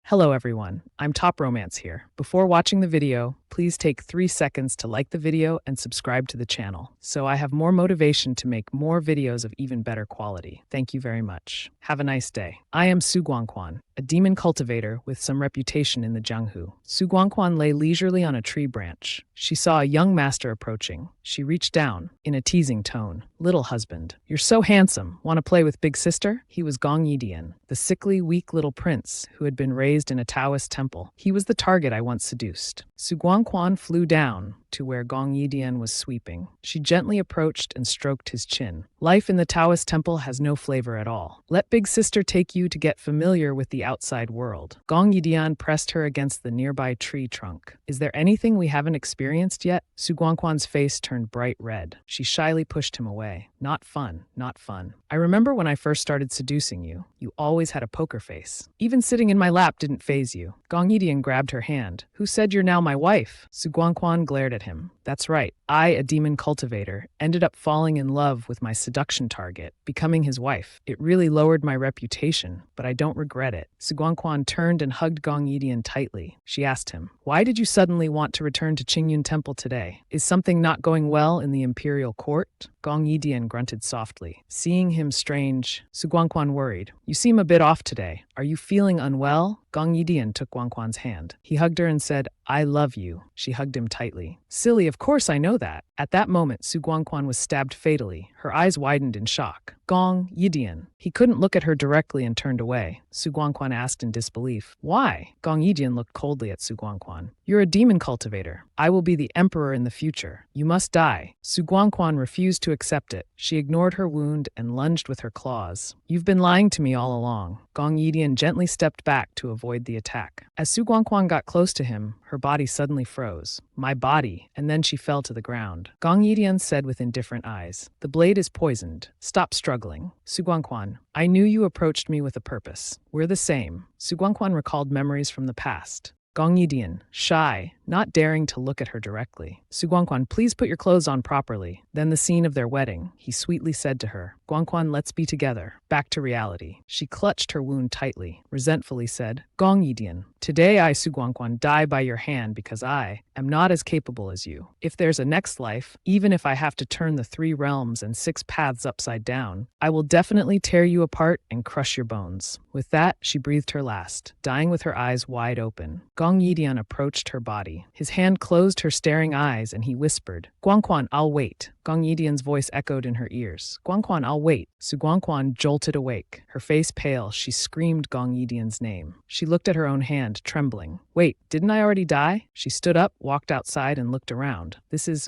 Hello everyone, I'm Top Romance here. Before watching the video, please take 3 seconds to like the video and subscribe to the channel, so I have more motivation to make more videos of even better quality. Thank you very much. Have a nice day. I am Su Guangquan, a demon cultivator with some reputation in the Jianghu. Su Guangquan lay leisurely on a tree branch. She saw a young master approaching. She reached down, in a teasing tone. "Little husband, you're so handsome. Want to play with big sister?" He was Gong Yidian, the sickly, weak little prince who had been raised in a Taoist temple. He was the target I once seduced. Su Guangquan flew down to where Gong Yidian was sweeping. She gently approached and stroked his chin. Life in the Taoist temple has no flavor at all. Let big sister take you to get familiar with the outside world. Gong Yidian pressed her against the nearby tree trunk. Is there anything we haven't experienced yet? Su Guangquan's face turned bright red. She shyly pushed him away. Not fun, not fun. I remember when I first started seducing you. You always had a poker face. Even sitting in my lap didn't faze you. Gong Yidian grabbed her hand. Who said you're now my wife? Su Guangquan glared at him. That's right. I, a demon cultivator, ended up falling in love with my seduction target, becoming his wife. It really lowered my reputation, but I don't regret it. Su Guangquan turned and hugged Gong Yidian tightly. She asked him, "Why did you suddenly want to return to Qingyun Temple today? Is something not going well in the imperial court?" Gong Yidian grunted softly. Seeing him strange, Su Guangquan worried. "You seem a bit off today. Are you feeling unwell?" Gong Yidian took Guangquan's hand. He hugged her and said, "I love you." She hugged him tightly. "Silly, of course I know that." At that moment, Su Guangquan was stabbed fatally. Her eyes widened in shock. Gong Yidian. He couldn't look at her directly and turned away. Su Guangquan asked in disbelief, "Why?" Gong Yidian looked coldly at Su Guangquan. "You're a demon cultivator. I will be the emperor in the future. You must die." Su Guangquan refused to accept it. She ignored her wound and lunged with her claws. "You've been lying to me all along." Gong Yidian gently stepped back to avoid the attack. As Su Guangquan got close to him, her body suddenly froze. "My body," and then she fell to the ground. Gong Yidian said with indifferent eyes, "The blade is poisoned. Stop struggling." Su Guangquan, "I knew you approached me with a purpose. We're the same." Su Guangquan recalled memories from the past. Gong Yidian, shy, not daring to look at her directly. "Su Guangquan, please put your clothes on properly." Then the scene of their wedding, he sweetly said to her, "Guangquan, let's be together." Back to reality. She clutched her wound tightly, resentfully said, "Gong Yidian, today I, Su Guangquan, die by your hand because I am not as capable as you. If there's a next life, even if I have to turn the 3 realms and 6 paths upside down, I will definitely tear you apart and crush your bones." With that, she breathed her last, dying with her eyes wide open. Gong Yidian approached her body. His hand closed her staring eyes and he whispered, "Guangquan, I'll wait." Gong Yidian's voice echoed in her ears. "Guangquan, I'll wait." Su Guangquan jolted awake. Her face pale, she screamed Gong Yidian's name. She looked at her own hand, trembling. "Wait, didn't I already die?" She stood up, walked outside, and looked around.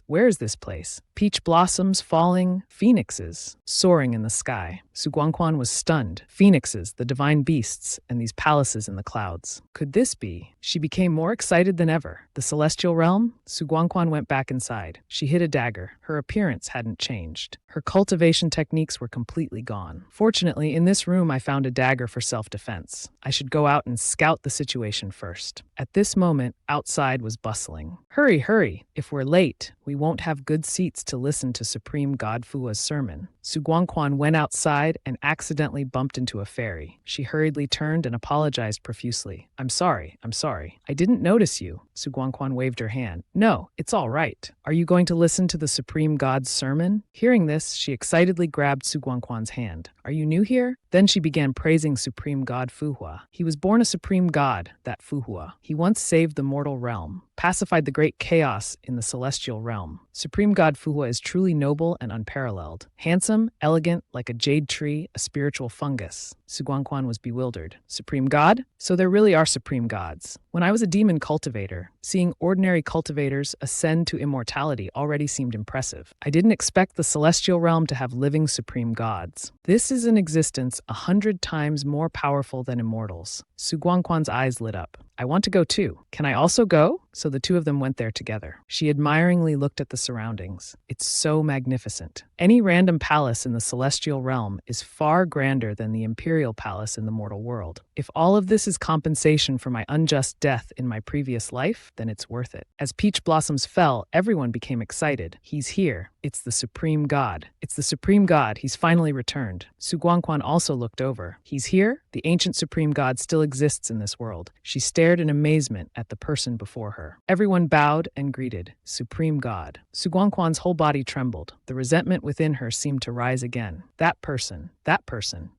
Where is this place? Peach blossoms falling, phoenixes soaring in the sky. Su Guangquan was stunned. Phoenixes, the divine beasts, and these palaces in the clouds. Could this be? She became more excited than ever. The celestial realm? Su Guangquan went back inside. She hid a dagger. Her appearance hadn't changed. Her cultivation techniques were completely gone. Fortunately, in this room I found a dagger for self-defense. I should go out and scout the situation first. At this moment, outside was bustling. Hurry, hurry! If we're late, we won't have good seats to listen to Supreme God Fua's sermon." Su Guangquan went outside and accidentally bumped into a fairy. She hurriedly turned and apologized profusely. I'm sorry. I didn't notice you." Su Guangquan waved her hand. "No, it's all right. Are you going to listen to the Supreme God's sermon?" Hearing this, she excitedly grabbed Su Guangquan's hand. "Are you new here?" Then she began praising Supreme God Fuhua. He was born a supreme god, that Fuhua. He once saved the mortal realm, pacified the great chaos in the celestial realm. Supreme God Fuhua is truly noble and unparalleled. Handsome, elegant, like a jade tree, a spiritual fungus. Su Guangquan was bewildered. Supreme God? So there really are supreme gods. When I was a demon cultivator, seeing ordinary cultivators ascend to immortality already seemed impressive. I didn't expect the celestial realm to have living supreme gods. This is an existence 100 times more powerful than immortals. Su Guangquan's eyes lit up. I want to go too. Can I also go? So the two of them went there together. She admiringly looked at the surroundings. It's so magnificent. Any random palace in the celestial realm is far grander than the imperial palace in the mortal world. If all of this is compensation for my unjust death in my previous life, then it's worth it. As peach blossoms fell, everyone became excited. He's here. It's the Supreme God. It's the Supreme God. He's finally returned. Su Guangquan also looked over. He's here? The ancient Supreme God still exists in this world. She stared in amazement at the person before her. Everyone bowed and greeted. Supreme God. Su Guangquan's whole body trembled. The resentment within her seemed to rise again. That person,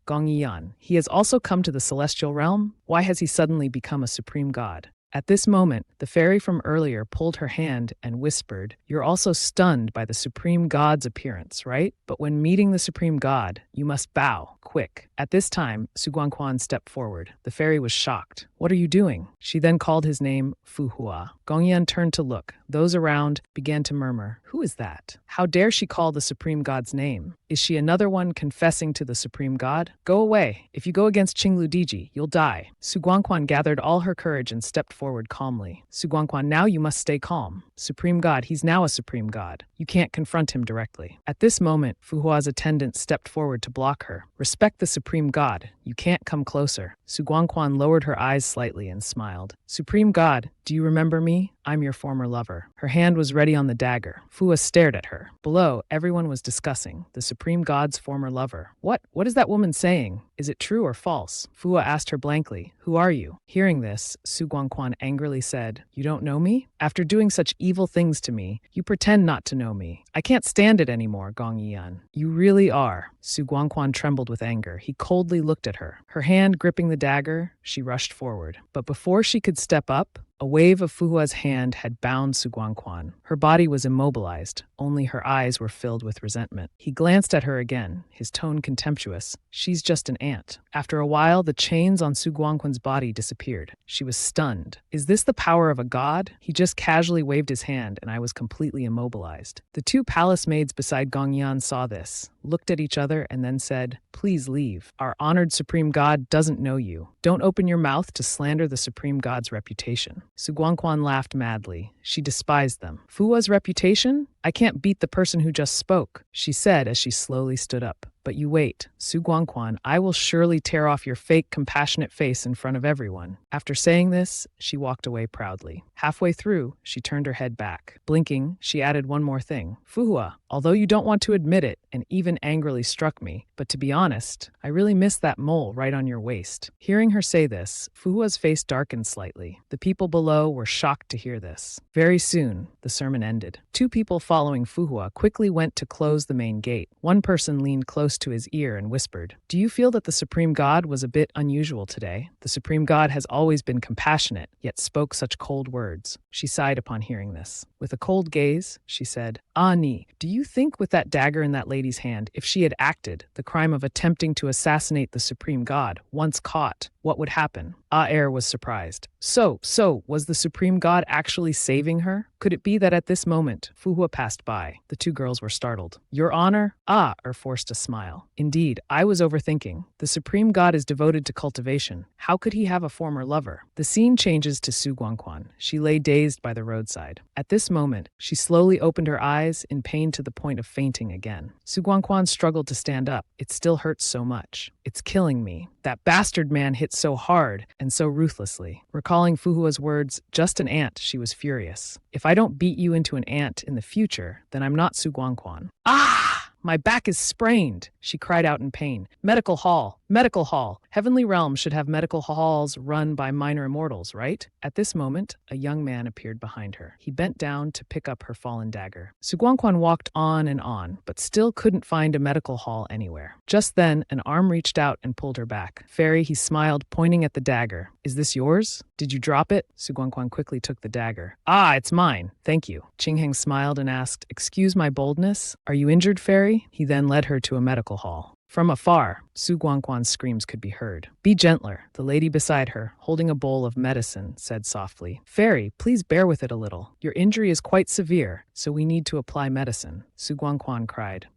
Gong Yiyan, he has also come to the celestial realm? Why has he suddenly become a Supreme God? At this moment, the fairy from earlier pulled her hand and whispered, "You're also stunned by the Supreme God's appearance, right? But when meeting the Supreme God, you must bow, quick." At this time, Su Guangquan stepped forward. The fairy was shocked. "What are you doing?" She then called his name, Fu Hua. Gong Yan turned to look. Those around began to murmur, "Who is that? How dare she call the Supreme God's name? Is she another one confessing to the Supreme God? Go away. If you go against Qinglu Diji, you'll die." Su Guangquan gathered all her courage and stepped forward calmly. "Su Guangquan, now you must stay calm. Supreme God, he's now a Supreme God. You can't confront him directly." At this moment, Fu Hua's attendant stepped forward to block her. "Respect the Supreme God. You can't come closer." Su Guangquan lowered her eyes slightly and smiled. "Supreme God, do you remember me? I'm your former lover." Her hand was ready on the dagger. Fu Hua stared at her. Below, everyone was discussing the Supreme God's former lover. What is that woman saying? Is it true or false? Fu Hua asked her blankly. "Who are you?" Hearing this, Su Guangquan angrily said, "You don't know me? After doing such evil things to me, you pretend not to know me. I can't stand it anymore, Gong Yiyan." "You really are." Su Guangquan trembled with anger. He coldly looked at her. Her hand gripping the dagger, she rushed forward. But before she could step up, a wave of Fu Hua's hand had bound Su Guangquan. Her body was immobilized. Only her eyes were filled with resentment. He glanced at her again, his tone contemptuous. "She's just an ant." After a while, the chains on Su Guangquan's body disappeared. She was stunned. "Is this the power of a god?" He just casually waved his hand, and I was completely immobilized. The two palace maids beside Gong Yan saw this, looked at each other, and then said, "Please leave. Our honored Supreme God doesn't know you. Don't open your mouth to slander the Supreme God's reputation." Su Guangquan laughed madly. She despised them. "Fu Hua's reputation? I can't beat the person who just spoke," she said as she slowly stood up. "But you wait, Su Guangquan, I will surely tear off your fake, compassionate face in front of everyone." After saying this, she walked away proudly. Halfway through, she turned her head back. Blinking, she added one more thing. "Fu Hua, although you don't want to admit it, and even angrily struck me, but to be honest, I really miss that mole right on your waist." Hearing her say this, Fu Hua's face darkened slightly. The people below were shocked to hear this. Very soon, the sermon ended. Two people following Fu Hua quickly went to close the main gate. One person leaned close to his ear and whispered, "Do you feel that the Supreme God was a bit unusual today? The Supreme God has always been compassionate, yet spoke such cold words." She sighed upon hearing this. With a cold gaze, she said, "Ah Ni, do you think with that dagger in that lady's hand, if she had acted the crime of attempting to assassinate the Supreme God, once caught, what would happen?" Ah Er was surprised. So, was the Supreme God actually saving her? Could it be that at this moment, Fu Hua passed by? The two girls were startled. "Your Honor?" Ah Er forced a smile. "Indeed, I was overthinking. The Supreme God is devoted to cultivation. How could he have a former lover?" The scene changes to Su Guangquan. She lay dazed by the roadside. At this moment, she slowly opened her eyes, in pain to the point of fainting again. Su Guangquan struggled to stand up. "It still hurts so much. It's killing me. That bastard man hit so hard and so ruthlessly." Recalling Fu Hua's words, "Just an ant," she was furious. "If I don't beat you into an ant in the future, then I'm not Su Guangquan." "Ah! My back is sprained," she cried out in pain. "Medical hall! Medical hall! Heavenly realms should have medical halls run by minor immortals, right?" At this moment, a young man appeared behind her. He bent down to pick up her fallen dagger. Su Guangquan walked on, but still couldn't find a medical hall anywhere. Just then, an arm reached out and pulled her back. "Fairy," he smiled, pointing at the dagger. "Is this yours? Did you drop it?" Su Guangquan quickly took the dagger. "Ah, it's mine. Thank you." Qingheng smiled and asked, "Excuse my boldness. Are you injured, Fairy?" He then led her to a medical hall. From afar, Su Guangquan's screams could be heard. "Be gentler," the lady beside her, holding a bowl of medicine, said softly. "Fairy, please bear with it a little. Your injury is quite severe, so we need to apply medicine." Su Guangquan cried,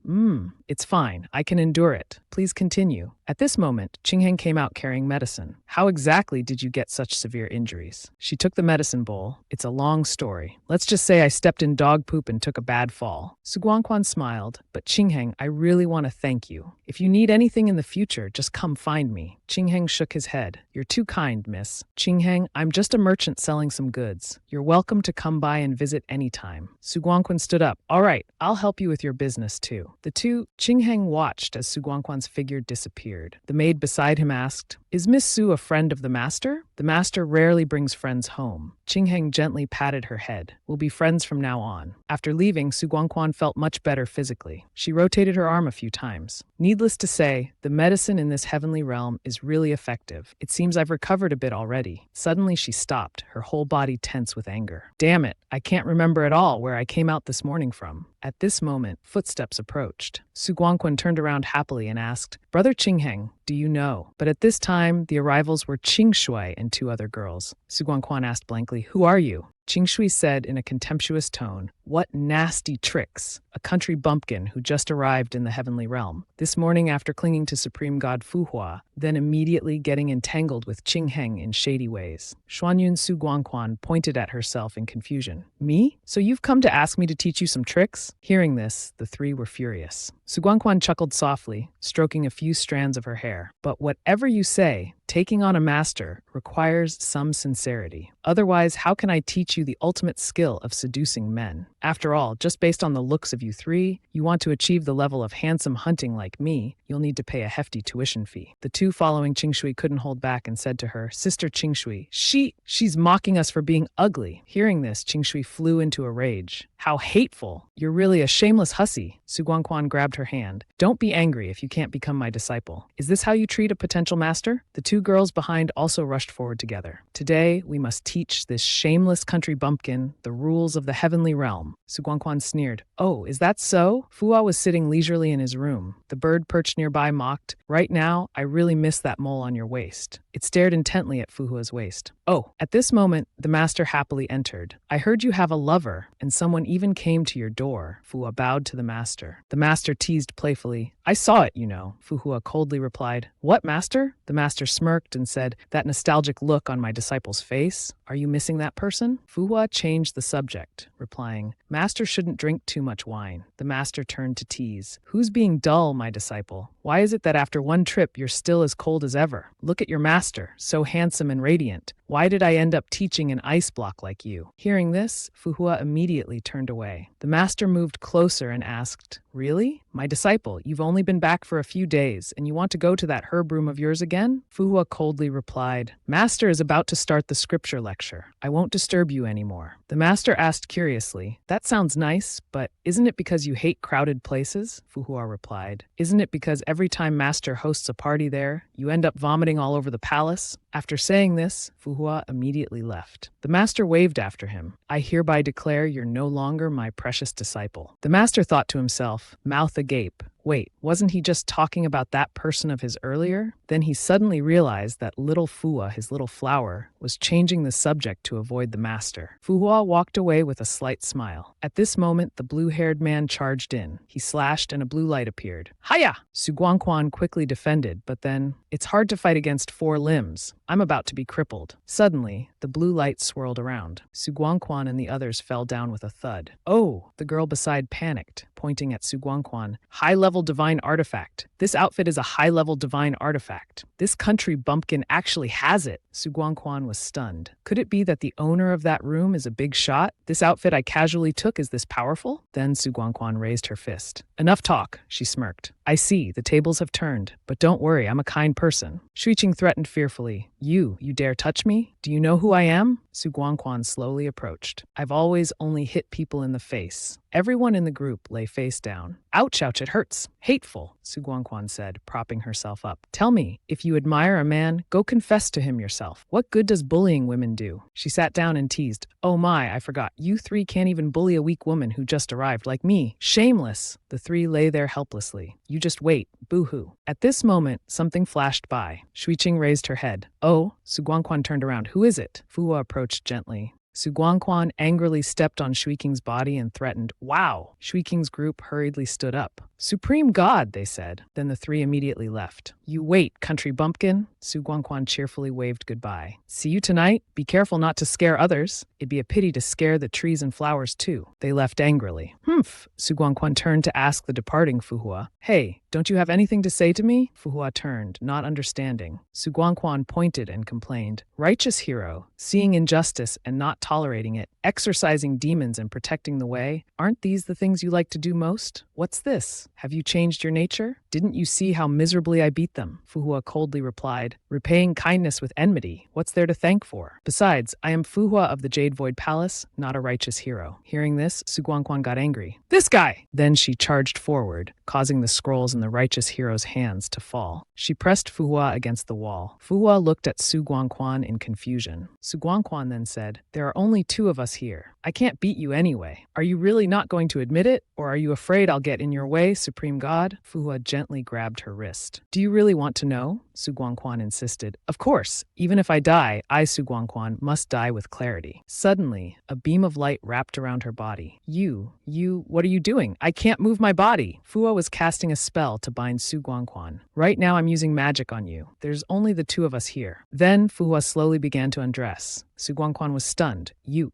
It's fine. I can endure it. Please continue." At this moment, Qingheng came out carrying medicine. "How exactly did you get such severe injuries?" She took the medicine bowl. "It's a long story. Let's just say I stepped in dog poop and took a bad fall." Su Guangquan smiled, "But Qingheng, I really want to thank you. If you need anything in the future, just come find me. Qingheng shook his head. You're too kind, miss. Qingheng, I'm just a merchant selling some goods. You're welcome to come by and visit anytime. Su Guangquan stood up. All right, I'll help you with your business too. The two, Qingheng watched as Su Guangquan's figure disappeared. The maid beside him asked, Is Miss Su a friend of the master? The master rarely brings friends home. Qingheng gently patted her head. We'll be friends from now on. After leaving, Su Guangquan felt much better physically. She rotated her arm a few times. Needless to say, the medicine in this heavenly realm is really effective. It seems I've recovered a bit already. Suddenly she stopped, her whole body tense with anger. Damn it, I can't remember at all where I came out this morning from. At this moment, footsteps approached. Su Guangquan turned around happily and asked, Brother Qingheng, do you know? But at this time, the arrivals were Qing Shui and two other girls. Su Guangquan asked blankly, Who are you? Qing Shui said in a contemptuous tone, What nasty tricks! A country bumpkin who just arrived in the heavenly realm. This morning after clinging to Supreme God Fuhua, then immediately getting entangled with Qingheng in shady ways. Xuanyun Su Guangquan pointed at herself in confusion. Me? So you've come to ask me to teach you some tricks? Hearing this, the three were furious. Su Guangquan chuckled softly, stroking a few strands of her hair. But whatever you say, taking on a master requires some sincerity. Otherwise, how can I teach you the ultimate skill of seducing men? After all, just based on the looks of you three, you want to achieve the level of handsome hunting like me, you'll need to pay a hefty tuition fee. The two following Qing Shui couldn't hold back and said to her, Sister Qing Shui, she's mocking us for being ugly. Hearing this, Qing Shui flew into a rage. How hateful! You're really a shameless hussy. Su Guangquan grabbed her hand. Don't be angry if you can't become my disciple. Is this how you treat a potential master? The two girls behind also rushed forward together. Today, we must teach this shameless country bumpkin the rules of the heavenly realm. Su Guangquan sneered. Oh, is that so? Fua was sitting leisurely in his room. The bird perched nearby mocked. Right now, I really miss that mole on your waist. It stared intently at Fuhua's waist. Oh, at this moment, the master happily entered. I heard you have a lover, and someone even came to your door. Fuhua bowed to the master. The master teased playfully. I saw it, you know. Fuhua coldly replied. What, master? The master smirked and said, That nostalgic look on my disciple's face? Are you missing that person? Fuhua changed the subject, replying, Master shouldn't drink too much wine. The master turned to tease. Who's being dull, my disciple? Why is it that after one trip you're still as cold as ever? Look at your master, so handsome and radiant. Why did I end up teaching an ice block like you? Hearing this, Fuhua immediately turned away. The master moved closer and asked, Really? My disciple, you've only been back for a few days, and you want to go to that herb room of yours again? Fuhua coldly replied, Master is about to start the scripture lecture. I won't disturb you anymore. The master asked curiously, That sounds nice, but isn't it because you hate crowded places? Fuhua replied, Isn't it because every time master hosts a party there, you end up vomiting all over the palace? After saying this, Fuhua immediately left. The master waved after him. I hereby declare you're no longer my precious disciple. The master thought to himself, mouth agape. Wait, wasn't he just talking about that person of his earlier? Then he suddenly realized that little Fuhua, his little flower, was changing the subject to avoid the master. Fuhua walked away with a slight smile. At this moment, the blue-haired man charged in. He slashed and a blue light appeared. Hiya! Su Guangquan quickly defended, but then, it's hard to fight against four limbs. I'm about to be crippled. Suddenly, the blue light swirled around. Su Guangquan and the others fell down with a thud. Oh, the girl beside panicked, pointing at Su Guangquan. High-level divine artifact. This outfit is a high-level divine artifact. This country bumpkin actually has it. Su Guangquan was stunned. Could it be that the owner of that room is a big shot? This outfit I casually took is this powerful? Then Su Guangquan raised her fist. Enough talk, she smirked. I see, the tables have turned, but don't worry, I'm a kind person. Shuiqing threatened fearfully. You dare touch me? Do you know who I am? Su Guangquan slowly approached. I've always only hit people in the face. Everyone in the group lay face down. Ouch, ouch, it hurts. Hateful, Su Guangquan said, propping herself up. Tell me, if you admire a man, go confess to him yourself. What good does bullying women do? She sat down and teased. Oh my, I forgot. You three can't even bully a weak woman who just arrived like me. Shameless. The three lay there helplessly. You just wait. Boo-hoo. At this moment, something flashed by. Shuiqing raised her head. Oh, Su Guangquan turned around. Who is it? Fuhua approached gently. Su Guangquan angrily stepped on Shuiqing's body and threatened, Wow! Shuiqing's group hurriedly stood up. Supreme God, they said. Then the three immediately left. You wait, country bumpkin. Su Guangquan cheerfully waved goodbye. See you tonight. Be careful not to scare others. It'd be a pity to scare the trees and flowers too. They left angrily. Humph. Su Guangquan turned to ask the departing Fu Hua. Hey, don't you have anything to say to me? Fu Hua turned, not understanding. Su Guangquan pointed and complained. Righteous hero, seeing injustice and not tolerating it, exorcising demons and protecting the way, aren't these the things you like to do most? What's this? Have you changed your nature? Didn't you see how miserably I beat them? Fu Hua coldly replied. Repaying kindness with enmity, what's there to thank for? Besides, I am Fu Hua of the Jade Void Palace, not a righteous hero. Hearing this, Su Guangquan got angry. This guy! Then she charged forward, causing the scrolls in the righteous hero's hands to fall. She pressed Fu Hua against the wall. Fu Hua looked at Su Guangquan in confusion. Su Guangquan then said, There are only two of us here. I can't beat you anyway. Are you really not going to admit it? Or are you afraid I'll get in your way, Supreme God? Fu Hua gently grabbed her wrist. Do you really want to know? Su Guangquan insisted. Of course. Even if I die, I, Su Guangquan, must die with clarity. Suddenly, a beam of light wrapped around her body. You, what are you doing? I can't move my body. Fu Hua was casting a spell to bind Su Guangquan. Right now I'm using magic on you. There's only the two of us here. Then Fu Hua slowly began to undress. Su Guangquan was stunned. You.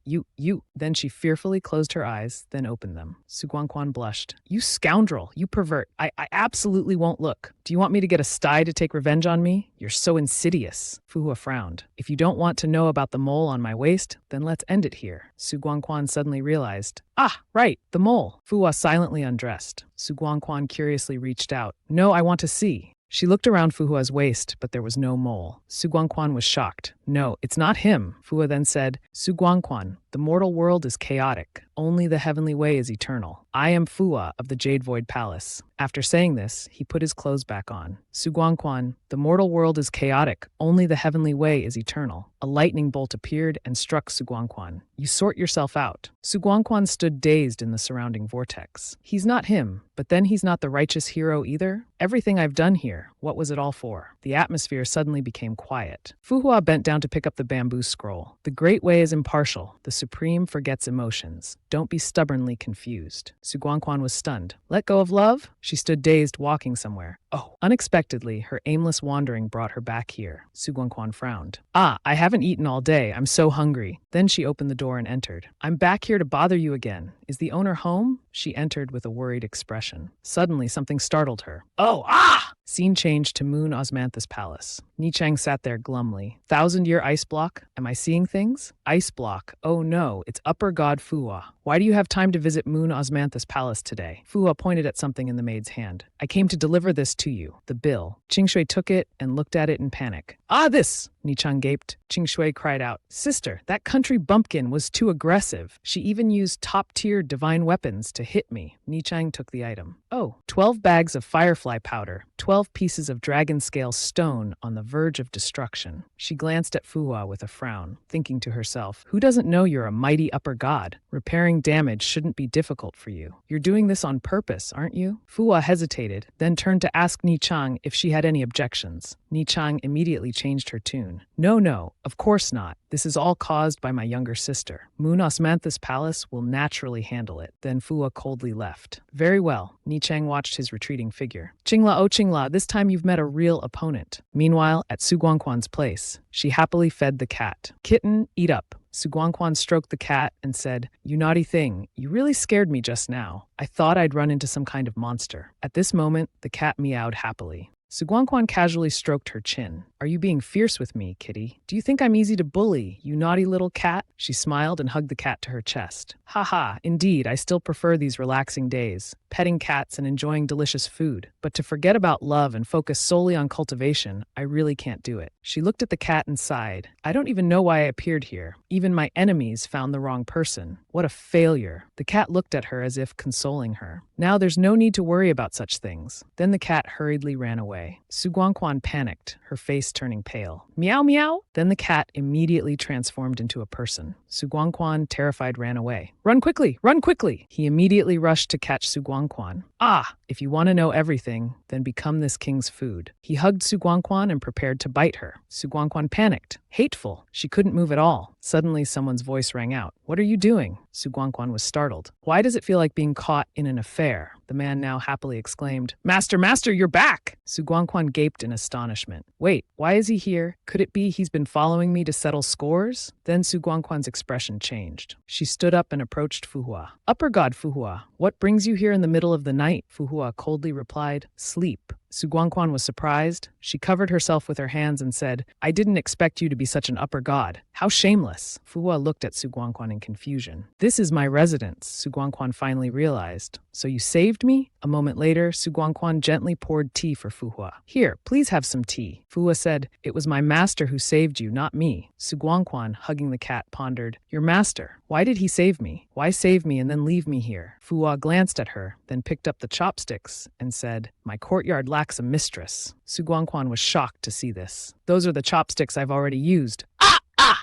Then she fearfully closed her eyes, then opened them. Su Guangquan blushed. You scoundrel, you pervert. I absolutely won't look. Do you want me to get a sty to take revenge on me? You're so insidious. Fu Hua frowned. If you don't want to know about the mole on my waist, then let's end it here. Su Guangquan suddenly realized. Ah, right, the mole. Fu Hua silently undressed. Su Guangquan curiously reached out. No, I want to see. She looked around Fu Hua's waist, but there was no mole. Su Guangquan was shocked. No, it's not him. Fu Hua then said, Su Guangquan, the mortal world is chaotic. Only the heavenly way is eternal. I am Fu Hua of the Jade Void Palace. After saying this, he put his clothes back on. Su Guangquan, the mortal world is chaotic. Only the heavenly way is eternal. A lightning bolt appeared and struck Su Guangquan. You sort yourself out. Su Guangquan stood dazed in the surrounding vortex. He's not him, but then he's not the righteous hero either. Everything I've done here, what was it all for? The atmosphere suddenly became quiet. Fu Hua bent down to pick up the bamboo scroll. The great way is impartial. The supreme forgets emotions. Don't be stubbornly confused. Su Guangquan was stunned. Let go of love? She stood dazed, walking somewhere. Oh, unexpectedly, her aimless wandering brought her back here. Su Guangquan frowned. Ah, I haven't eaten all day. I'm so hungry. Then she opened the door and entered. I'm back here to bother you again. Is the owner home? She entered with a worried expression. Suddenly, something startled her. Oh, ah! Scene changed to Moon Osmanthus Palace. Nichang sat there glumly. 1,000-year ice block? Am I seeing things? Ice block. Oh no, it's Upper God Fu Hua. Why do you have time to visit Moon Osmanthus Palace today? Fu Hua pointed at something in the maid's hand. I came to deliver this to you. The bill. Qingshui took it and looked at it in panic. Ah, this! Nichang gaped. Qingshui cried out. Sister, that country bumpkin was too aggressive. She even used top-tier divine weapons to hit me. Nichang took the item. Oh, 12 bags of firefly powder. 12 pieces of dragon scale stone on the verge of destruction. She glanced at Fu Hua with a frown, thinking to herself, who doesn't know you're a mighty upper god? Repairing damage shouldn't be difficult for you. You're doing this on purpose, aren't you? Fu Hua hesitated, then turned to ask Nichang if she had any objections. Nichang immediately changed her tune. No, of course not. This is all caused by my younger sister. Moon Osmanthus Palace will naturally handle it. Then Fu Hua coldly left. Very well. Nichang watched his retreating figure. Qingla, oh Qingla, this time you've met a real opponent. Meanwhile, at Su Guangquan's place, she happily fed the cat. Kitten, eat up. Su Guangquan stroked the cat and said, You naughty thing, you really scared me just now. I thought I'd run into some kind of monster. At this moment, the cat meowed happily. Su Guangquan casually stroked her chin. Are you being fierce with me, kitty? Do you think I'm easy to bully, you naughty little cat? She smiled and hugged the cat to her chest. Haha, indeed, I still prefer these relaxing days, petting cats and enjoying delicious food. But to forget about love and focus solely on cultivation, I really can't do it. She looked at the cat and sighed. I don't even know why I appeared here. Even my enemies found the wrong person. What a failure. The cat looked at her as if consoling her. Now there's no need to worry about such things. Then the cat hurriedly ran away. Su Guangquan panicked, her face turning pale. Meow meow! Then the cat immediately transformed into a person. Su Guangquan, terrified, ran away. Run quickly! Run quickly! He immediately rushed to catch Su Guangquan. Ah! If you want to know everything, then become this king's food. He hugged Su Guangquan and prepared to bite her. Su Guangquan panicked. Hateful. She couldn't move at all. Suddenly, someone's voice rang out. What are you doing? Su Guangquan was startled. Why does it feel like being caught in an affair? The man now happily exclaimed. Master, master, you're back! Su Guangquan gaped in astonishment. Wait, why is he here? Could it be he's been following me to settle scores? Then Su Guangquan's expression changed. She stood up and approached Fu Hua. Upper God Fu Hua, what brings you here in the middle of the night? Fu Hua coldly replied, sleep. Su Guangquan was surprised. She covered herself with her hands and said, I didn't expect you to be such an upper god. How shameless. Fu Hua looked at Su Guangquan in confusion. This is my residence, Su Guangquan finally realized. So you saved me? A moment later, Su Guangquan gently poured tea for Fu Hua. Here, please have some tea. Fu Hua said, it was my master who saved you, not me. Su Guangquan, hugging the cat, pondered, your master. Why did he save me? Why save me and then leave me here? Fu Hua glanced at her, then picked up the chopsticks and said, my courtyard lacks a mistress. Su Guangquan was shocked to see this. Those are the chopsticks I've already used.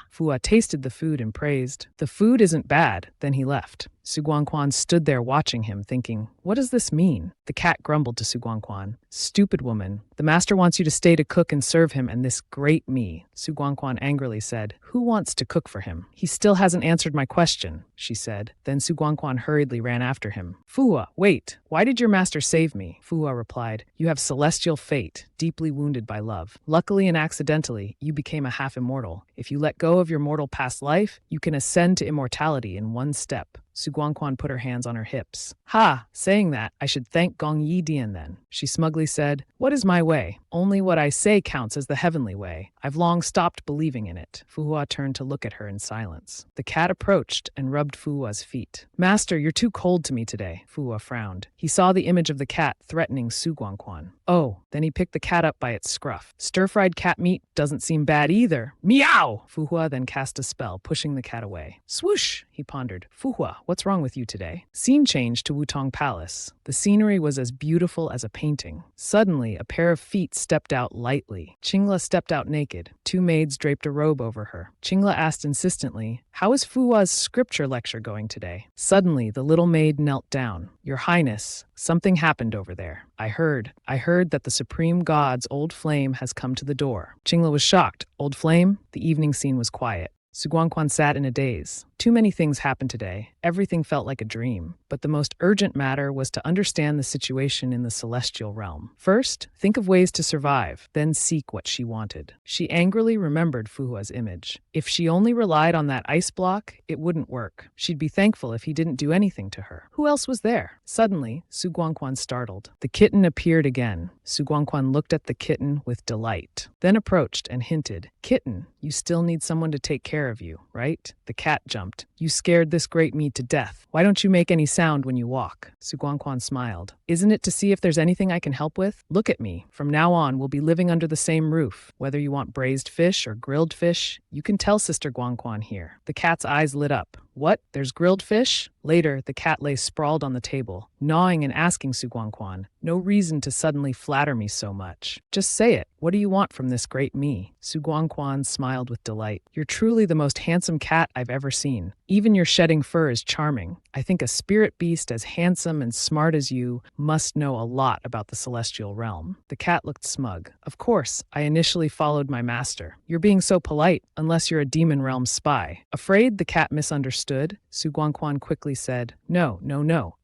Fu Hua tasted the food and praised. The food isn't bad. Then he left. Su Guangquan stood there watching him, thinking, what does this mean? The cat grumbled to Su Guangquan. Stupid woman. The master wants you to stay to cook and serve him and this great me. Su Guangquan angrily said, who wants to cook for him? He still hasn't answered my question, she said. Then Su Guangquan hurriedly ran after him. Fu Hua, wait. Why did your master save me? Fu Hua replied, you have celestial fate, deeply wounded by love. Luckily and accidentally, you became a half-immortal. If you let go of your mortal past life, you can ascend to immortality in one step. Su Guangquan put her hands on her hips. Ha! Saying that, I should thank Gong Yi Dian then. She smugly said, what is my way? Only what I say counts as the heavenly way. I've long stopped believing in it. Fu Hua turned to look at her in silence. The cat approached and rubbed Fu Hua's feet. Master, you're too cold to me today. Fu Hua frowned. He saw the image of the cat threatening Su Guangquan. Oh, then he picked the cat up by its scruff. Stir-fried cat meat doesn't seem bad either. Meow! Fu Hua then cast a spell, pushing the cat away. Swoosh! He pondered. Fu Hua, what's wrong with you today? Scene changed to Wutong Palace. The scenery was as beautiful as a painting. Suddenly, a pair of feet stepped out lightly. Qingla stepped out naked. Two maids draped a robe over her. Qingla asked insistently, how is Fu Hua's scripture lecture going today? Suddenly, the little maid knelt down. Your Highness, something happened over there. I heard that the Supreme God's old flame has come to the door. Qingla was shocked. Old flame? The evening scene was quiet. Su Guangquan sat in a daze. Too many things happened today. Everything felt like a dream. But the most urgent matter was to understand the situation in the celestial realm. First, think of ways to survive, then seek what she wanted. She angrily remembered Fu Hua's image. If she only relied on that ice block, it wouldn't work. She'd be thankful if he didn't do anything to her. Who else was there? Suddenly, Su Guangquan startled. The kitten appeared again. Su Guangquan looked at the kitten with delight, then approached and hinted, Kitten, you still need someone to take care of you, right? The cat jumped. You scared this great me to death. Why don't you make any sound when you walk? Su Guangquan smiled. Isn't it to see if there's anything I can help with? Look at me. From now on, we'll be living under the same roof. Whether you want braised fish or grilled fish, you can tell Sister Guangquan here. The cat's eyes lit up. What? There's grilled fish? Later, the cat lay sprawled on the table, gnawing and asking Su Guangquan, no reason to suddenly flatter me so much. Just say it. What do you want from this great me? Su Guangquan smiled with delight. You're truly the most handsome cat I've ever seen. Even your shedding fur is charming. I think a spirit beast as handsome and smart as you must know a lot about the celestial realm. The cat looked smug. Of course, I initially followed my master. You're being so polite, unless you're a demon realm spy. Afraid the cat misunderstood, Su Guangquan quickly said, No.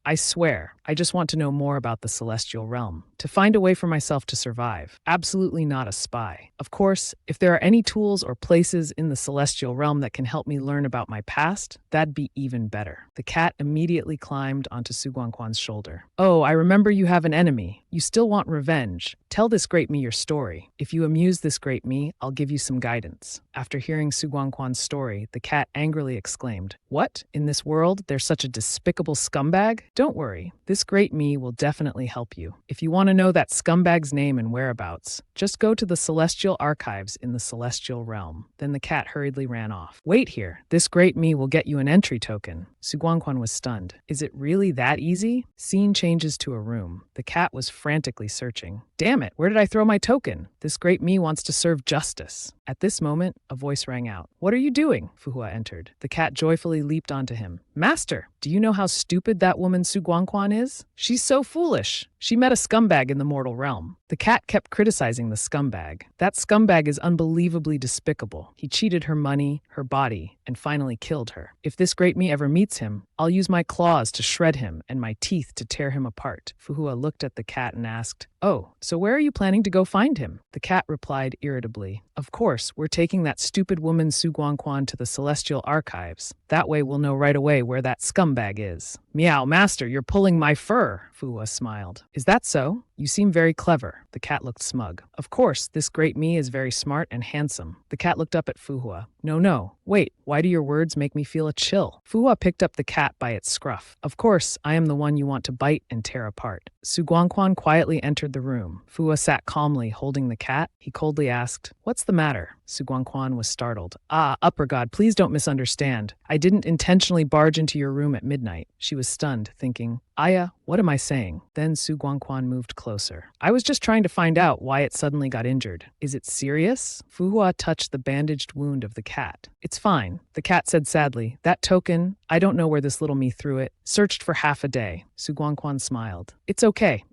I swear, I just want to know more about the celestial realm, to find a way for myself to survive. Absolutely not a spy. Of course, if there are any tools or places in the celestial realm that can help me learn about my past, that'd be even better. The cat immediately climbed onto Su Guangquan's shoulder. Oh, I remember you have an enemy. You still want revenge. Tell this great me your story. If you amuse this great me, I'll give you some guidance. After hearing Su Guangquan's story, the cat angrily exclaimed, What? In this world, there's such a despicable scumbag? Don't worry, this great me will definitely help you. If you want to know that scumbag's name and whereabouts, just go to the celestial archives in the celestial realm. Then the cat hurriedly ran off. Wait here, this great me will get you an entry token. Su Guangquan was stunned. Is it really that easy? Scene changes to a room. The cat was frantically searching. Damn it, where did I throw my token? This great me wants to serve justice. At this moment, a voice rang out. "What are you doing?" Fuhua entered. The cat joyfully leaped onto him. "Master, do you know how stupid that woman Su Guangquan is? She's so foolish. She met a scumbag in the mortal realm." The cat kept criticizing the scumbag. "That scumbag is unbelievably despicable. He cheated her money, her body, and finally killed her. If this great me ever meets him, I'll use my claws to shred him and my teeth to tear him apart." Fuhua looked at the cat and asked, "Oh, so where are you planning to go find him?" The cat replied irritably, "Of course, we're taking that stupid woman Su Guangquan to the Celestial Archives. That way we'll know right away where that scumbag is." "Meow, master, you're pulling my fur," Fuhua smiled. "Is that so? You seem very clever." The cat looked smug. "Of course, this great me is very smart and handsome." The cat looked up at Fuhua. No, wait, why do your words make me feel a chill?" Fuhua picked up the cat by its scruff. "Of course, I am the one you want to bite and tear apart." Su Guangquan quietly entered the room. Fuhua sat calmly, holding the cat. He coldly asked, "What's the matter?" Su Guangquan was startled. "Ah, upper god, please don't misunderstand. I didn't intentionally barge into your room at midnight." She was stunned, thinking, "Aya, what am I saying?" Then Su Guangquan moved closer. "I was just trying to find out why it suddenly got injured. Is it serious?" Fuhua touched the bandaged wound of the cat. "It's fine," the cat said sadly. "That token, I don't know where this little me threw it. Searched for half a day." Su Guangquan smiled. It's okay.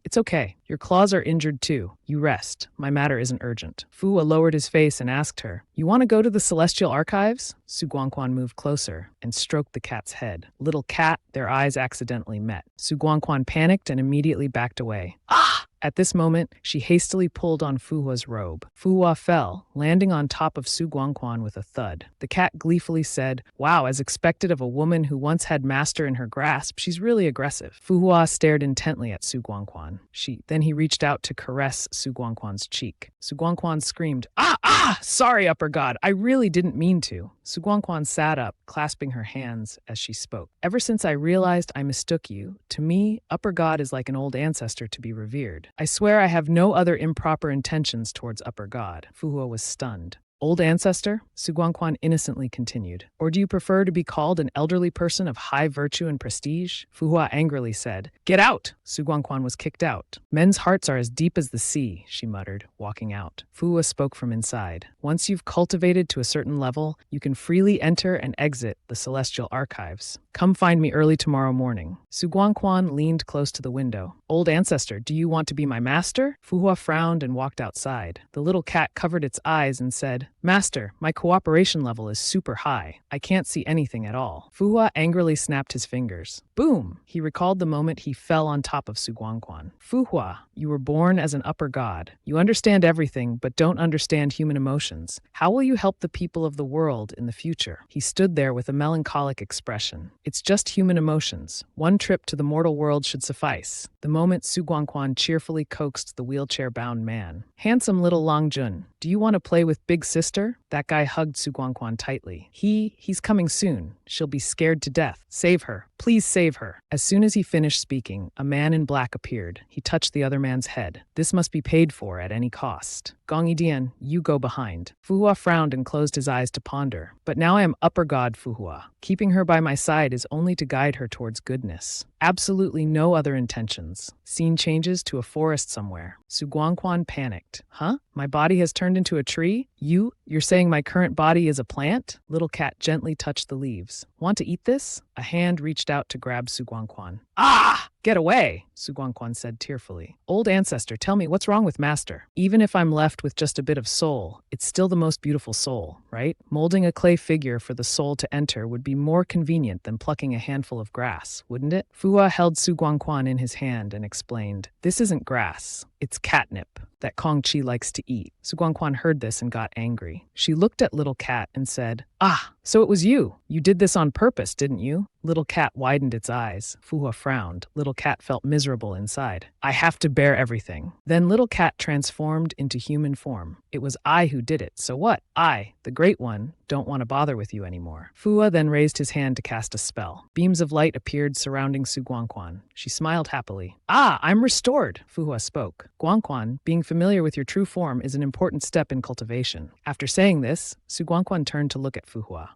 Your claws are injured too. You rest. My matter isn't urgent." Fuhua lowered his face and asked her, "You want to go to the Celestial Archives?" Su Guangquan moved closer and stroked the cat's head. Little cat, their eyes accidentally met. Su Guangquan panicked and immediately backed away. "Ah!" At this moment, she hastily pulled on Fuhua's robe. Fuhua fell, landing on top of Su Guangquan with a thud. The cat gleefully said, "Wow, as expected of a woman who once had master in her grasp, she's really aggressive." Fuhua stared intently at Su Guangquan. Then he reached out to caress Su Guangquan's cheek. Su Guangquan screamed, "Ah! Sorry, upper god, I really didn't mean to." Su Guangquan sat up, clasping her hands as she spoke. "Ever since I realized I mistook you, to me, upper god is like an old ancestor to be revered. I swear I have no other improper intentions towards upper god." Fuhua was stunned. "Old ancestor?" Su Guangquan innocently continued. "Or do you prefer to be called an elderly person of high virtue and prestige?" Fuhua angrily said, "Get out!" Su Guangquan was kicked out. "Men's hearts are as deep as the sea," she muttered, walking out. Fuhua spoke from inside. "Once you've cultivated to a certain level, you can freely enter and exit the Celestial Archives. Come find me early tomorrow morning." Su Guangquan leaned close to the window. "Old ancestor, do you want to be my master?" Fuhua frowned and walked outside. The little cat covered its eyes and said, "Master, my cooperation level is super high. I can't see anything at all." Fuhua angrily snapped his fingers. Boom! He recalled the moment he fell on top of Su Guangquan. "Fuhua, you were born as an upper god. You understand everything, but don't understand human emotions. How will you help the people of the world in the future?" He stood there with a melancholic expression. "It's just human emotions. One trip to the mortal world should suffice." The moment Su Guangquan cheerfully coaxed the wheelchair-bound man. "Handsome little Long Jun, do you want to play with Big Sister?" That guy hugged Su Guangquan tightly. He's coming soon. She'll be scared to death. Save her. Please save her." As soon as he finished speaking, a man in black appeared. He touched the other man's head. "This must be paid for at any cost. Gong Yidian, you go behind." Fuhua frowned and closed his eyes to ponder. "But now I am upper god Fuhua. Keeping her by my side is only to guide her towards goodness. Absolutely no other intentions." Scene changes to a forest somewhere. Su Guangquan panicked. "Huh? My body has turned into a tree? You're saying my current body is a plant?" Little cat gently touched the leaves. "Want to eat this?" A hand reached out to grab Su Guangquan. "Ah! Get away," Su Guangquan said tearfully. "Old ancestor, tell me what's wrong with master. Even if I'm left with just a bit of soul, it's still the most beautiful soul, right? Molding a clay figure for the soul to enter would be more convenient than plucking a handful of grass, wouldn't it?" Fuhua held Su Guangquan in his hand and explained, "This isn't grass. It's catnip that Kong Chi likes to eat." Su Guangquan heard this and got angry. She looked at Little Cat and said, "Ah, so it was you. You did this on purpose, didn't you?" Little Cat widened its eyes. Fuhua frowned. Little Cat felt miserable inside. "I have to bear everything." Then Little Cat transformed into human form. "It was I who did it, so what? I, the Great One, don't want to bother with you anymore." Fuhua then raised his hand to cast a spell. Beams of light appeared surrounding Su Guangquan. She smiled happily. "Ah, I'm restored," Fuhua spoke. Guangquan, being familiar with your true form is an important step in cultivation. After saying this, Su Guangquan turned to look at Fu Hua.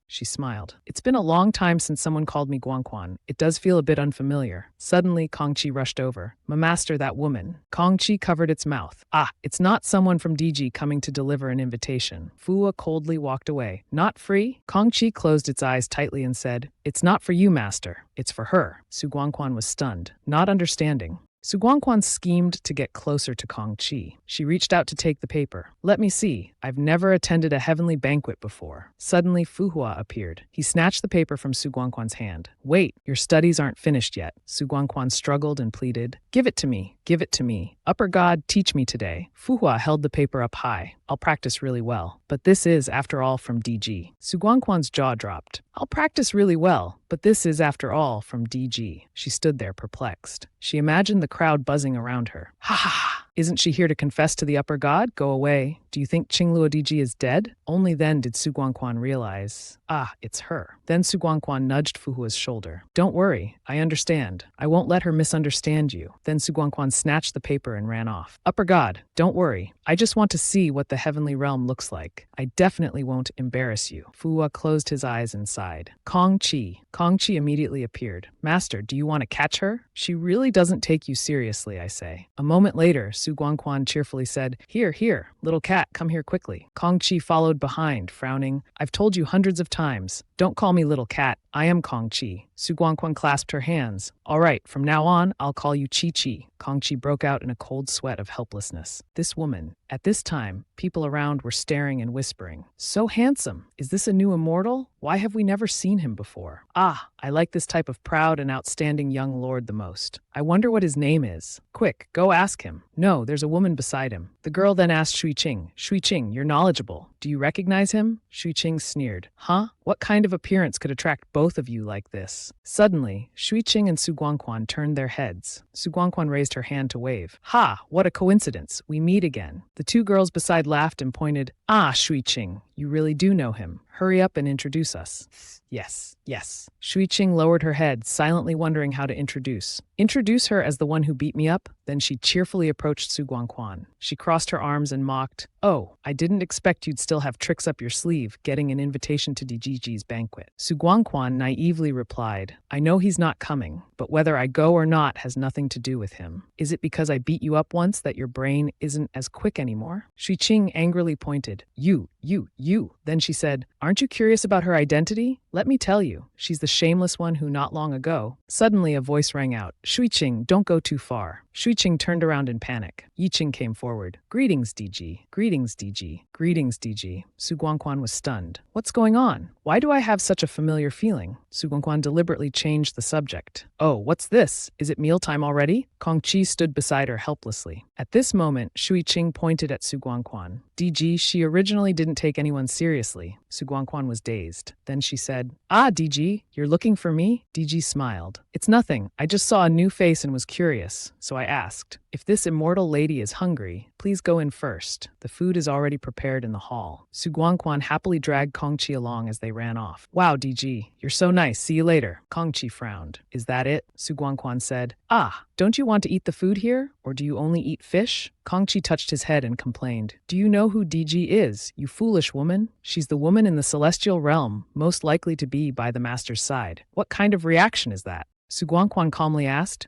She smiled. It's been a long time since someone called me Guangquan. It does feel a bit unfamiliar. Suddenly, Kongqi rushed over. My master, that woman. Kongqi covered its mouth. Ah, it's not someone from DG coming to deliver an invitation. Fu Hua coldly walked away. Not free? Kongqi closed its eyes tightly and said, It's not for you, master. It's for her. Su Guangquan was stunned, not understanding. Su Guangquan schemed to get closer to Kongqi. She reached out to take the paper. Let me see. I've never attended a heavenly banquet before. Suddenly, Fu Hua appeared. He snatched the paper from Su Guangquan's hand. Wait, your studies aren't finished yet. Su Guangquan struggled and pleaded. Give it to me. Give it to me. Upper God, teach me today. Fu Hua held the paper up high. I'll practice really well. But this is, after all, from DG. Su Guangquan's jaw dropped. I'll practice really well, but this is, after all, from DG. She stood there perplexed. She imagined the crowd buzzing around her. Ha ha ha! Isn't she here to confess to the upper god? Go away. Do you think Qingluo DG is dead? Only then did Su Guangquan realize, it's her. Then Su Guangquan nudged Fu Hua's shoulder. Don't worry, I understand. I won't let her misunderstand you. Then Su Guangquan snatched the paper and ran off. Upper god, don't worry. I just want to see what the heavenly realm looks like. I definitely won't embarrass you. Fu Hua closed his eyes and sighed. Kongqi immediately appeared. Master, do you want to catch her? She really doesn't take you seriously, I say. A moment later, Su Guangquan cheerfully said, Here, little cat, come here quickly. Kongqi followed behind, frowning. I've told you hundreds of times. Don't call me little cat. I am Kongqi. Su Guangquan clasped her hands. All right, from now on, I'll call you Chi. Kongqi broke out in a cold sweat of helplessness. This woman. At this time, people around were staring and whispering. So handsome. Is this a new immortal? Why have we never seen him before? I like this type of proud and outstanding young lord the most. I wonder what his name is. Quick, go ask him. No, there's a woman beside him. The girl then asked Shui Qing, you're knowledgeable. Do you recognize him? Shui Qing sneered. Huh? What kind of appearance could attract both of you like this? Suddenly, Shui Qing and Su Guangquan turned their heads. Su Guangquan raised her hand to wave. Ha! What a coincidence. We meet again. The two girls beside laughed and pointed. Shui Qing, you really do know him. Hurry up and introduce us. Yes. Shui Qing lowered her head, silently wondering how to introduce. Introduce her as the one who beat me up? Then she cheerfully approached Su Guangquan. She crossed her arms and mocked. Oh, I didn't expect you'd still have tricks up your sleeve, getting an invitation to DGG's banquet. Su Guangquan naively replied, I know he's not coming, but whether I go or not has nothing to do with him. Is it because I beat you up once that your brain isn't as quick anymore? Shui Qing angrily pointed. You. Then she said, Aren't you curious about her identity? Let me tell you, she's the shameless one who not long ago. Suddenly a voice rang out. Shui Qing, don't go too far. Shui Qing turned around in panic. Yi Qing came forward. Greetings, DG. Greetings, DG. Greetings, DG. Su Guangquan was stunned. What's going on? Why do I have such a familiar feeling? Su Guangquan deliberately changed the subject. Oh, what's this? Is it mealtime already? Kongqi stood beside her helplessly. At this moment, Shui Qing pointed at Su Guangquan. DG, she originally didn't take anyone seriously. Su Guangquan was dazed. Then she said, DG, you're looking for me? DG smiled. It's nothing. I just saw a new face and was curious, so I asked. If this immortal lady is hungry, please go in first. The food is already prepared in the hall. Su Guangquan happily dragged Kongqi along as they ran off. Wow, DG, you're so nice. See you later. Kongqi frowned. Is that it? Su Guangquan said. Don't you want to eat the food here? Or do you only eat fish? Kongqi touched his head and complained. Do you know who DG is, you foolish woman? She's the woman in the celestial realm, most likely to be by the master's side. What kind of reaction is that? Su Guangquan calmly asked,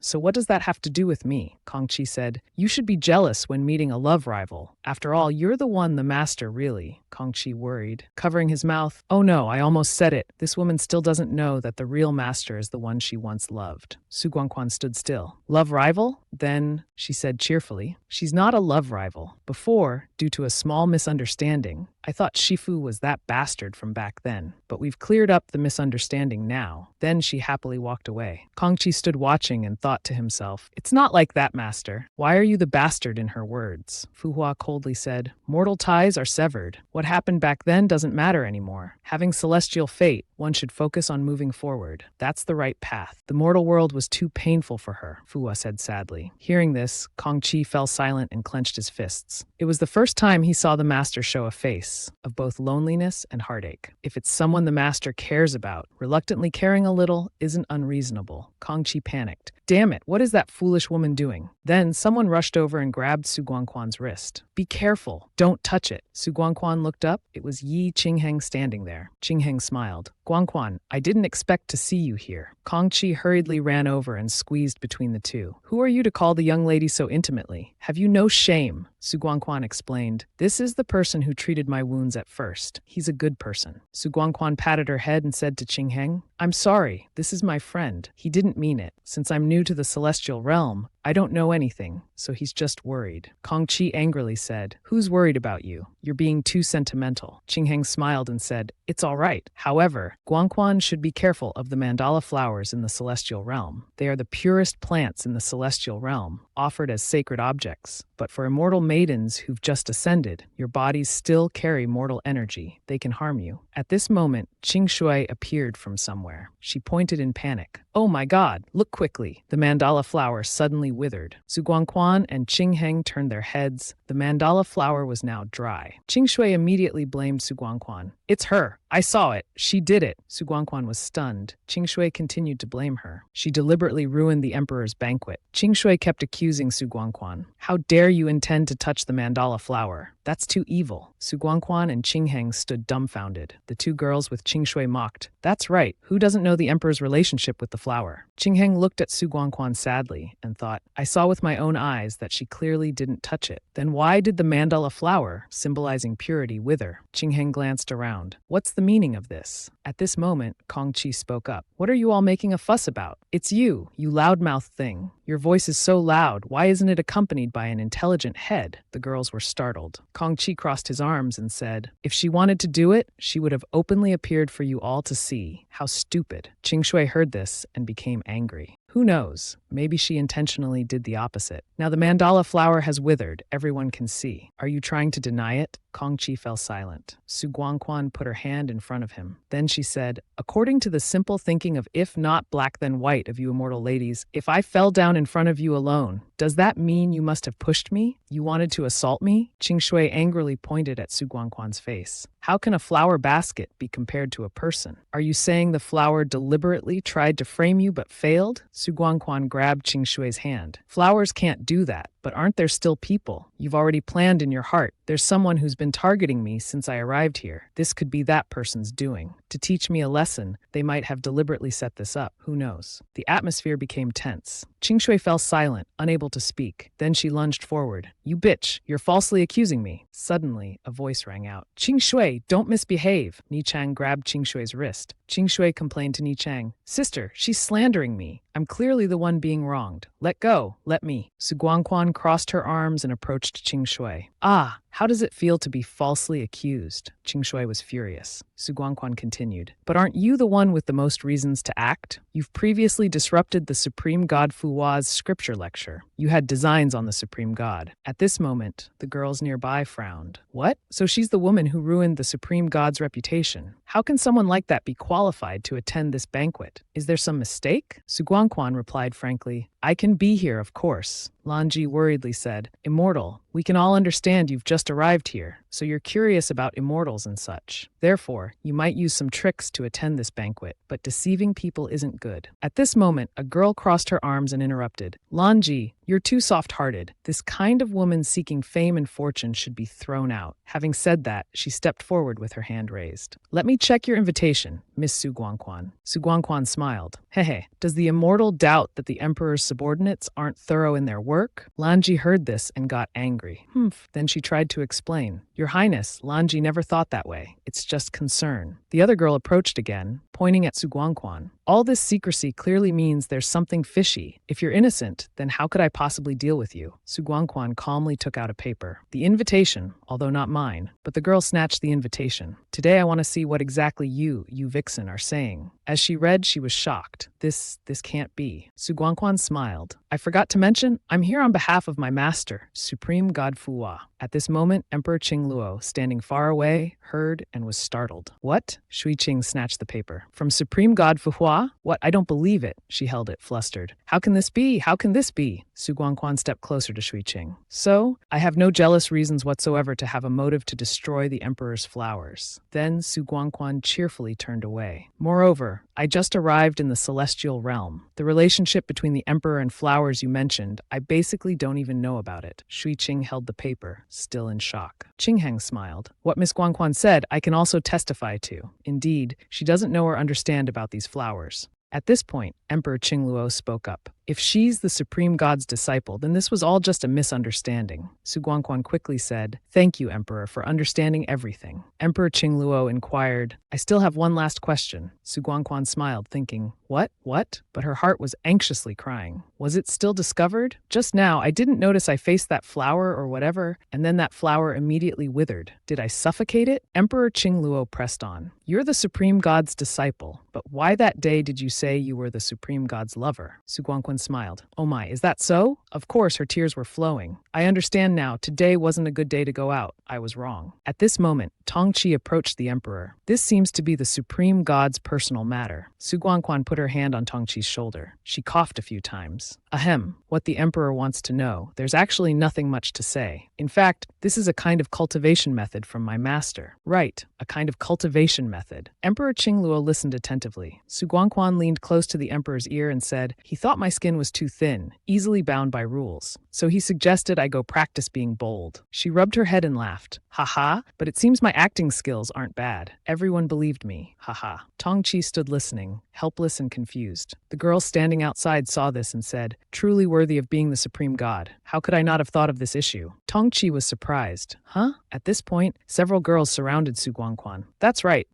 so what does that have to do with me? Kongqi said, you should be jealous when meeting a love rival. After all, you're the one the master really. Kongqi worried, covering his mouth. Oh no, I almost said it. This woman still doesn't know that the real master is the one she once loved. Su Guangquan stood still. Love rival? Then, she said cheerfully, she's not a love rival. Before, due to a small misunderstanding, I thought Shifu was that bastard from back then, but we've cleared up the misunderstanding now. Then she happily walked away. Kongqi stood watching and thought to himself, it's not like that, master. Why are you the bastard in her words? Fu Hua coldly said, mortal ties are severed. What happened back then doesn't matter anymore. Having celestial fate, one should focus on moving forward. That's the right path. The mortal world was too painful for her, Fu Hua said sadly. Hearing this, Kongqi fell silent and clenched his fists. It was the first first time he saw the master show a face of both loneliness and heartache. If it's someone the master cares about, reluctantly caring a little isn't unreasonable. Kangqi panicked. Damn it, what is that foolish woman doing? Then someone rushed over and grabbed Su Guangquan's wrist. Be careful, don't touch it. Su Guangquan looked up. It was Yi Qingheng standing there. Qingheng smiled. Guangquan, I didn't expect to see you here. Kangqi hurriedly ran over and squeezed between the two. Who are you to call the young lady so intimately? Have you no shame? Su Guangquan explained. This is the person who treated my wounds at first. He's a good person. Su Guangquan patted her head and said to Qingheng, I'm sorry, this is my friend. He didn't mean it. Since I'm new to the celestial realm, I don't know anything, so he's just worried. Kangqi angrily said, Who's worried about you? You're being too sentimental. Qingheng smiled and said, It's all right. However, Guangquan should be careful of the mandala flowers in the celestial realm. They are the purest plants in the celestial realm, offered as sacred objects. But for immortal maidens who've just ascended, your bodies still carry mortal energy. They can harm you. At this moment, Qing Shui appeared from somewhere. She pointed in panic. Oh my God, look quickly. The mandala flower suddenly withered. Su Guangquan and Qingheng turned their heads. The mandala flower was now dry. Qing Shui immediately blamed Su Guangquan. It's her. I saw it. She did it. Su Guangquan was stunned. Qing Shui continued to blame her. She deliberately ruined the emperor's banquet. Qing Shui kept accusing Su Guangquan. How dare you intend to touch the mandala flower? That's too evil. Su Guangquan and Qingheng stood dumbfounded. The two girls with Qing Shui mocked. That's right. Who doesn't know the emperor's relationship with the flower? Qingheng looked at Su Guangquan sadly and thought, I saw with my own eyes that she clearly didn't touch it. Then why did the mandala flower, symbolizing purity, wither? Qingheng glanced around. What's the meaning of this? At this moment, Kangqi spoke up. What are you all making a fuss about? It's you loudmouth thing. Your voice is so loud. Why isn't it accompanied by an intelligent head? The girls were startled. Kangqi crossed his arms and said, If she wanted to do it, she would have openly appeared for you all to see. How stupid. Qing Shui heard this and became angry. Who knows? Maybe she intentionally did the opposite. Now the mandala flower has withered. Everyone can see. Are you trying to deny it? Kangqi fell silent. Su Guangquan put her hand in front of him. Then she said, According to the simple thinking of if not black then white of you immortal ladies, if I fell down in front of you alone, does that mean you must have pushed me? You wanted to assault me? Qing Shui angrily pointed at Su Guangquan's face. How can a flower basket be compared to a person? Are you saying the flower deliberately tried to frame you but failed? Su Guangquan grabbed Qing Shui's hand. Flowers can't do that. But aren't there still people? You've already planned in your heart. There's someone who's been targeting me since I arrived here. This could be that person's doing. To teach me a lesson, they might have deliberately set this up. Who knows? The atmosphere became tense. Qing Shui fell silent, unable to speak. Then she lunged forward. You bitch, you're falsely accusing me. Suddenly, a voice rang out. Qing Shui, don't misbehave. Ni Chang grabbed Qing Shui's wrist. Qing Shui complained to Ni Chang. Sister, she's slandering me. I'm clearly the one being wronged. Let go. Let me. Su Guangquan crossed her arms and approached Qing Shui. Ah, how does it feel to be falsely accused? Qing Shui was furious. Su Guangquan continued. But aren't you the one with the most reasons to act? You've previously disrupted the Supreme God Fu Hua's scripture lecture. You had designs on the Supreme God. At this moment, the girls nearby frowned. What? So she's the woman who ruined the Supreme God's reputation. How can someone like that be qualified to attend this banquet? Is there some mistake? Su Guangquan replied frankly, I can be here, of course. Lanji worriedly said, Immortal, we can all understand you've just arrived here, so you're curious about immortals and such. Therefore, you might use some tricks to attend this banquet, but deceiving people isn't good. At this moment, a girl crossed her arms and interrupted. Lanji, you're too soft-hearted. This kind of woman seeking fame and fortune should be thrown out. Having said that, she stepped forward with her hand raised. Let me check your invitation, Miss Su Guangquan. Su Guangquan smiled. Hehe, does the immortal doubt that the emperor's subordinates aren't thorough in their work? Lanji heard this and got angry. Then she tried to explain. Your Highness, Lanji never thought that way. It's just concern. The other girl approached again, pointing at Su Guangquan. All this secrecy clearly means there's something fishy. If you're innocent, then how could I possibly deal with you? Su Guangquan calmly took out a paper. The invitation, although not mine. But the girl snatched the invitation. Today I want to see what exactly you vixen, are saying. As she read, she was shocked. This can't be. Su Guangquan smiled. I forgot to mention, I'm here on behalf of my master, Supreme God Fuwa. At this moment, Emperor Qingluo, standing far away, heard and was startled. What? Shui Qing snatched the paper. From Supreme God Fuhua? What? I don't believe it. She held it, flustered. How can this be? How can this be? Su Guangquan stepped closer to Shui Qing. So, I have no jealous reasons whatsoever to have a motive to destroy the emperor's flowers. Then Su Guangquan cheerfully turned away. Moreover, I just arrived in the celestial realm. The relationship between the emperor and flowers you mentioned, I basically don't even know about it. Shui Qing held the paper, still in shock. Qingheng smiled. What Miss Guangquan said, I can also testify to. Indeed, she doesn't know or understand about these flowers. At this point, Emperor Qingluo spoke up. If she's the supreme god's disciple, then this was all just a misunderstanding. Su Guangquan quickly said, Thank you, Emperor, for understanding everything. Emperor Qingluo inquired, I still have one last question. Su Guangquan smiled, thinking, What? But her heart was anxiously crying. Was it still discovered? Just now, I didn't notice I faced that flower or whatever, and then that flower immediately withered. Did I suffocate it? Emperor Qingluo pressed on. You're the supreme god's disciple, but why that day did you say you were the supreme god's lover? Su Guangquan smiled. Oh my, is that so? Of course, her tears were flowing. I understand now. Today wasn't a good day to go out. I was wrong. At this moment, Tongqi approached the emperor. This seems to be the supreme god's personal matter. Su Guangquan put her hand on Tongqi's shoulder. She coughed a few times. Ahem, what the emperor wants to know. There's actually nothing much to say. In fact, this is a kind of cultivation method from my master. Right, a kind of cultivation method. Emperor Qingluo listened attentively. Su Guangquan leaned close to the emperor's ear and said, He thought my skin was too thin, easily bound by rules. So he suggested I go practice being bold. She rubbed her head and laughed. Haha, but it seems my acting skills aren't bad. Everyone believed me. Haha. Tongqi stood listening, helpless and confused. The girl standing outside saw this and said, Truly worthy of being the supreme god. How could I not have thought of this issue? Tongqi was surprised. Huh? At this point, several girls surrounded Su Guangquan. That's right.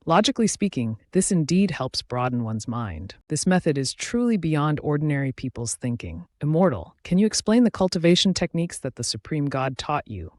Logically speaking, this indeed helps broaden one's mind. This method is truly beyond ordinary people's thinking. Immortal, can you explain the cultivation techniques that the supreme god taught you?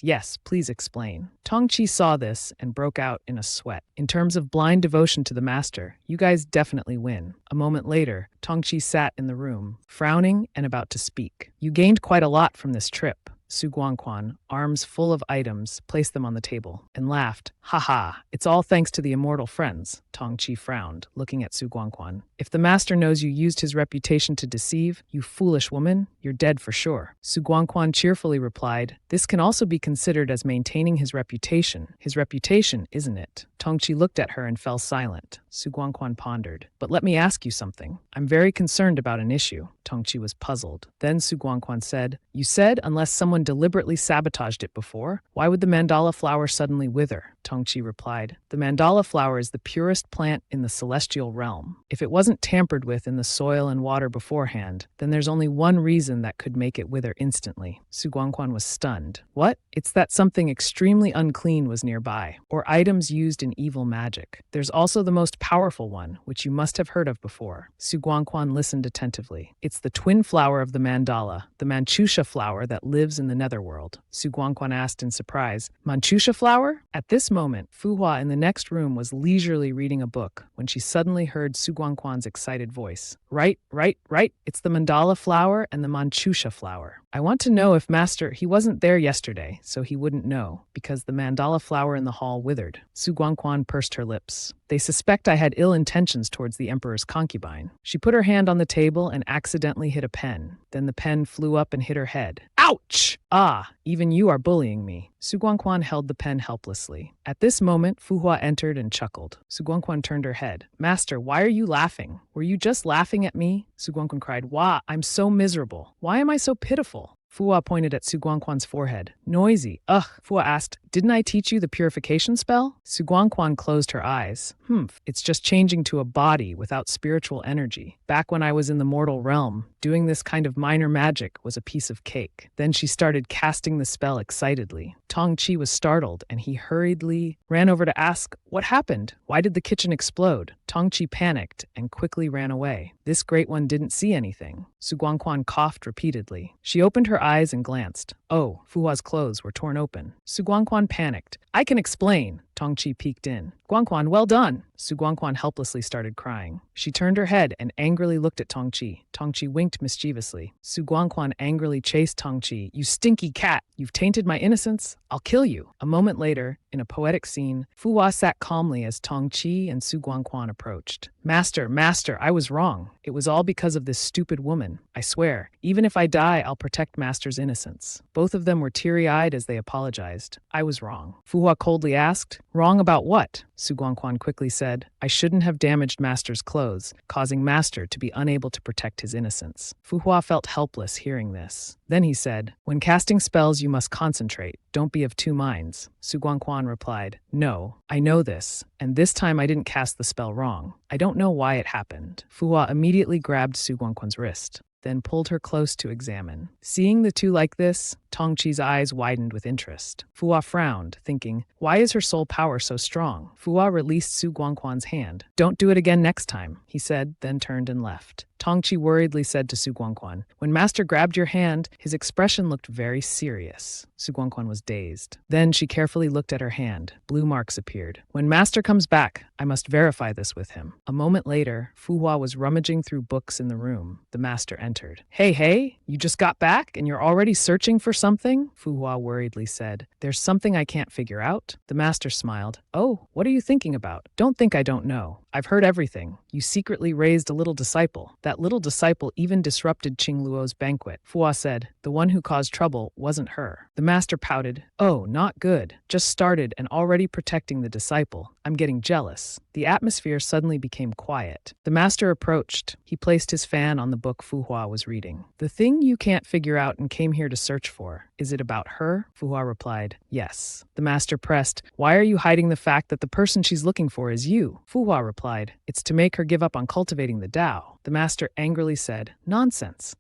Yes, please explain. Tongqi saw this and broke out in a sweat. In terms of blind devotion to the master, you guys definitely win. A moment later, Tongqi sat in the room, frowning and about to speak. You gained quite a lot from this trip. Su Guangquan, arms full of items, placed them on the table and laughed. Haha, it's all thanks to the immortal friends. Tongqi frowned, looking at Su Guangquan. If the master knows you used his reputation to deceive, you foolish woman, you're dead for sure. Su Guangquan cheerfully replied, This can also be considered as maintaining his reputation. His reputation, isn't it? Tongqi looked at her and fell silent. Su Guangquan pondered. But let me ask you something. I'm very concerned about an issue. Tongqi was puzzled. Then Su Guangquan said, You said unless someone deliberately sabotaged it before, why would the mandala flower suddenly wither? Tongqi replied, The mandala flower is the purest plant in the celestial realm. If it wasn't tampered with in the soil and water beforehand, then there's only one reason that could make it wither instantly. Su Guangquan was stunned. What? It's that something extremely unclean was nearby, or items used in evil magic. There's also the most powerful one, which you must have heard of before. Su Guangquan listened attentively. It's the twin flower of the mandala, the Manchusha flower that lives in the netherworld. Su Guangquan asked in surprise, Manchusha flower? At this moment, Fu Hua in the next room was leisurely reading a book when she suddenly heard Su Guangquan's excited voice. Right. It's the mandala flower and the Manchusha flower. I want to know if Master, he wasn't there yesterday, so he wouldn't know, because the mandala flower in the hall withered. Su Guangquan pursed her lips. They suspect I had ill intentions towards the emperor's concubine. She put her hand on the table and accidentally hit a pen. Then the pen flew up and hit her head. Ouch! Ah, even you are bullying me. Su Guangquan held the pen helplessly. At this moment, Fu Hua entered and chuckled. Su Guangquan turned her head. Master, why are you laughing? Were you just laughing at me? Su Guangquan cried, Wah, I'm so miserable. Why am I so pitiful? Fu Hua pointed at Su Guangquan's forehead. Noisy. Ugh, Fu Hua asked, Didn't I teach you the purification spell? Su Guangquan closed her eyes. It's just changing to a body without spiritual energy. Back when I was in the mortal realm, doing this kind of minor magic was a piece of cake. Then she started casting the spell excitedly. Tongqi was startled, and he hurriedly ran over to ask, What happened? Why did the kitchen explode? Tongqi panicked and quickly ran away. This great one didn't see anything. Su Guangquan coughed repeatedly. She opened her eyes and glanced. Oh, Fu Hua's clothes were torn open. Su Guangquan panicked. I can explain. Tongqi peeked in. Guangquan, well done! Su Guangquan helplessly started crying. She turned her head and angrily looked at Tongqi. Tongqi winked mischievously. Su Guangquan angrily chased Tongqi. You stinky cat! You've tainted my innocence! I'll kill you! A moment later, in a poetic scene, Fu Hua sat calmly as Tongqi and Su Guangquan approached. Master, I was wrong. It was all because of this stupid woman. I swear, even if I die, I'll protect Master's innocence. Both of them were teary-eyed as they apologized. I was wrong. Fu Hua coldly asked, wrong about what? Su Guangquan quickly said, I shouldn't have damaged Master's clothes, causing Master to be unable to protect his innocence. Fu Hua felt helpless hearing this. Then he said, when casting spells, you must concentrate. Don't be of two minds. Su Guangquan replied, no, I know this, and this time I didn't cast the spell wrong. I don't know why it happened. Fu Hua immediately grabbed Su Guangquan's wrist, then pulled her close to examine. Seeing the two like this, Tongqi's eyes widened with interest. Fu Hua frowned, thinking, why is her soul power so strong? Fu Hua released Su Guangquan's hand. Don't do it again next time, he said, then turned and left. Tongqi worriedly said to Su Guangquan, when Master grabbed your hand, his expression looked very serious. Su Guangquan was dazed. Then she carefully looked at her hand. Blue marks appeared. When Master comes back, I must verify this with him. A moment later, Fu Hua was rummaging through books in the room. The Master entered. Hey, you just got back and you're already searching for something? Fu Hua worriedly said. There's something I can't figure out. The Master smiled. Oh, what are you thinking about? Don't think I don't know. I've heard everything. You secretly raised a little disciple. That little disciple even disrupted Qing Luo's banquet. Fu Hua said, the one who caused trouble wasn't her. The Master pouted. Oh, not good. Just started and already protecting the disciple. I'm getting jealous. The atmosphere suddenly became quiet. The Master approached. He placed his fan on the book Fu Hua was reading. The thing you can't figure out and came here to search for, is it about her? Fu Hua replied, yes. The Master pressed, why are you hiding the fact that the person she's looking for is you? Fu Hua replied, it's to make her give up on cultivating the Tao. The Master angrily said, nonsense.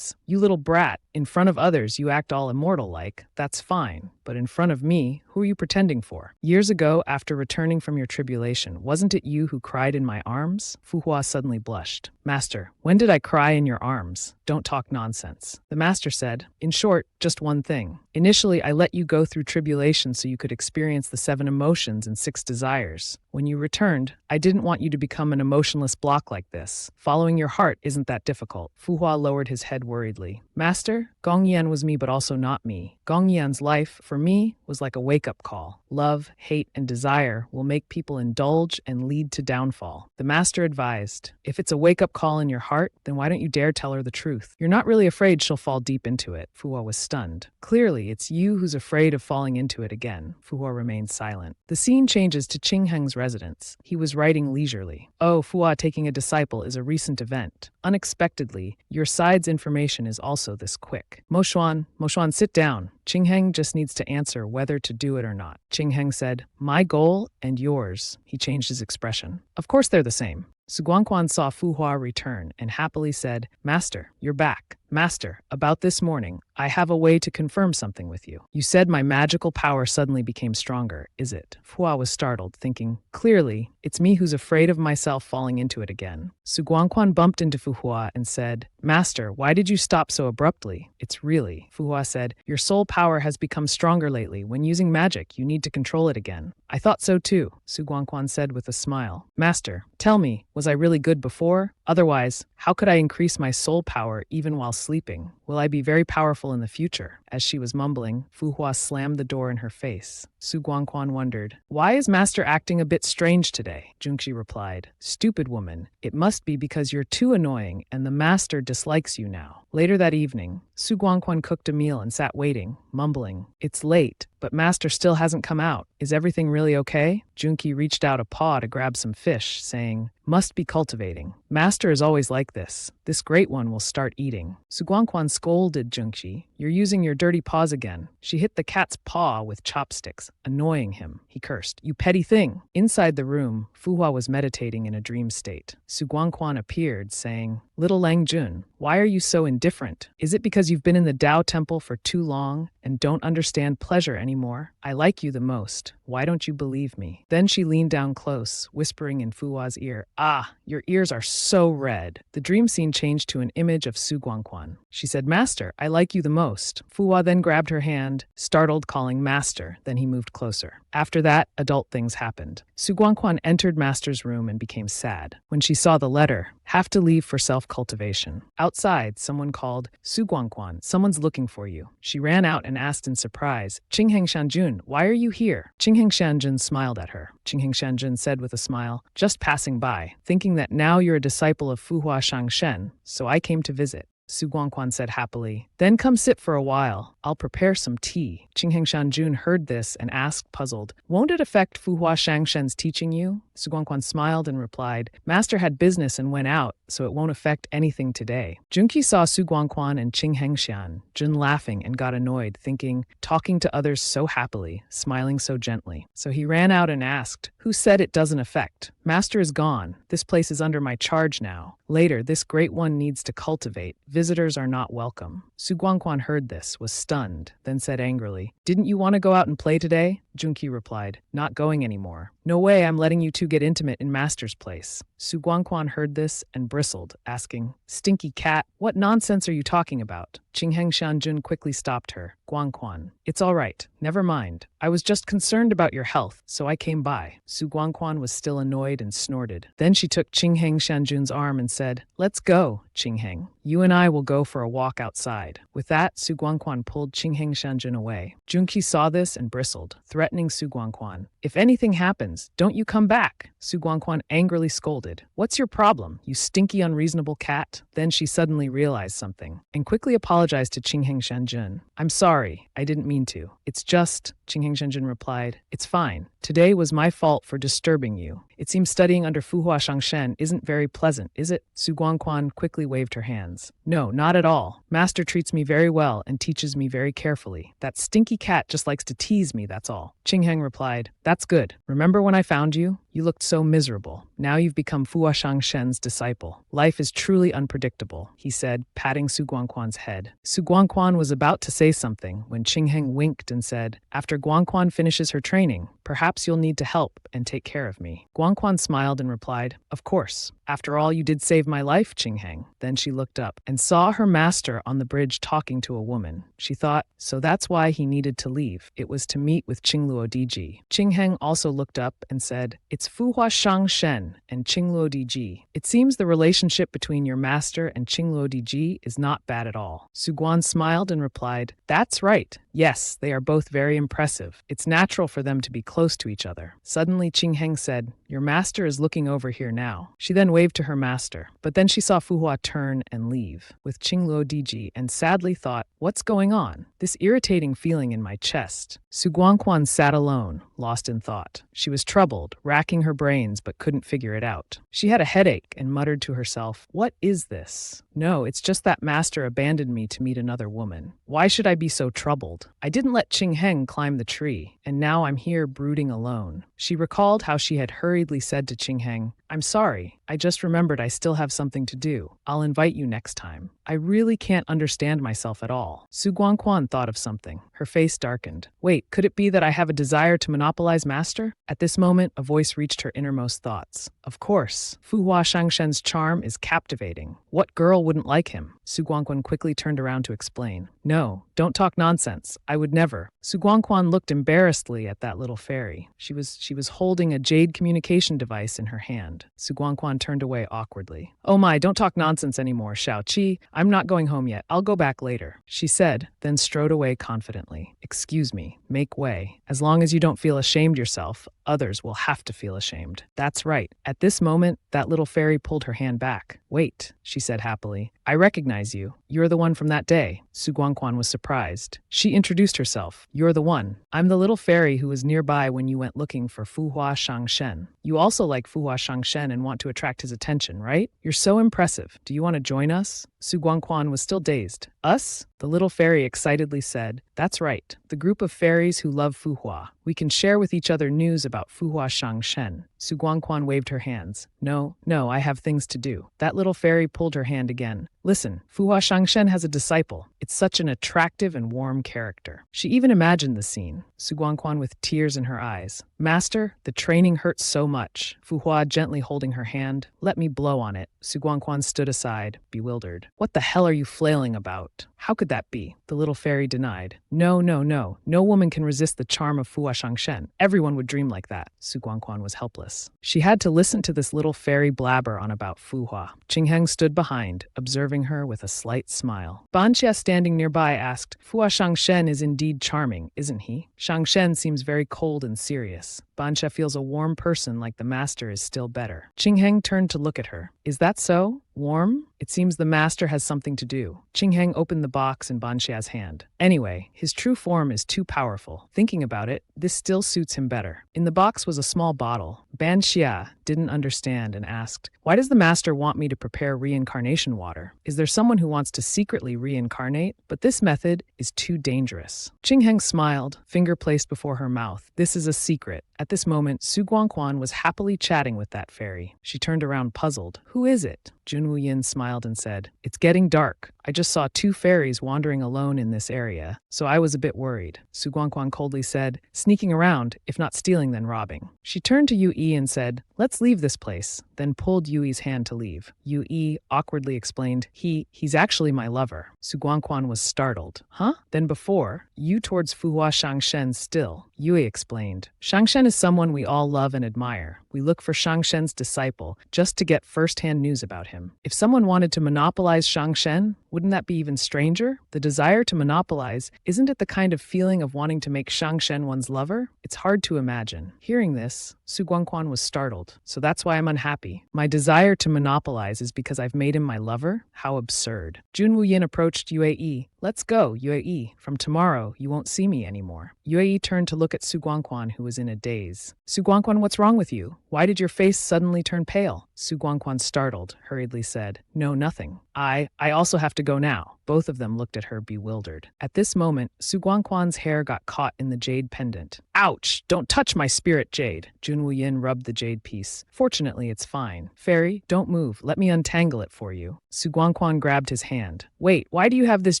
You little brat. In front of others, you act all immortal-like. That's fine. But in front of me, who are you pretending for? Years ago, after returning from your tribulation, wasn't it you who cried in my arms? Fu Hua suddenly blushed. Master, when did I cry in your arms? Don't talk nonsense. The Master said, in short, just one thing. Initially, I let you go through tribulation so you could experience the 7 emotions and 6 desires. When you returned, I didn't want you to become an emotionless block like this. Following your heart isn't that difficult. Fu Hua lowered his head worriedly. Master, Gong Yan was me but also not me. Gong Yan's life, for me, was like a wake-up call. Love, hate, and desire will make people indulge and lead to downfall. The Master advised, if it's a wake-up call in your heart, then why don't you dare tell her the truth? You're not really afraid she'll fall deep into it. Fu Hua was stunned. Clearly, it's you who's afraid of falling into it again. Fu Hua remained silent. The scene changes to Qing Heng's residence. He was writing leisurely. Oh, Fu Hua taking a disciple is a recent event. Unexpectedly, your side's information is also this quick. Mo Xuan, sit down. Qing Heng just needs to answer whether to do it or not. Qing Heng said, my goal and yours. He changed his expression. Of course they're the same. Su Guangquan saw Fu Hua return and happily said, Master, you're back. Master, about this morning, I have a way to confirm something with you. You said my magical power suddenly became stronger, is it? Fu Hua was startled, thinking, clearly, it's me who's afraid of myself falling into it again. Su Guangquan bumped into Fu Hua and said, Master, why did you stop so abruptly? It's really. Fu Hua said, your soul power has become stronger lately. When using magic, you need to control it again. I thought so too, Su Guangquan said with a smile. Master, tell me, was I really good before? Otherwise, how could I increase my soul power even while sleeping? Will I be very powerful in the future? As she was mumbling, Fu Hua slammed the door in her face. Su Guangquan wondered, why is Master acting a bit strange today? Junxi replied, stupid woman, it must be because you're too annoying and the Master dislikes you now. Later that evening, Su Guangquan cooked a meal and sat waiting, mumbling, it's late, but Master still hasn't come out. Is everything really okay? Junki reached out a paw to grab some fish, saying, must be cultivating. Master is always like this. This great one will start eating. Su Guangquan scolded Junxi. You're using your dirty paws again. She hit the cat's paw with chopsticks, annoying him. He cursed, you petty thing. Inside the room, Fu Hua was meditating in a dream state. Su Guangquan appeared, saying, Little Lang Jun, why are you so indifferent? Is it because you've been in the Tao temple for too long and don't understand pleasure anymore? I like you the most. Why don't you believe me? Then she leaned down close, whispering in Fu Hua's ear, Ah, your ears are so red. The dream scene changed to an image of Su Guangquan. She said, Master, I like you the most. Fu Hua then grabbed her hand, startled, calling Master. Then he moved closer. After that, adult things happened. Su Guangquan entered Master's room and became sad. When she saw the letter, have to leave for self-cultivation. Outside, someone called, Su Guangquan, someone's looking for you. She ran out and asked in surprise, Qingheng Shanjun, why are you here? Qingheng Shanjun smiled at her. Qingheng Shanjun said with a smile, just passing by, thinking that now you're a disciple of Fu Hua Shangshen, so I came to visit. Su Guangquan said happily, then come sit for a while. I'll prepare some tea. Qingheng Shanjun heard this and asked, puzzled, won't it affect Fu Hua Shangshen's teaching you? Su Guangquan smiled and replied, Master had business and went out, so it won't affect anything today. Junqi saw Su Guangquan and Qingheng Shanjun laughing and got annoyed, thinking, talking to others so happily, smiling so gently. So he ran out and asked, who said it doesn't affect? Master is gone. This place is under my charge now. Later, this great one needs to cultivate. Visitors are not welcome. Su Guangquan heard this, was stunned, then said angrily, didn't you want to go out and play today? Junqi replied, not going anymore. No way, I'm letting you two get intimate in Master's place. Su Guangquan heard this and bristled, asking, Stinky cat, what nonsense are you talking about? Qingheng Shanjun quickly stopped her. Guangquan, it's all right. Never mind. I was just concerned about your health, so I came by. Su Guangquan was still annoyed and snorted. Then she took Qingheng Shanjun's arm and said, let's go, Qingheng. You and I will go for a walk outside. With that, Su Guangquan pulled Qingheng Shanjun away. Junqi saw this and bristled, threatening Su Guangquan. If anything happens, don't you come back. Su Guangquan angrily scolded. What's your problem, you stinky unreasonable cat? Then she suddenly realized something and quickly apologized to Qingheng Shanjun. I'm sorry, I didn't mean to. It's just, Qingheng Shanjun replied, it's fine. Today was my fault for disturbing you. It seems studying under Fu Hua Shangshen isn't very pleasant, is it? Su Guangquan quickly waved her hands. No, not at all. Master treats me very well and teaches me very carefully. That stinky cat just likes to tease me, that's all. Qingheng replied, that's good. Remember when I found you? You looked so miserable. Now you've become Fu Hua Shangshen's disciple. Life is truly unpredictable, he said, patting Su Guangquan's head. Su Guangquan was about to say something when Qingheng winked and said, after Guangquan finishes her training, perhaps you'll need to help and take care of me. Guangquan smiled and replied, of course. After all, you did save my life, Qingheng. Then she looked up and saw her master on the bridge talking to a woman. She thought, so that's why he needed to leave. It was to meet with Qingluo Diji. Qingheng also looked up and said, it's Fu Hua Shangshen and Qingluo Diji. It seems the relationship between your master and Qingluo Diji is not bad at all. Su Guan smiled and replied, that's right. Yes, they are both very impressive. It's natural for them to be close to each other. Suddenly, Qingheng said, your master is looking over here now. She then waved to her master, but then she saw Fu Hua turn and leave with Qingluo Diji and sadly thought, what's going on? This irritating feeling in my chest. Su Guangquan sat alone, lost in thought. She was troubled, racking her brains but couldn't figure it out. She had a headache and muttered to herself, what is this? No, it's just that master abandoned me to meet another woman. Why should I be so troubled? I didn't let Qingheng climb the tree, and now I'm here brooding alone. She recalled how she had hurriedly said to Qingheng, I'm sorry, I just remembered I still have something to do. I'll invite you next time. I really can't understand myself at all. Su Guangquan thought of something. Her face darkened. Wait, could it be that I have a desire to monopolize master? At this moment, a voice reached her innermost thoughts. Of course, Fu Hua Shangshen's charm is captivating. What girl wouldn't like him? Su Guangquan quickly turned around to explain. No, don't talk nonsense. I would never. Su Guangquan looked embarrassedly at that little fairy. She was holding a jade communication device in her hand. Su Guangquan turned away awkwardly. Oh my, don't talk nonsense anymore, Xiao Qi. I'm not going home yet. I'll go back later, she said, then strode away confidently. Excuse me, make way. As long as you don't feel ashamed yourself, others will have to feel ashamed. That's right. At this moment, that little fairy pulled her hand back. Wait, she said happily. I recognize you. You're the one from that day. Su Guangquan was surprised. She introduced herself. You're the one. I'm the little fairy who was nearby when you went looking for Fu Hua Shangshen. You also like Fu Hua Shangshen and want to attract his attention, right? You're so impressive. Do you want to join us? Su Guangquan was still dazed. Us? The little fairy excitedly said, that's right. The group of fairies who love Fu Hua. We can share with each other news about Fu Hua Shangshen. Su Guangquan waved her hands. No, no, I have things to do. That little fairy pulled her hand again. Listen, Fuhua Shangshen has a disciple. It's such an attractive and warm character. She even imagined the scene, Su Guangquan with tears in her eyes. Master, the training hurts so much. Fuhua gently holding her hand. Let me blow on it. Su Guangquan stood aside, bewildered. What the hell are you flailing about? How could that be? The little fairy denied. No, no, no. No woman can resist the charm of Fuhua Shangshen. Everyone would dream like that. Su Guangquan was helpless. She had to listen to this little fairy blabber on about Fuhua. Qingheng stood behind, observing her with a slight smile. Banxia, standing nearby, asked, Fuhua Shangshen is indeed charming, isn't he? Shangshen seems very cold and serious. Banxia feels a warm person like the master is still better. Qingheng turned to look at her. Is that so? Warm? It seems the master has something to do. Qingheng opened the box in Banxia's hand. Anyway, his true form is too powerful. Thinking about it, this still suits him better. In the box was a small bottle. Banxia didn't understand and asked, why does the master want me to prepare reincarnation water? Is there someone who wants to secretly reincarnate? But this method is too dangerous. Qingheng smiled, finger placed before her mouth. This is a secret. At this moment, Su Guangquan was happily chatting with that fairy. She turned around puzzled. Who is it? Junwu Yin smiled and said, it's getting dark. I just saw two fairies wandering alone in this area, so I was a bit worried. Su Guangquan coldly said, sneaking around, if not stealing then robbing. She turned to Yu Yi and said, let's leave this place, then pulled Yu Yi's hand to leave. Yu Yi awkwardly explained, he's actually my lover. Su Guangquan was startled. Huh? Then before, you towards Fuhua Shangshen still. Yu Yi explained, Shangshen is someone we all love and admire. We look for Shangshen's disciple just to get first-hand news about him. If someone wanted to monopolize Shangshen, wouldn't that be even stranger? The desire to monopolize, isn't it the kind of feeling of wanting to make Shangshen one's lover? It's hard to imagine. Hearing this, Su Guangquan was startled. So that's why I'm unhappy. My desire to monopolize is because I've made him my lover? How absurd. Junwu Yin approached Yue. Let's go, Yue. From tomorrow, you won't see me anymore. Yue turned to look at Su Guangquan, who was in a daze. Su Guangquan, what's wrong with you? Why did your face suddenly turn pale? Su Guangquan, startled, hurriedly said, no, nothing. I also have to go now. Both of them looked at her bewildered. At this moment, Su Guangquan's hair got caught in the jade pendant. Ouch! Don't touch my spirit jade! Junwu Yin rubbed the jade piece. Fortunately, it's fine. Fairy, don't move. Let me untangle it for you. Su Guangquan grabbed his hand. Wait, why do you have this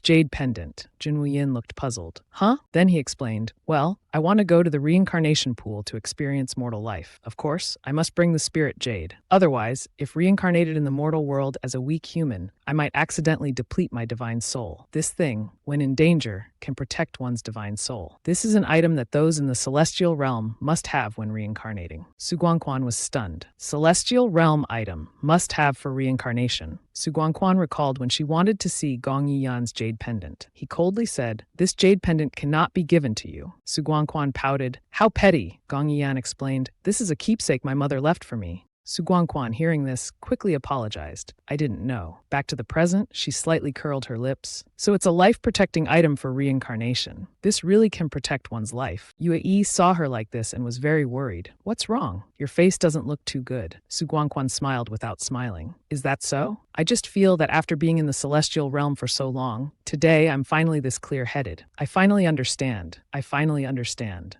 jade pendant? Junwu Yin looked puzzled. Huh? Then he explained, well, I want to go to the reincarnation pool to experience mortal life. Of course, I must bring the spirit jade. Otherwise, if reincarnated in the mortal world as a weak human, I might accidentally deplete my divine soul. This thing, when in danger, can protect one's divine soul. This is an item that those in the celestial realm must have when reincarnating. Su Guangquan was stunned. Celestial realm item, must have for reincarnation. Su Guangquan recalled when she wanted to see Gong Yiyan's jade pendant. He coldly said, this jade pendant cannot be given to you. Su Guangquan pouted. How petty, Gong Yiyan explained. This is a keepsake my mother left for me. Su Guangquan, hearing this, quickly apologized. I didn't know. Back to the present, she slightly curled her lips. So it's a life-protecting item for reincarnation. This really can protect one's life. Yue saw her like this and was very worried. What's wrong? Your face doesn't look too good. Su Guangquan smiled without smiling. Is that so? I just feel that after being in the celestial realm for so long, today I'm finally this clear-headed. I finally understand.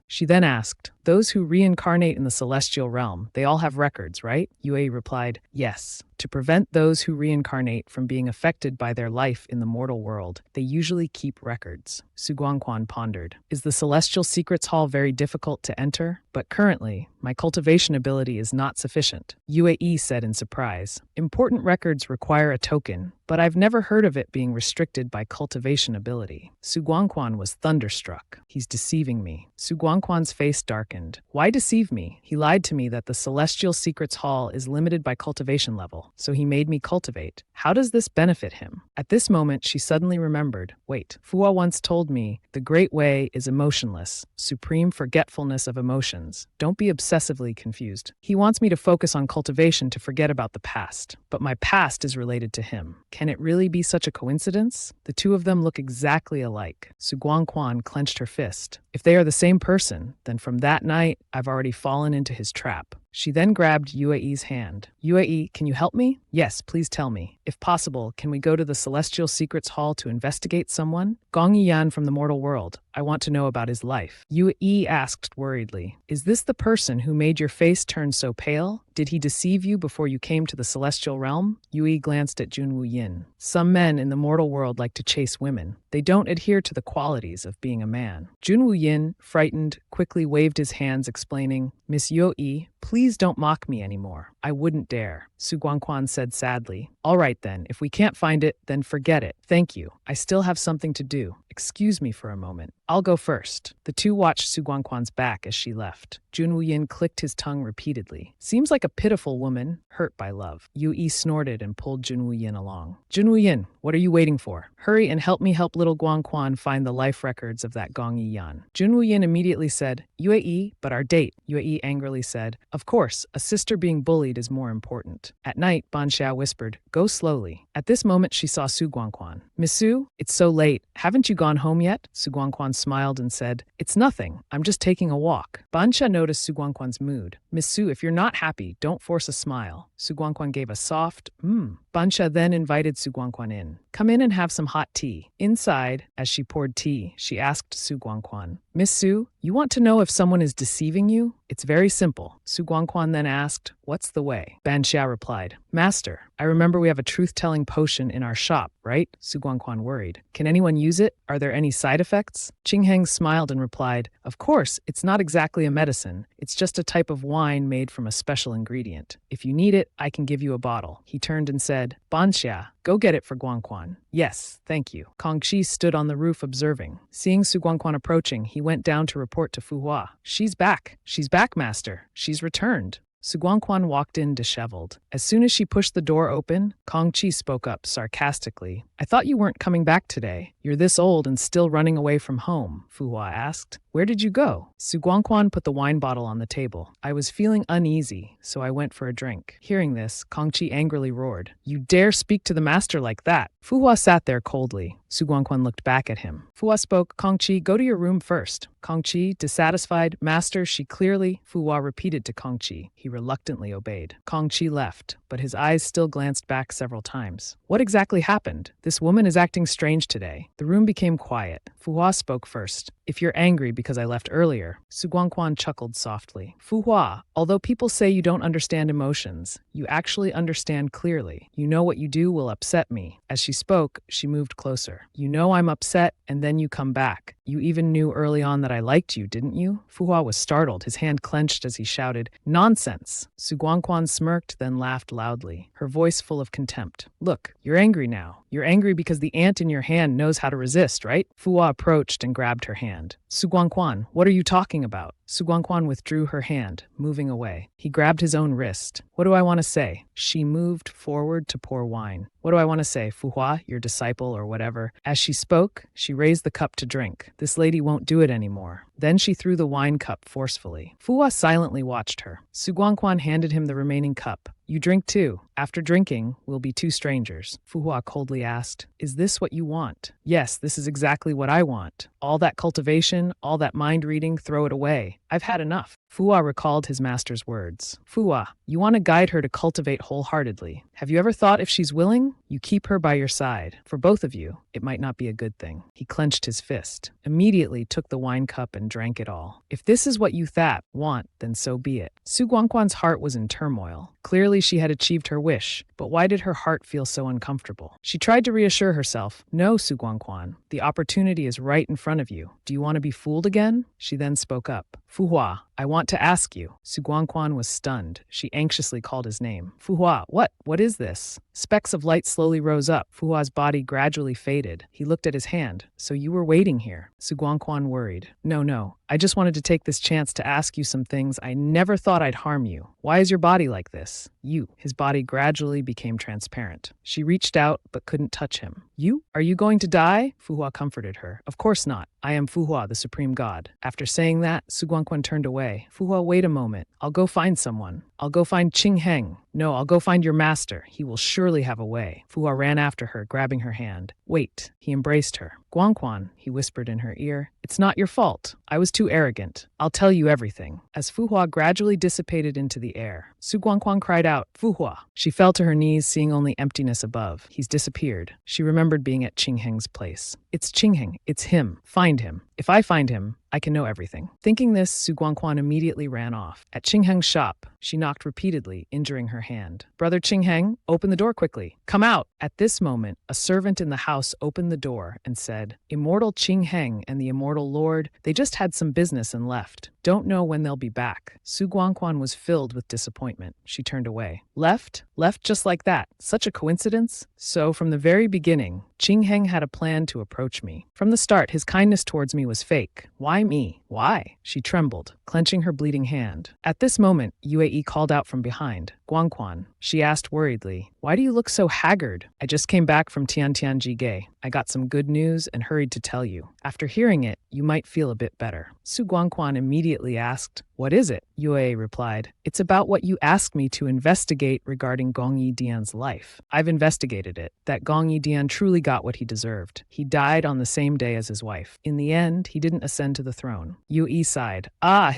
She then asked, those who reincarnate in the celestial realm, they all have records, right? Yue replied, yes. To prevent those who reincarnate from being affected by their life in the mortal world, they usually keep records. Su Guangquan pondered. Is the Celestial Secrets Hall very difficult to enter? But currently, my cultivation ability is not sufficient. Yue said in surprise. Important records require a token, but I've never heard of it being restricted by cultivation ability. Su Guangquan was thunderstruck. He's deceiving me. Su Guangquan's face darkened. Why deceive me? He lied to me that the Celestial Secrets Hall is limited by cultivation level, so he made me cultivate. How does this benefit him? At this moment, she suddenly remembered. Wait, Fuwa once told me, the Great Way is emotionless, supreme forgetfulness of emotions. Don't be obsessively confused. He wants me to focus on cultivation to forget about the past. But my past is related to him. Can it really be such a coincidence? The two of them look exactly alike. Su Guangquan clenched her fist. If they are the same person, then from that night, I've already fallen into his trap. She then grabbed Yue's hand. Yue, can you help me? Yes, please tell me. If possible, can we go to the Celestial Secrets Hall to investigate someone? Gong Yiyan from the mortal world. I want to know about his life. Yue asked worriedly. Is this the person who made your face turn so pale? Did he deceive you before you came to the celestial realm? Yue glanced at Junwoo Yin. Some men in the mortal world like to chase women. They don't adhere to the qualities of being a man. Junwoo Yin, frightened, quickly waved his hands explaining, Miss Yue, please don't mock me anymore. I wouldn't dare. Su Guangquan said sadly. All right then, if we can't find it, then forget it. Thank you. I still have something to do. Excuse me for a moment. I'll go first. The two watched Su Guangquan's back as she left. Junwoo Yin clicked his tongue repeatedly. Seems like a pitiful woman, hurt by love. Yue snorted and pulled Junwoo Yin along. Junwoo Yin, what are you waiting for? Hurry and help me help little Guangquan find the life records of that Gong Yiyan. Junwoo Yin immediately said, Yue, but our date. Yue angrily said, of course, a sister being bullied is more important. At night, Ban Xiao whispered, go slowly. At this moment, she saw Su Guangquan. Miss Su, it's so late. Haven't you gone home yet? Su Guangquan smiled and said, it's nothing. I'm just taking a walk. Ban Xia noticed Su Guangquan's mood. Miss Su, if you're not happy, don't force a smile. Su Guangquan gave a soft, Ban Xia then invited Su Guangquan in. Come in and have some hot tea. Inside, as she poured tea, she asked Su Guangquan, Miss Su, you want to know if someone is deceiving you? It's very simple. Su Guangquan then asked, what's the way? Ban Xia replied, Master, I remember we have a truth-telling potion in our shop, right? Su Guangquan worried. Can anyone use it? Are there any side effects? Qing Heng smiled and replied, of course, it's not exactly a medicine. It's just a type of wine made from a special ingredient. If you need it, I can give you a bottle. He turned and said, Ban Xia, go get it for Guangquan. Yes, thank you. Kong Qi stood on the roof observing. Seeing Su Guangquan approaching, he went down to report to Fu Hua. She's back. She's back, master. She's returned. Su Guangquan walked in disheveled. As soon as she pushed the door open, Kong Qi spoke up sarcastically. I thought you weren't coming back today. You're this old and still running away from home, Fu Hua asked. Where did you go? Su Guangquan put the wine bottle on the table. I was feeling uneasy, so I went for a drink. Hearing this, Kong Qi angrily roared. You dare speak to the master like that? Fu Hua sat there coldly. Su Guangquan looked back at him. Fu Hua spoke, Kong Qi, go to your room first. Kong Qi, dissatisfied, master, she clearly, Fu Hua repeated to Kong Qi. He reluctantly obeyed. Kong Qi left, but his eyes still glanced back several times. What exactly happened? This woman is acting strange today. The room became quiet. Fu Hua spoke first. If you're angry because I left earlier, Su Guangquan chuckled softly. Fu Hua, although people say you don't understand emotions, you actually understand clearly. You know what you do will upset me. As she spoke, she moved closer. You know I'm upset, and then you come back. You even knew early on that I liked you, didn't you? Fu Hua was startled, his hand clenched as he shouted, Nonsense! Su Guangquan smirked, then laughed loudly, her voice full of contempt. Look, you're angry now. You're angry because the ant in your hand knows how to resist, right? Fu Hua approached and grabbed her hand. Su Guangquan, what are you talking about? Su Guangquan withdrew her hand, moving away. He grabbed his own wrist. What do I want to say? She moved forward to pour wine. What do I want to say, Fu Hua, your disciple or whatever? As she spoke, she raised the cup to drink. This lady won't do it anymore. Then she threw the wine cup forcefully. Fu Hua silently watched her. Su Guangquan handed him the remaining cup. You drink too. After drinking, we'll be two strangers. Fu Hua coldly asked, Is this what you want? Yes, this is exactly what I want. All that cultivation, all that mind reading, throw it away. I've had enough. Fu Hua recalled his master's words. Fu Hua, you want to guide her to cultivate wholeheartedly. Have you ever thought if she's willing, you keep her by your side? For both of you, it might not be a good thing. He clenched his fist, immediately took the wine cup and drank it all. If this is what you want, then so be it. Su Guangquan's heart was in turmoil. Clearly she had achieved her wish, but why did her heart feel so uncomfortable? She tried to reassure herself. No, Su Guangquan, the opportunity is right in front of you. Do you want to be fooled again? She then spoke up. Fu Hua, I want to ask you. Su Guangquan was stunned. She anxiously called his name. Fu Hua, what? What is this? Specks of light slowly rose up. Fu Hua's body gradually faded. He looked at his hand. So you were waiting here. Su Guangquan worried. No. I just wanted to take this chance to ask you some things. I never thought I'd harm you. Why is your body like this? His body gradually became transparent. She reached out, but couldn't touch him. You? Are you going to die? Fu Hua comforted her. Of course not. I am Fu Hua, the supreme god. After saying that, Su Guangquan turned away. Fu Hua, wait a moment. I'll go find someone. I'll go find Qing Heng. No, I'll go find your master. He will surely have a way. Fu Hua ran after her, grabbing her hand. Wait. He embraced her. Guangquan, he whispered in her ear, It's not your fault. I was too arrogant. I'll tell you everything. As Fu Hua gradually dissipated into the air, Su Guangquan cried out, Fu Hua. She fell to her knees, seeing only emptiness above. He's disappeared. She remembered being at Qing Heng's place. It's Qing Heng. It's him. Find him. If I find him, I can know everything. Thinking this, Su Guangquan immediately ran off. At Qing Heng's shop, she knocked repeatedly, injuring her hand. Brother Qing Heng, open the door quickly. Come out. At this moment, a servant in the house opened the door and said, Immortal Qing Heng and the immortal lord, they just had some business and left. Don't know when they'll be back. Su Guangquan was filled with disappointment. She turned away. Left? Left just like that. Such a coincidence? So, from the very beginning, Qing Heng had a plan to approach me. From the start, his kindness towards me was fake. Why me? Why? She trembled, clenching her bleeding hand. At this moment, Yue called out from behind. Guangquan. She asked worriedly, Why do you look so haggard? I just came back from Tiantianjige. I got some good news and hurried to tell you. After hearing it, you might feel a bit better. Su Guangquan immediately asked, What is it? Yue replied, It's about what you asked me to investigate regarding Gong Yidian's life. I've investigated it. That Gong Yidian truly got what he deserved. He died on the same day as his wife. In the end, he didn't ascend to the throne. Yue sighed.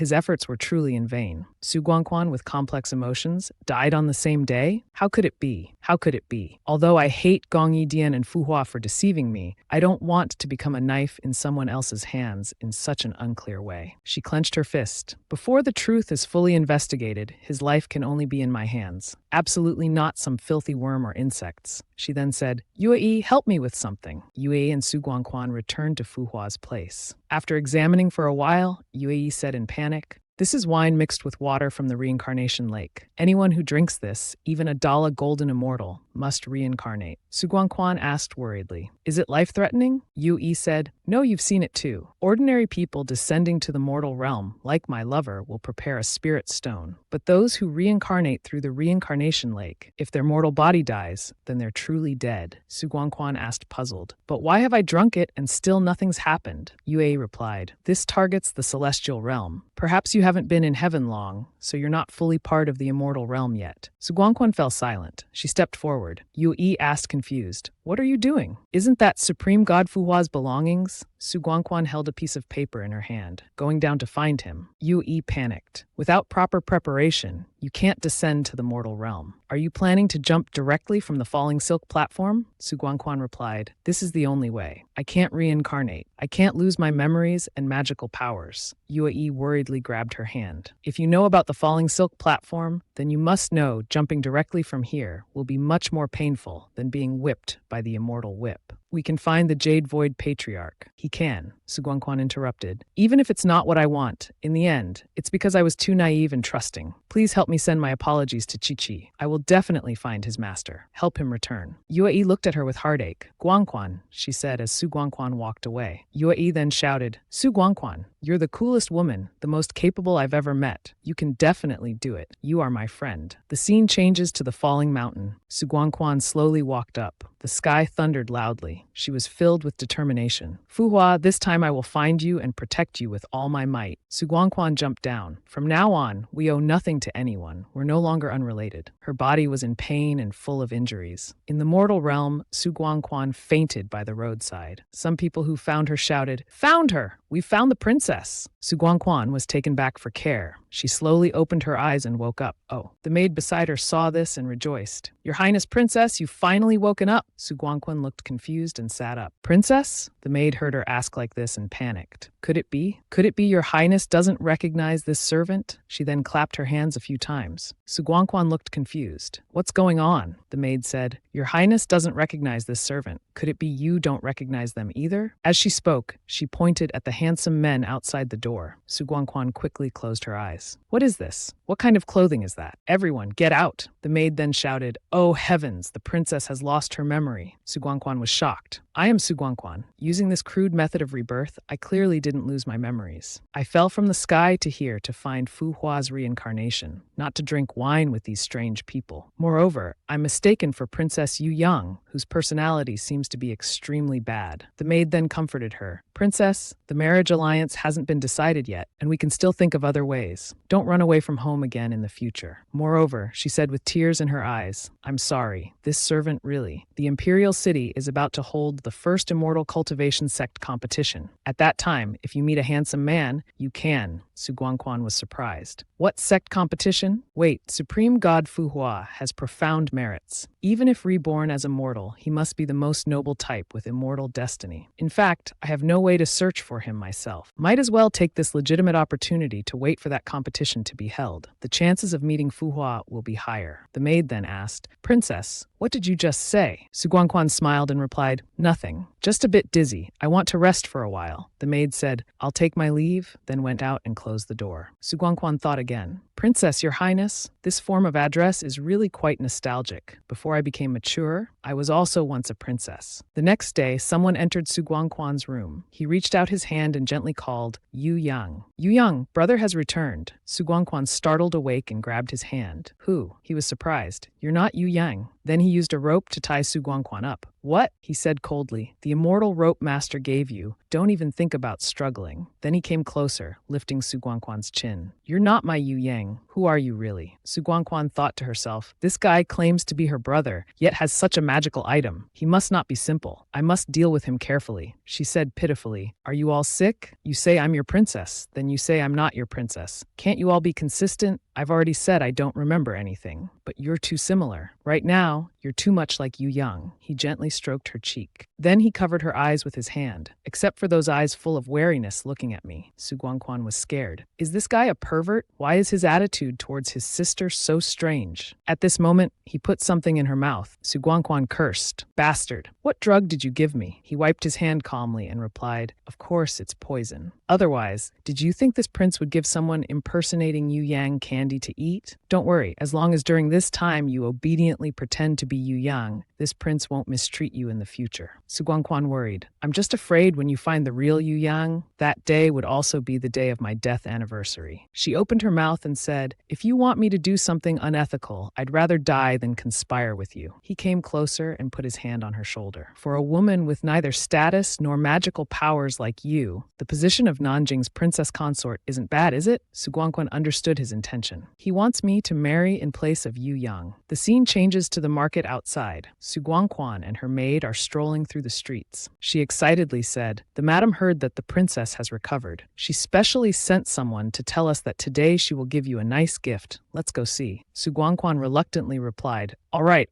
His efforts were truly in vain. Su Guangquan, with complex emotions, died on the same day? How could it be? How could it be? Although I hate Gong Yidian and Fu Hua for deceiving me, I don't want to become a knife in someone else's hands in such an unclear way. She clenched her fist. Before the truth is fully investigated, his life can only be in my hands. Absolutely not some filthy worm or insects. She then said, Yue, help me with something. Yue and Su Guangquan returned to Fu Hua's place. After examining for a while, Yue said in panic, This is wine mixed with water from the reincarnation lake. Anyone who drinks this, even a Dala golden immortal, must reincarnate. Su Guangquan asked worriedly, Is it life-threatening? Yue said, No, you've seen it too. Ordinary people descending to the mortal realm, like my lover, will prepare a spirit stone. But those who reincarnate through the reincarnation lake, if their mortal body dies, then they're truly dead. Su Guangquan asked puzzled, But why have I drunk it and still nothing's happened? Yue replied, This targets the celestial realm. Perhaps you haven't been in heaven long, so you're not fully part of the immortal realm yet. Su Guangquan fell silent. She stepped forward. Yue asked confused, What are you doing? Isn't that Supreme God Fu Hua's belongings? Su Guangquan held a piece of paper in her hand, going down to find him. Yue panicked. Without proper preparation, you can't descend to the mortal realm. Are you planning to jump directly from the falling silk platform? Su Guangquan replied, This is the only way. I can't reincarnate. I can't lose my memories and magical powers. Yue worriedly grabbed her hand. If you know about the falling silk platform, then you must know jumping directly from here will be much more painful than being whipped by the immortal whip. We can find the Jade Void Patriarch. He can, Su Guangquan interrupted. Even if it's not what I want, in the end, it's because I was too naive and trusting. Please help me send my apologies to Chi-Chi. I will definitely find his master. Help him return. Yue looked at her with heartache. Guangquan, she said as Su Guangquan walked away. Yue then shouted, Su Guangquan, you're the coolest woman, the most capable I've ever met. You can definitely do it. You are my friend. The scene changes to the falling mountain. Su Guangquan slowly walked up. The sky thundered loudly. She was filled with determination. Fu Hua, this time I will find you and protect you with all my might. Su Guangquan jumped down. From now on, we owe nothing to anyone. We're no longer unrelated. Her body was in pain and full of injuries. In the mortal realm, Su Guangquan fainted by the roadside. Some people who found her shouted, Found her! We found the princess! Su Guangquan was taken back for care. She slowly opened her eyes and woke up. Oh, the maid beside her saw this and rejoiced. Your Highness Princess, you've finally woken up. Su Guangquan looked confused and sat up. Princess? The maid heard her ask like this and panicked. Could it be? Could it be your Highness doesn't recognize this servant? She then clapped her hands a few times. Su Guangquan looked confused. What's going on? The maid said, Your Highness doesn't recognize this servant. Could it be you don't recognize them either? As she spoke, she pointed at the handsome men outside the door. Su Guangquan quickly closed her eyes. What is this? What kind of clothing is that? Everyone, get out! The maid then shouted, Oh heavens, the princess has lost her memory. Su Guangquan was shocked. I am Su Guangquan. Using this crude method of rebirth, I clearly didn't lose my memories. I fell from the sky to here to find Fu Hua's reincarnation, not to drink wine with these strange people. Moreover, I'm mistaken for Princess Yu Yang, whose personality seems to be extremely bad. The maid then comforted her. Princess, the marriage alliance hasn't been decided yet, and we can still think of other ways. Don't run away from home again in the future. Moreover, she said with tears in her eyes, I'm sorry, this servant really. The imperial city is about to hold the first immortal cultivation sect competition. At that time, if you meet a handsome man, you can. Su Guangquan was surprised. What sect competition? Wait, Supreme God Fu Hua has profound merits. Even if reborn as immortal, he must be the most noble type with immortal destiny. In fact, I have no way to search for him myself. Might as well take this legitimate opportunity to wait for that competition to be held. The chances of meeting Fu Hua will be higher. The maid then asked, Princess, what did you just say? Su Guangquan smiled and replied, Nothing. Just a bit dizzy. I want to rest for a while. The maid said, I'll take my leave, then went out and closed the door. Su Guangquan thought again. Princess, Your Highness, this form of address is really quite nostalgic. Before I became mature, I was also once a princess. The next day, someone entered Su Guangquan's room. He reached out his hand and gently called, Yu Yang. Yu Yang, brother has returned. Su Guangquan startled awake and grabbed his hand. Who? He was surprised. You're not Yu Yang. Then he used a rope to tie Su Guangquan up. What? He said coldly. The immortal rope master gave you. Don't even think about struggling. Then he came closer, lifting Su Guangquan's chin. You're not my Yu Yang. Who are you really? Su Guangquan thought to herself, this guy claims to be her brother, yet has such a magical item. He must not be simple. I must deal with him carefully. She said pitifully, Are you all sick? You say I'm your princess. Then you say I'm not your princess. Can't you all be consistent? I've already said I don't remember anything. But you're too similar. Right now, you're too much like Yu Yang. He gently stroked her cheek. Then he covered her eyes with his hand. Except for those eyes full of wariness looking at me. Su Guangquan was scared. Is this guy a pervert? Why is his attitude towards his sister so strange? At this moment, he put something in her mouth. Su Guangquan cursed. Bastard. What drug did you give me? He wiped his hand calmly and replied, Of course it's poison. Otherwise, did you think this prince would give someone impersonating Yu Yang candy to eat? Don't worry, as long as during this time you obediently pretend to be Yu Yang, this prince won't mistreat you in the future. Su Guangquan worried. I'm just afraid when you find the real Yu Yang, that day would also be the day of my death anniversary. She opened her mouth and said, If you want me to do something unethical, I'd rather die than conspire with you. He came closer and put his hand on her shoulder. For a woman with neither status nor magical powers like you, the position of Nanjing's princess consort isn't bad, is it? Su Guangquan understood his intention. He wants me to marry in place of Yu Yang. The scene changes to the market outside. Su Guangquan and her maid are strolling through the streets. She excitedly said, The madam heard that the princess has recovered. She specially sent someone to tell us that today she will give you a nice gift. Let's go see. Su Guangquan reluctantly replied, All right.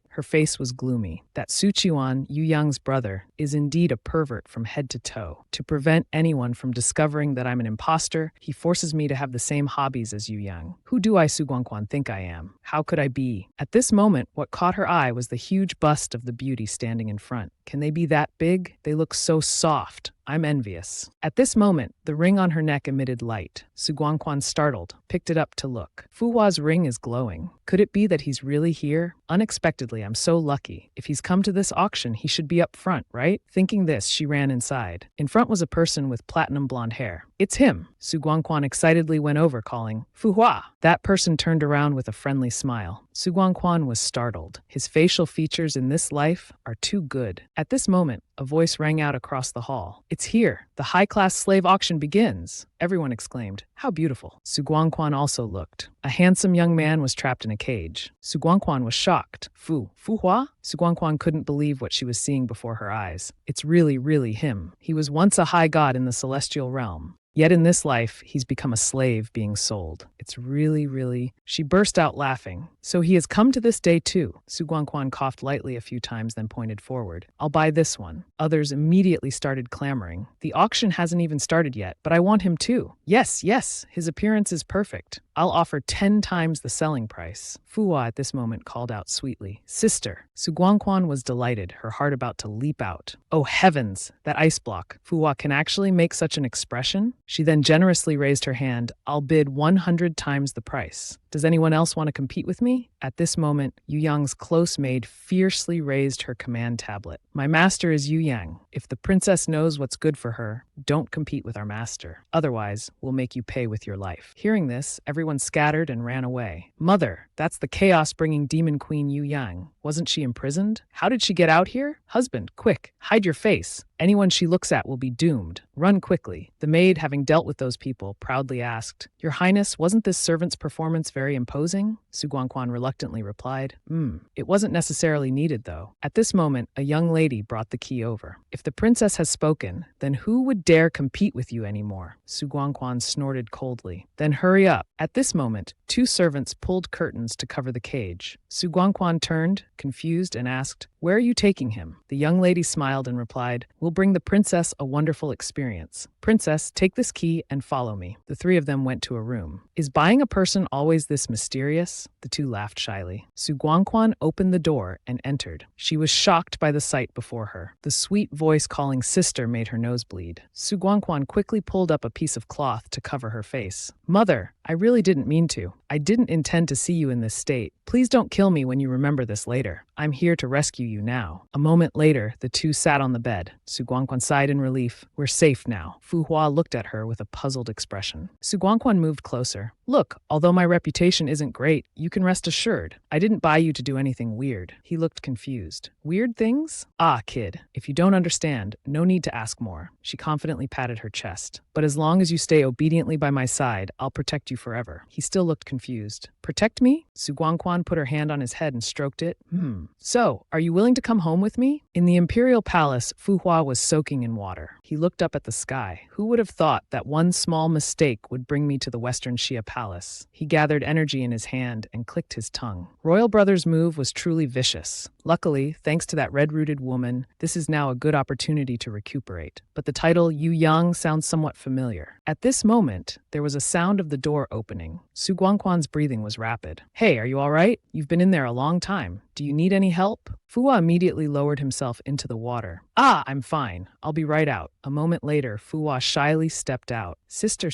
Her face was gloomy. That Su Qiuan, Yu Yang's brother, is indeed a pervert from head to toe. To prevent anyone from discovering that I'm an imposter, he forces me to have the same hobbies as Yu Yang. Who do I, Su Guangquan, think I am? How could I be? At this moment, what caught her eye was the huge bust of the beauty standing in front. Can they be that big? They look so soft. I'm envious. At this moment, the ring on her neck emitted light. Su Guangquan, startled, picked it up to look. Fu Hua's ring is glowing. Could it be that he's really here? Unexpectedly, I'm so lucky. If he's come to this auction, he should be up front, right? Thinking this, she ran inside. In front was a person with platinum blonde hair. It's him. Su Guangquan excitedly went over, calling, Fu Hua. That person turned around with a friendly smile. Su Guangquan was startled. His facial features in this life are too good. At this moment, a voice rang out across the hall. It's here. The high-class slave auction begins. Everyone exclaimed, How beautiful. Su Guangquan also looked. A handsome young man was trapped in a cage. Su Guangquan was shocked. Fu Hua? Su Guangquan couldn't believe what she was seeing before her eyes. It's really him. He was once a high god in the celestial realm. Yet in this life, he's become a slave being sold. It's really... She burst out laughing. So he has come to this day too. Su Guangquan coughed lightly a few times, then pointed forward. I'll buy this one. Others immediately started clamoring. The auction hasn't even started yet, but I want him too. Yes, his appearance is perfect. I'll offer 10 times the selling price. Fu Hua at this moment called out sweetly, Sister. Su Guangquan was delighted, her heart about to leap out. Oh heavens, that ice block. Fu Hua can actually make such an expression? She then generously raised her hand. I'll bid 100 times the price. Does anyone else want to compete with me? At this moment, Yu Yang's close maid fiercely raised her command tablet. My master is Yu Yang. If the princess knows what's good for her, don't compete with our master. Otherwise, we'll make you pay with your life. Hearing this, everyone scattered and ran away. Mother, that's the chaos-bringing demon queen Yu Yang. Wasn't she imprisoned? How did she get out here? Husband, quick, hide your face. Anyone she looks at will be doomed. Run quickly." The maid, having dealt with those people, proudly asked, "Your Highness, wasn't this servant's performance very imposing?" Su Guangquan reluctantly replied, It wasn't necessarily needed, though." At this moment, a young lady brought the key over. "If the princess has spoken, then who would dare compete with you anymore?" Su Guangquan snorted coldly. "Then hurry up." At this moment, two servants pulled curtains to cover the cage. Su Guangquan turned, confused, and asked, "Where are you taking him?" The young lady smiled and replied, "We'll bring the princess a wonderful experience. Princess, take this key and follow me." The three of them went to a room. "Is buying a person always this mysterious?" The two laughed shyly. Su Guangquan opened the door and entered. She was shocked by the sight before her. The sweet voice calling sister made her nose bleed. Su Guangquan quickly pulled up a piece of cloth to cover her face. "Mother, I really didn't mean to. I didn't intend to see you in this state. Please don't kill me when you remember this later. I'm here to rescue you now." A moment later, the two sat on the bed. Su Guangquan sighed in relief. "We're safe now." Fu Hua looked at her with a puzzled expression. Su Guangquan moved closer. "Look, although my reputation isn't great, you can rest assured. I didn't buy you to do anything weird." He looked confused. "Weird things? Ah, kid, if you don't understand, no need to ask more." She confidently patted her chest. "But as long as you stay obediently by my side, I'll protect you forever." He still looked confused. "Protect me?" Su Guangquan put her hand on his head and stroked it. So, are you willing to come home with me?" In the imperial palace, Fu Hua was soaking in water. He looked up at the sky. "Who would have thought that one small mistake would bring me to the Western Xia Palace?" He gathered energy in his hand and clicked his tongue. Royal Brother's move was truly vicious. Luckily, thanks to that red-rooted woman, this is now a good opportunity to recuperate. But the title Yu Yang sounds somewhat familiar. At this moment, there was a sound of the door opening. Su Guangquan's breathing was rapid. "Hey, are you all right? You've been in there a long time. Do you need any help?" Fu Hua immediately lowered himself into the water. "Ah, I'm fine. I'll be right out." A moment later, Fu Hua shyly stepped out. Sister.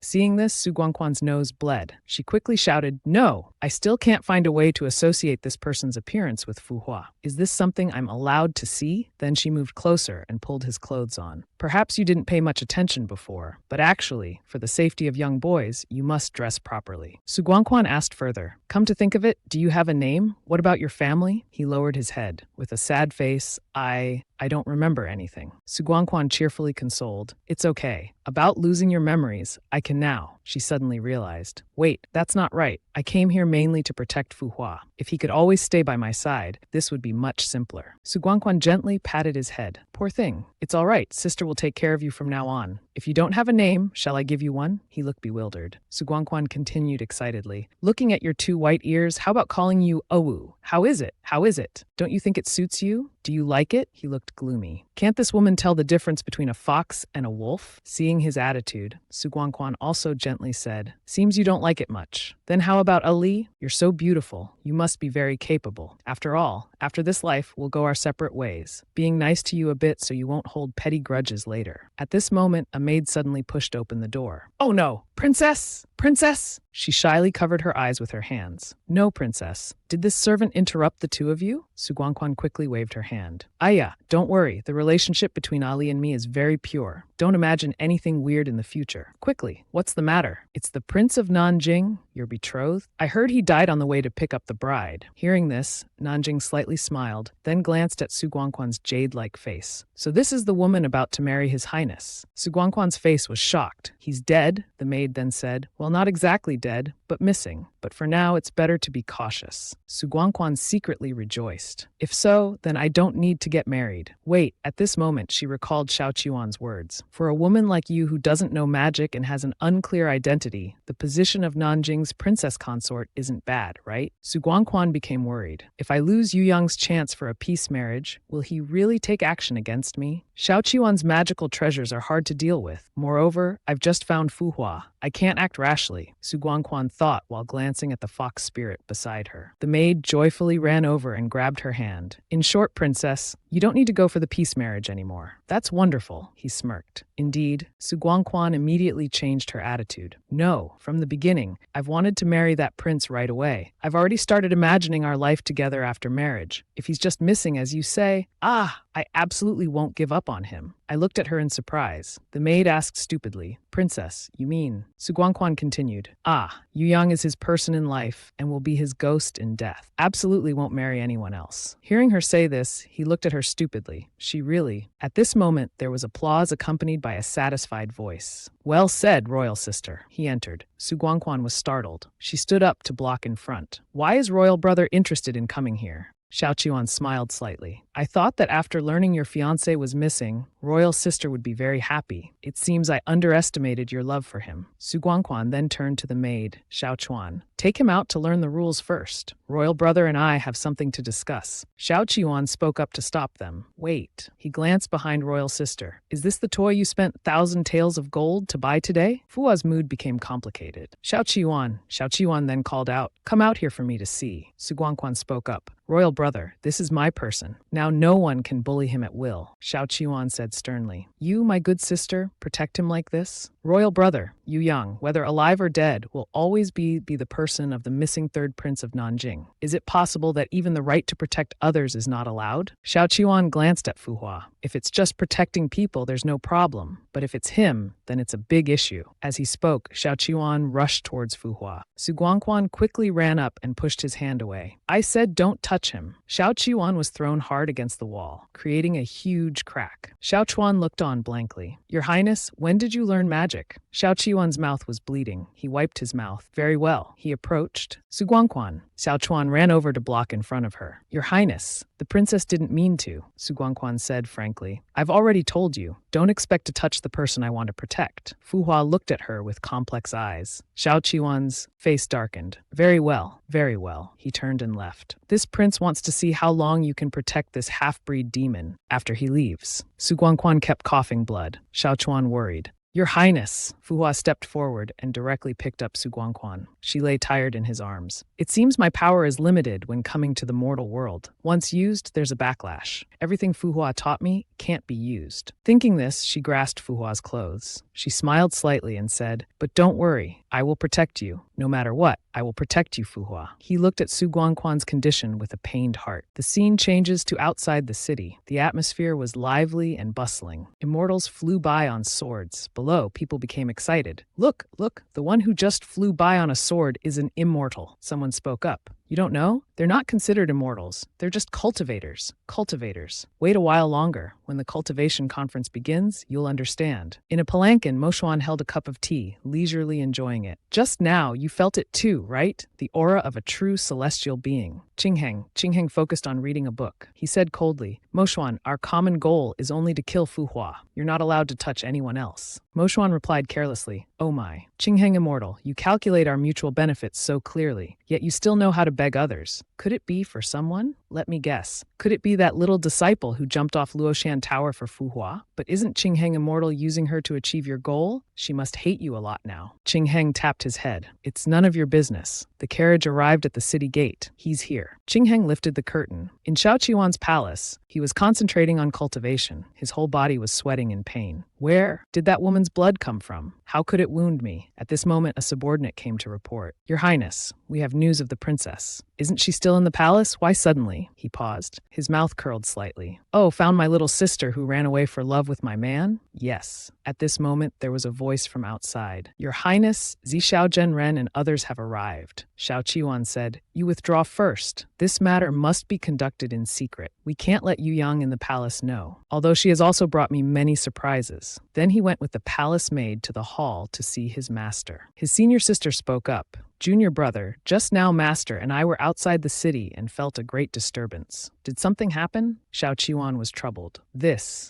Seeing this, Su Guangquan's nose bled. She quickly shouted, "No! I still can't find a way to associate this person's appearance with Fu Hua. Is this something I'm allowed to see?" Then she moved closer and pulled his clothes on. "Perhaps you didn't pay much attention before, but actually, for the safety of young boys, you must dress properly." Su Guangquan asked further, "Come to think of it, do you have a name? What about your family?" He lowered his head. With a sad face, I don't remember anything." Su Guangquan cheerfully consoled, "It's okay. About losing your memories, I can now." She suddenly realized, "Wait, that's not right. I came here mainly to protect Fu Hua. If he could always stay by my side, this would be much simpler." Su Guangquan gently patted his head. "Poor thing. It's all right. Sister will take care of you from now on. If you don't have a name, shall I give you one?" He looked bewildered. Su Guangquan continued excitedly, "Looking at your two white ears, how about calling you Owu? How is it? How is it? Don't you think it suits you? Do you like it?" He looked gloomy. "Can't this woman tell the difference between a fox and a wolf?" Seeing his attitude, Su Guangquan also gently said, "Seems you don't like it much. Then how about Ali? You're so beautiful. You must be very capable. After all, after this life, we'll go our separate ways. Being nice to you a bit so you won't hold petty grudges later." At this moment, a maid suddenly pushed open the door. "Oh no! Princess! Princess!" She shyly covered her eyes with her hands. "No, princess. Did this servant interrupt the two of you?" Su Guangquan quickly waved her hand. "Aya, don't worry. The relationship between Ali and me is very pure. Don't imagine anything weird in the future. Quickly, what's the matter? It's the Prince of Nanjing, your betrothed? I heard he died on the way to pick up the bride." Hearing this, Nanjing slightly smiled, then glanced at Su Guangquan's jade-like face. "So this is the woman about to marry his highness." Su Guangquan's face was shocked. "He's dead," the maid then said. "Well, not exactly dead, but missing. But for now, it's better to be cautious." Su Guangquan secretly rejoiced. "If so, then I don't need to get married." Wait, at this moment, she recalled Xiao Qiuan's words. "For a woman like you who doesn't know magic and has an unclear identity, the position of Nanjing's princess consort isn't bad, right?" Su Guangquan became worried. "If I lose Yu Yang's chance for a peace marriage, will he really take action against me? Xiao Qiuan's magical treasures are hard to deal with. Moreover, I've just found Fu Hua. I can't act rashly," Su Guangquan thought while glancing at the fox spirit beside her. The maid joyfully ran over and grabbed her hand. "In short, princess, you don't need to go for the peace marriage anymore." "That's wonderful," he smirked. Indeed, Su Guangquan immediately changed her attitude. "No, from the beginning, I've wanted to marry that prince right away. I've already started imagining our life together after marriage. If he's just missing, as you say, I I absolutely won't give up on him. I looked at her in surprise. The maid asked stupidly, Princess, you mean? Su Guangquan continued, Ah, Yu Yang is his person in life and will be his ghost in death. Absolutely won't marry anyone else. Hearing her say this, he looked at her stupidly. She really? At this moment, there was applause accompanied by a satisfied voice. Well said, royal sister. He entered. Su Guangquan was startled. She stood up to block in front. Why is royal brother interested in coming here? Xiao Qiuan smiled slightly. I thought that after learning your fiancé was missing, royal sister would be very happy. It seems I underestimated your love for him. Su Guangquan then turned to the maid, Xiao Chuan. Take him out to learn the rules first. Royal brother and I have something to discuss. Xiao Qiuan spoke up to stop them. Wait. He glanced behind royal sister. Is this the toy you spent 1,000 taels of gold to buy today? Fua's mood became complicated. Xiao Qiuan then called out, Come out here for me to see. Su Guangquan spoke up. Royal brother, this is my person. Now no one can bully him at will. Xiao Qiuan said sternly. You, my good sister, protect him like this? Royal brother, Yu Yang, whether alive or dead, will always be the person of the missing third prince of Nanjing. Is it possible that even the right to protect others is not allowed? Xiao Qiuan glanced at Fu Hua. If it's just protecting people, there's no problem. But if it's him, then it's a big issue. As he spoke, Xiao Qiuan rushed towards Fu Hua. Su Guangquan quickly ran up and pushed his hand away. I said don't touch him. Xiao Qiuan was thrown hard against the wall, creating a huge crack. Xiao Chuan looked on blankly. Your Highness, when did you learn magic? Xiao Qiuan's mouth was bleeding. He wiped his mouth. Very well. He approached. Su Guangquan. Xiao Chuan ran over to block in front of her. Your Highness, the princess didn't mean to, Su Guangquan said frankly. I've already told you. Don't expect to touch the person I want to protect. Fu Hua looked at her with complex eyes. Xiao Qiuan's face darkened. Very well, very well. He turned and left. This prince wants to see how long you can protect this half-breed demon after he leaves. Su Guangquan kept coughing blood. Xiao Chuan worried. Your Highness! Fu Hua stepped forward and directly picked up Su Guangquan. She lay tired in his arms. It seems my power is limited when coming to the mortal world. Once used, there's a backlash. Everything Fu Hua taught me can't be used. Thinking this, she grasped Fu Hua's clothes. She smiled slightly and said, But don't worry, I will protect you. No matter what, I will protect you, Fu Hua. He looked at Su Guangquan's condition with a pained heart. The scene changes to outside the city. The atmosphere was lively and bustling. Immortals flew by on swords. Below, people became excited. Look, the one who just flew by on a sword is an immortal. Someone spoke up. You don't know? They're not considered immortals. They're just cultivators. Cultivators. Wait a while longer. When the cultivation conference begins, you'll understand. In a palanquin, Moshuan held a cup of tea, leisurely enjoying it. Just now, you felt it too, right? The aura of a true celestial being. Qingheng focused on reading a book. He said coldly, Moshuan, our common goal is only to kill Fu Hua. You're not allowed to touch anyone else. Moshuan replied carelessly, Oh my. Qingheng immortal, you calculate our mutual benefits so clearly, yet you still know how to beg others. Could it be for someone? Let me guess. Could it be that little disciple who jumped off Luoshan Tower for Fu Hua? But isn't Qingheng immortal using her to achieve your goal? She must hate you a lot now. Qingheng tapped his head. It's none of your business. The carriage arrived at the city gate. He's here. Qingheng lifted the curtain. In Xiao Qiuan's palace, he was concentrating on cultivation. His whole body was sweating in pain. Where did that woman's blood come from? How could it wound me? At this moment, a subordinate came to report. Your Highness, we have news of the princess. Isn't she still in the palace? Why suddenly? He paused. His mouth curled slightly. Oh, found my little sister who ran away for love with my man? Yes. At this moment, there was a voice from outside. Your Highness, Zhixiao Zhenren and others have arrived. Xiao Qiuan said, You withdraw first. This matter must be conducted in secret. We can't let Yu Yang in the palace know, although she has also brought me many surprises. Then he went with the palace maid to the hall to see his master. His senior sister spoke up. Junior brother, just now Master and I were outside the city and felt a great disturbance. Did something happen? Xiao Qiuan was troubled.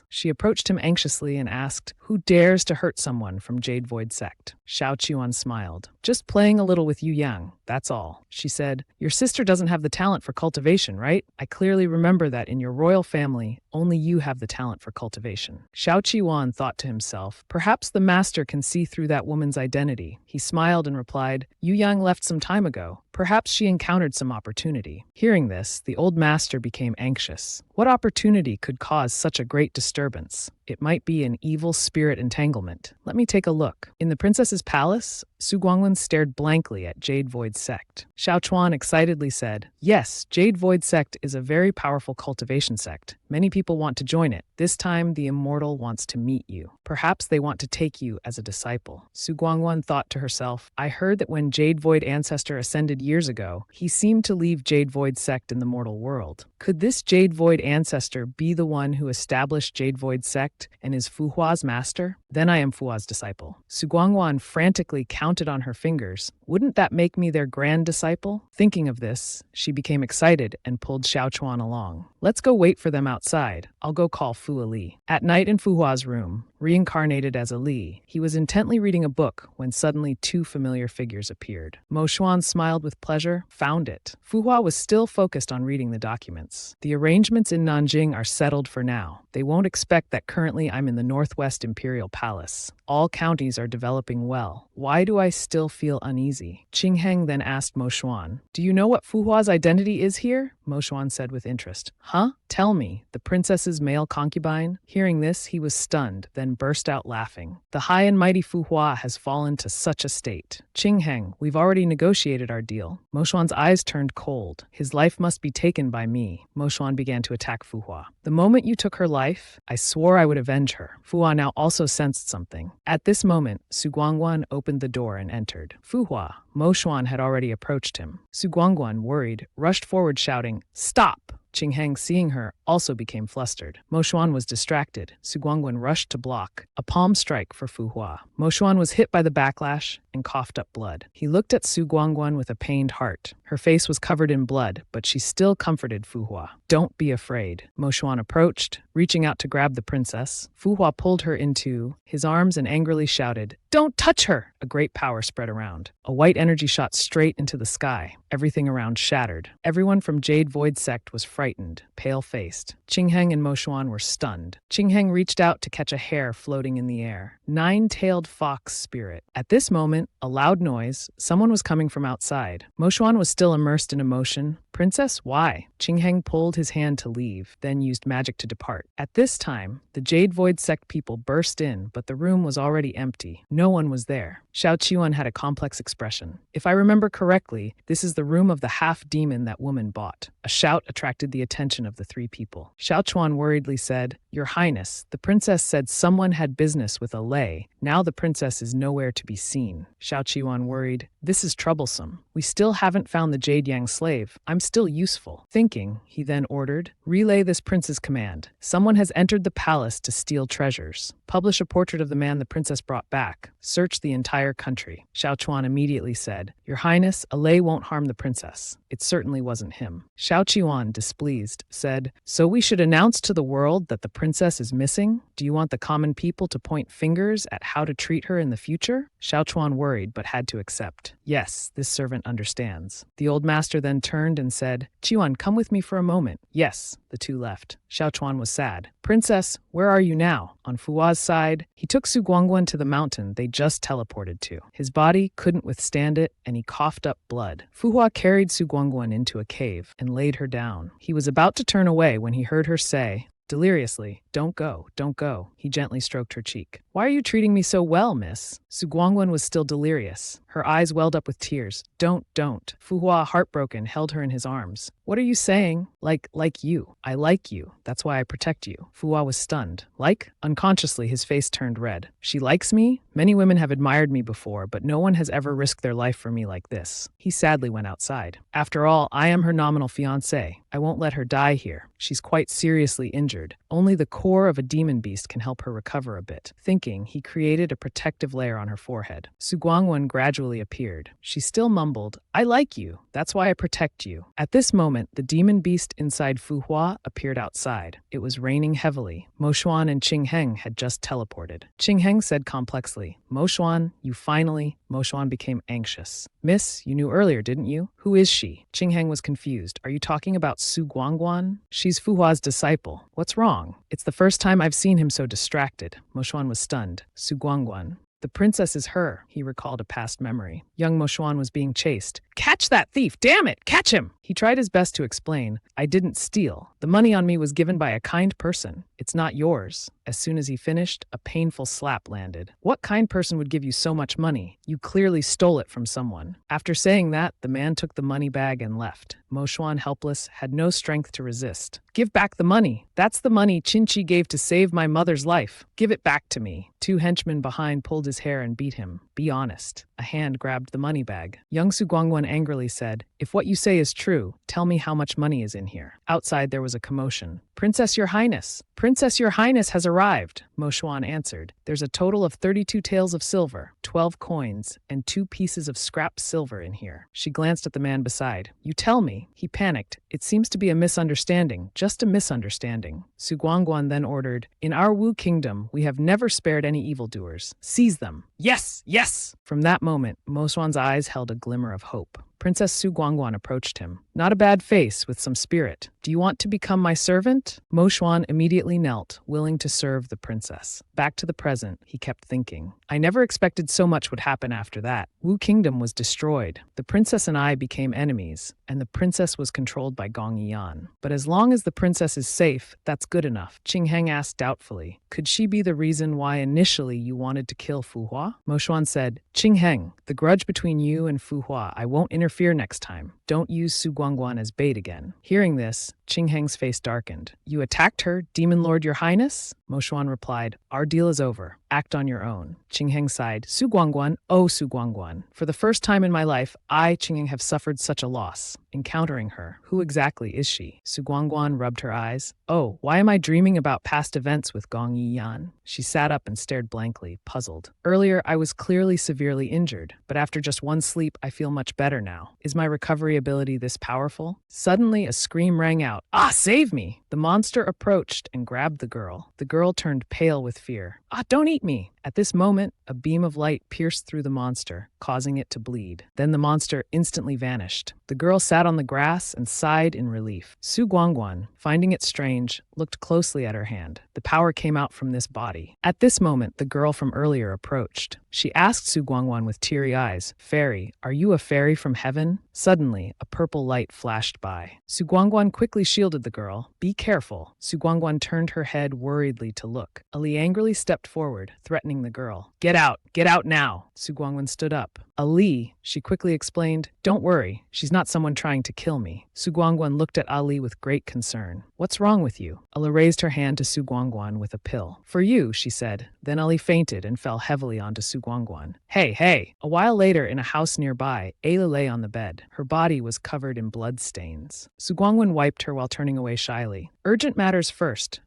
She approached him anxiously and asked, Who dares to hurt someone from Jade Void sect? Xiao Qiuan smiled. Just playing a little with Yu Yang, that's all. She said, Your sister doesn't have the talent for cultivation, right? I clearly remember that in your royal family, only you have the talent for cultivation. Xiao Qiuan thought to himself, perhaps the master can see through that woman's identity. He smiled and replied, Yu Yang left some time ago. Perhaps she encountered some opportunity. Hearing this, the old master became anxious. What opportunity could cause such a great disturbance? It might be an evil spirit entanglement. Let me take a look. In the princess's palace, Su Guangwen stared blankly at Jade Void Sect. Xiao Chuan excitedly said, "Yes, Jade Void Sect is a very powerful cultivation sect. Many people want to join it. This time, the immortal wants to meet you. Perhaps they want to take you as a disciple." Su Guangwen thought to herself, "I heard that when Jade Void Ancestor ascended years ago, he seemed to leave Jade Void Sect in the mortal world. Could this Jade Void Ancestor be the one who established Jade Void Sect and is Fu Hua's master? Then I am Fu Hua's disciple." Su Guangwen frantically counted on her fingers. Wouldn't that make me their grand disciple? Thinking of this, she became excited and pulled Xiao Chuan along. "Let's go wait for them outside. I'll go call Fu Ali." At night in Fu Hua's room, reincarnated as Ali, he was intently reading a book when suddenly two familiar figures appeared. Mo Xuan smiled with pleasure. Found it. Fu Hua was still focused on reading the documents. "The arrangements in Nanjing are settled for now. They won't expect that currently I'm in the Northwest Imperial Palace. All counties are developing well. Why do I still feel uneasy?" Qing Heng then asked Mo Xuan, "Do you know what Fu Hua's identity is here?" Mo Xuan said with interest. "Huh? Tell me, the princess's male concubine?" Hearing this, he was stunned, then burst out laughing. "The high and mighty Fu Hua has fallen to such a state. Qing Heng, we've already negotiated our deal." Mo Xuan's eyes turned cold. "His life must be taken by me." Mo Xuan began to attack Fu Hua. "The moment you took her life, I swore I would avenge her." Fu Hua now also sensed something. At this moment, Su Guangwen opened the door and entered. Fu Hua, Mo Xuan had already approached him. Su Guangwen, worried, rushed forward shouting, "Stop!" Qing Heng, seeing her, also became flustered. Mo Xuan was distracted. Su Guangwen rushed to block. A palm strike for Fu Hua. Mo Xuan was hit by the backlash and coughed up blood. He looked at Su Guangwen with a pained heart. Her face was covered in blood, but she still comforted Fu Hua. "Don't be afraid." Mo Xuan approached, reaching out to grab the princess. Fu Hua pulled her into his arms and angrily shouted, "Don't touch her!" A great power spread around. A white energy shot straight into the sky. Everything around shattered. Everyone from Jade Void Sect was frightened, pale-faced. Qing Heng and Mo Xuan were stunned. Qing Heng reached out to catch a hare floating in the air. Nine-tailed fox spirit. At this moment, a loud noise. Someone was coming from outside. Mo Xuan was still immersed in emotion. "Princess, why?" Qing Heng pulled his hand to leave, then used magic to depart. At this time, the Jade Void Sect people burst in, but the room was already empty. No one was there. Xiao Qiuan had a complex expression. "If I remember correctly, this is the room of the half-demon that woman bought." A shout attracted the attention of the three people. Xiao Chuan worriedly said, "Your Highness, the princess said someone had business with a lay. Now the princess is nowhere to be seen." Xiao Qiuan worried, "This is troublesome. We still haven't found the Jade Yang slave. I'm still useful." Thinking, he then ordered, "Relay this prince's command. Someone has entered the palace to steal treasures. Publish a portrait of the man the princess brought back. Search the entire country." Xiao Chuan immediately said, "Your Highness, a lay won't harm the princess. It certainly wasn't him." Xiao Qiuan, displeased, said, "So we should announce to the world that the princess is missing? Do you want the common people to point fingers at how to treat her in the future?" Xiao Chuan worried but had to accept. "Yes, this servant understands." The old master then turned and said, "Qiuan, come with me for a moment." "Yes." The two left. Xiao Chuan was sad. "Princess, where are you now?" On Fu Hua's side, he took Su Guangwen to the mountain they just teleported to. His body couldn't withstand it, and he coughed up blood. Fu Hua carried Su Guangwen into a cave and laid her down. He was about to turn away when he heard her say, deliriously, "Don't go, don't go." He gently stroked her cheek. "Why are you treating me so well, miss?" Su Guangwen was still delirious. Her eyes welled up with tears. Don't. Fu Hua, heartbroken, held her in his arms. "What are you saying?" Like you. I like you. That's why I protect you." Fu Hua was stunned. "Like?" Unconsciously, his face turned red. "She likes me? Many women have admired me before, but no one has ever risked their life for me like this." He sadly went outside. "After all, I am her nominal fiancé. I won't let her die here. She's quite seriously injured. Only the core of a demon beast can help her recover a bit." Thinking, he created a protective layer on her forehead. Su Guangwen gradually appeared. She still mumbled, "I like you. That's why I protect you." At this moment, the demon beast inside Fu Hua appeared outside. It was raining heavily. Mo Xuan and Qing Heng had just teleported. Qing Heng said complexly, "Mo Xuan, you finally..." Mo Xuan became anxious. "Miss, you knew earlier, didn't you? Who is she?" Qing Heng was confused. "Are you talking about Su Guangguan? She's Fu Hua's disciple. What's wrong?" "It's the first time I've seen him so distracted." Mo Xuan was stunned. "Su Guangguan? The princess is her, he recalled a past memory. Young Moshwan was being chased. Catch that thief! Damn it! Catch him! He tried his best to explain. I didn't steal. The money on me was given by a kind person. It's not yours. As soon as he finished, a painful slap landed. What kind person would give you so much money? You clearly stole it from someone. After saying that, the man took the money bag and left. Moshwan, helpless, had no strength to resist. Give back the money. That's the money Chinchi gave to save my mother's life. Give it back to me. Two henchmen behind pulled his hair and beat him. Be honest. A hand grabbed the money bag. Young Su Guangguan angrily said, If what you say is true, tell me how much money is in here. Outside there was a commotion. Princess, Your Highness! Princess, Your Highness has arrived, Moshwan answered. There's a total of 32 taels of silver, 12 coins, and 2 pieces of scrap silver in here. She glanced at the man beside. You tell me. He panicked. It seems to be a misunderstanding, just a misunderstanding. Su Guangguan then ordered, In our Wu kingdom, we have never spared any evildoers. Seize them. Yes, yes! From that moment, Moshwan's eyes held a glimmer of hope. Princess Su Guangguan approached him. Not a bad face, with some spirit. Do you want to become my servant? Moshwan immediately knelt, willing to serve the princess. Back to the present, he kept thinking. I never expected so much would happen after that. Wu Kingdom was destroyed. The princess and I became enemies, and the princess was controlled by Gong Yian. But as long as the princess is safe, that's good enough. Qing Heng asked doubtfully. Could she be the reason why initially you wanted to kill Fu Hua? Moshwan said, Qing Heng, the grudge between you and Fu Hua, I won't interfere next time. Don't use Su Guangguan as bait again. Hearing this, Qing Heng's face darkened. You attacked her, Demon Lord, Your Highness? Moshwan replied, Our deal is over. Act on your own. Qing Heng sighed. Su Guangguan, oh Su Guangguan. For the first time in my life, I, Qing Heng, have suffered such a loss. Encountering her. Who exactly is she? Su Guangguan rubbed her eyes. Oh, why am I dreaming about past events with Gong Yian? She sat up and stared blankly, puzzled. Earlier, I was clearly severely injured, but after just one sleep, I feel much better now. Is my recovery ability this powerful? Suddenly, a scream rang out. Ah, save me! The monster approached and grabbed the girl. The girl turned pale with fear. Ah, don't eat me! At this moment, a beam of light pierced through the monster, causing it to bleed. Then the monster instantly vanished. The girl sat on the grass and sighed in relief. Su Guangguan, finding it strange, looked closely at her hand. The power came out from this body. At this moment, the girl from earlier approached. She asked Su Guangguan with teary eyes, Fairy, are you a fairy from heaven? Suddenly, a purple light flashed by. Su Guangguan quickly shielded the girl. Be careful. Su Guangguan turned her head worriedly to look. Ali angrily stepped forward, threatening the girl. Get out now. Su Guangguan stood up. Ali, she quickly explained, don't worry, she's not someone trying to kill me. Su Guangguan looked at Ali with great concern. What's wrong with you? Ali raised her hand to Su Guangguan with a pill. For you, she said. Then Ali fainted and fell heavily onto Su Guangguan. Hey! A while later, in a house nearby, Ayla lay on the bed. Her body was covered in blood stains. Su Guangguan wiped her while turning away shyly. Urgent matters first.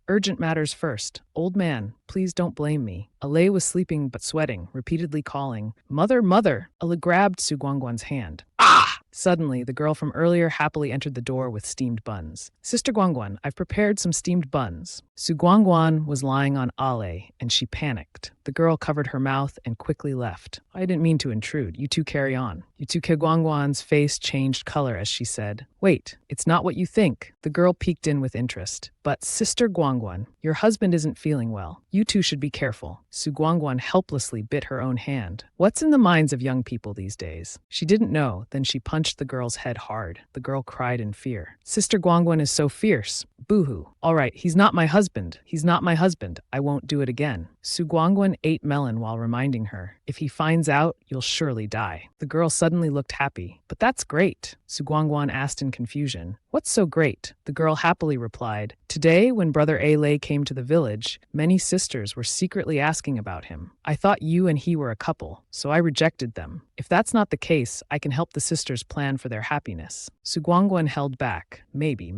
Old man, please don't blame me. Alay was sleeping but sweating, repeatedly calling, Mother, mother! Ali grabbed Su Guangguan's hand. Ah! Suddenly, the girl from earlier happily entered the door with steamed buns. Sister Guangguan, I've prepared some steamed buns. Su Guangguan was lying on Ale, and she panicked. The girl covered her mouth and quickly left. I didn't mean to intrude. You two carry on. Yutuke Guangguan's face changed color as she said, Wait, it's not what you think. The girl peeked in with interest. But Sister Guangguan, your husband isn't feeling well. You two should be careful. Su Guangguan helplessly bit her own hand. What's in the minds of young people these days? She didn't know, then she punched the girl's head hard. The girl cried in fear. Sister Guangguan is so fierce. Boo-hoo. All right, he's not my husband. I won't do it again. Su Guangguan ate melon while reminding her, if he finds out, you'll surely die. The girl suddenly looked happy. But that's great. Su Guangguan asked in confusion. What's so great? The girl happily replied, Today, when Brother Alay came to the village, many sisters were secretly asking about him. I thought you and he were a couple, so I rejected them. If that's not the case, I can help the sisters plan for their happiness. Su Guangguan held back. Maybe.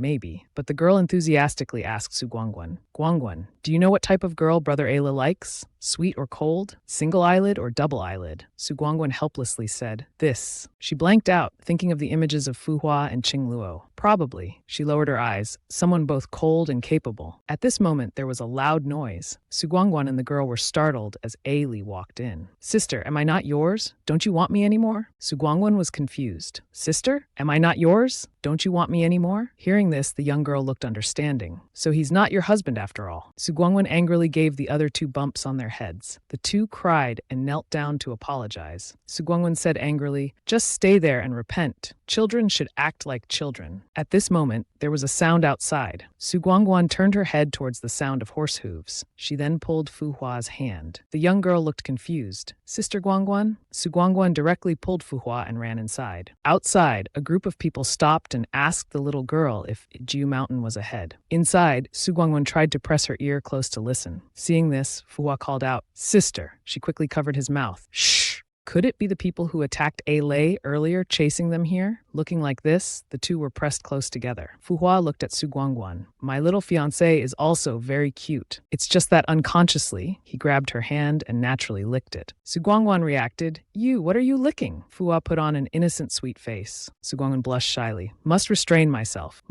But the girl enthusiastically asked Su Guangguan, Guangguan, do you know what type of girl Brother Ayla likes? Sweet or cold? Single eyelid or double eyelid? Su Guangguan helplessly said, This. She blanked out, thinking of the images of Fu Hua and Qing Luo. Probably, she lowered her eyes, someone both cold and capable. At this moment, there was a loud noise. Su Guangguan and the girl were startled as Aili walked in. Sister, am I not yours? Don't you want me anymore? Su Guangguan was confused. Sister, am I not yours? Don't you want me anymore? Hearing this, the young girl looked understanding. So he's not your husband after all. Su Guangguan angrily gave the other two bumps on their heads. The two cried and knelt down to apologize. Su Guangwen said angrily, "Just stay there and repent. Children should act like children." At this moment, there was a sound outside. Su Guangguan turned her head towards the sound of horse hooves. She then pulled Fu Hua's hand. The young girl looked confused. "Sister Guangguan?" Su Guangguan directly pulled Fu Hua and ran inside. Outside, a group of people stopped and asked the little girl if Jiu Mountain was ahead. Inside, Su Guangguan tried to press her ear close to listen. Seeing this, Fu Hua called out, "Sister." She quickly covered his mouth. "Shh! Could it be the people who attacked A Lei earlier chasing them here?" Looking like this, the two were pressed close together. Fu Hua looked at Su Guangguan. "My little fiancé is also very cute. It's just that unconsciously, he grabbed her hand and naturally licked it." Su Guangguan reacted, what are you licking?" Fu Hua put on an innocent sweet face. Su Guangguan blushed shyly. Must restrain myself.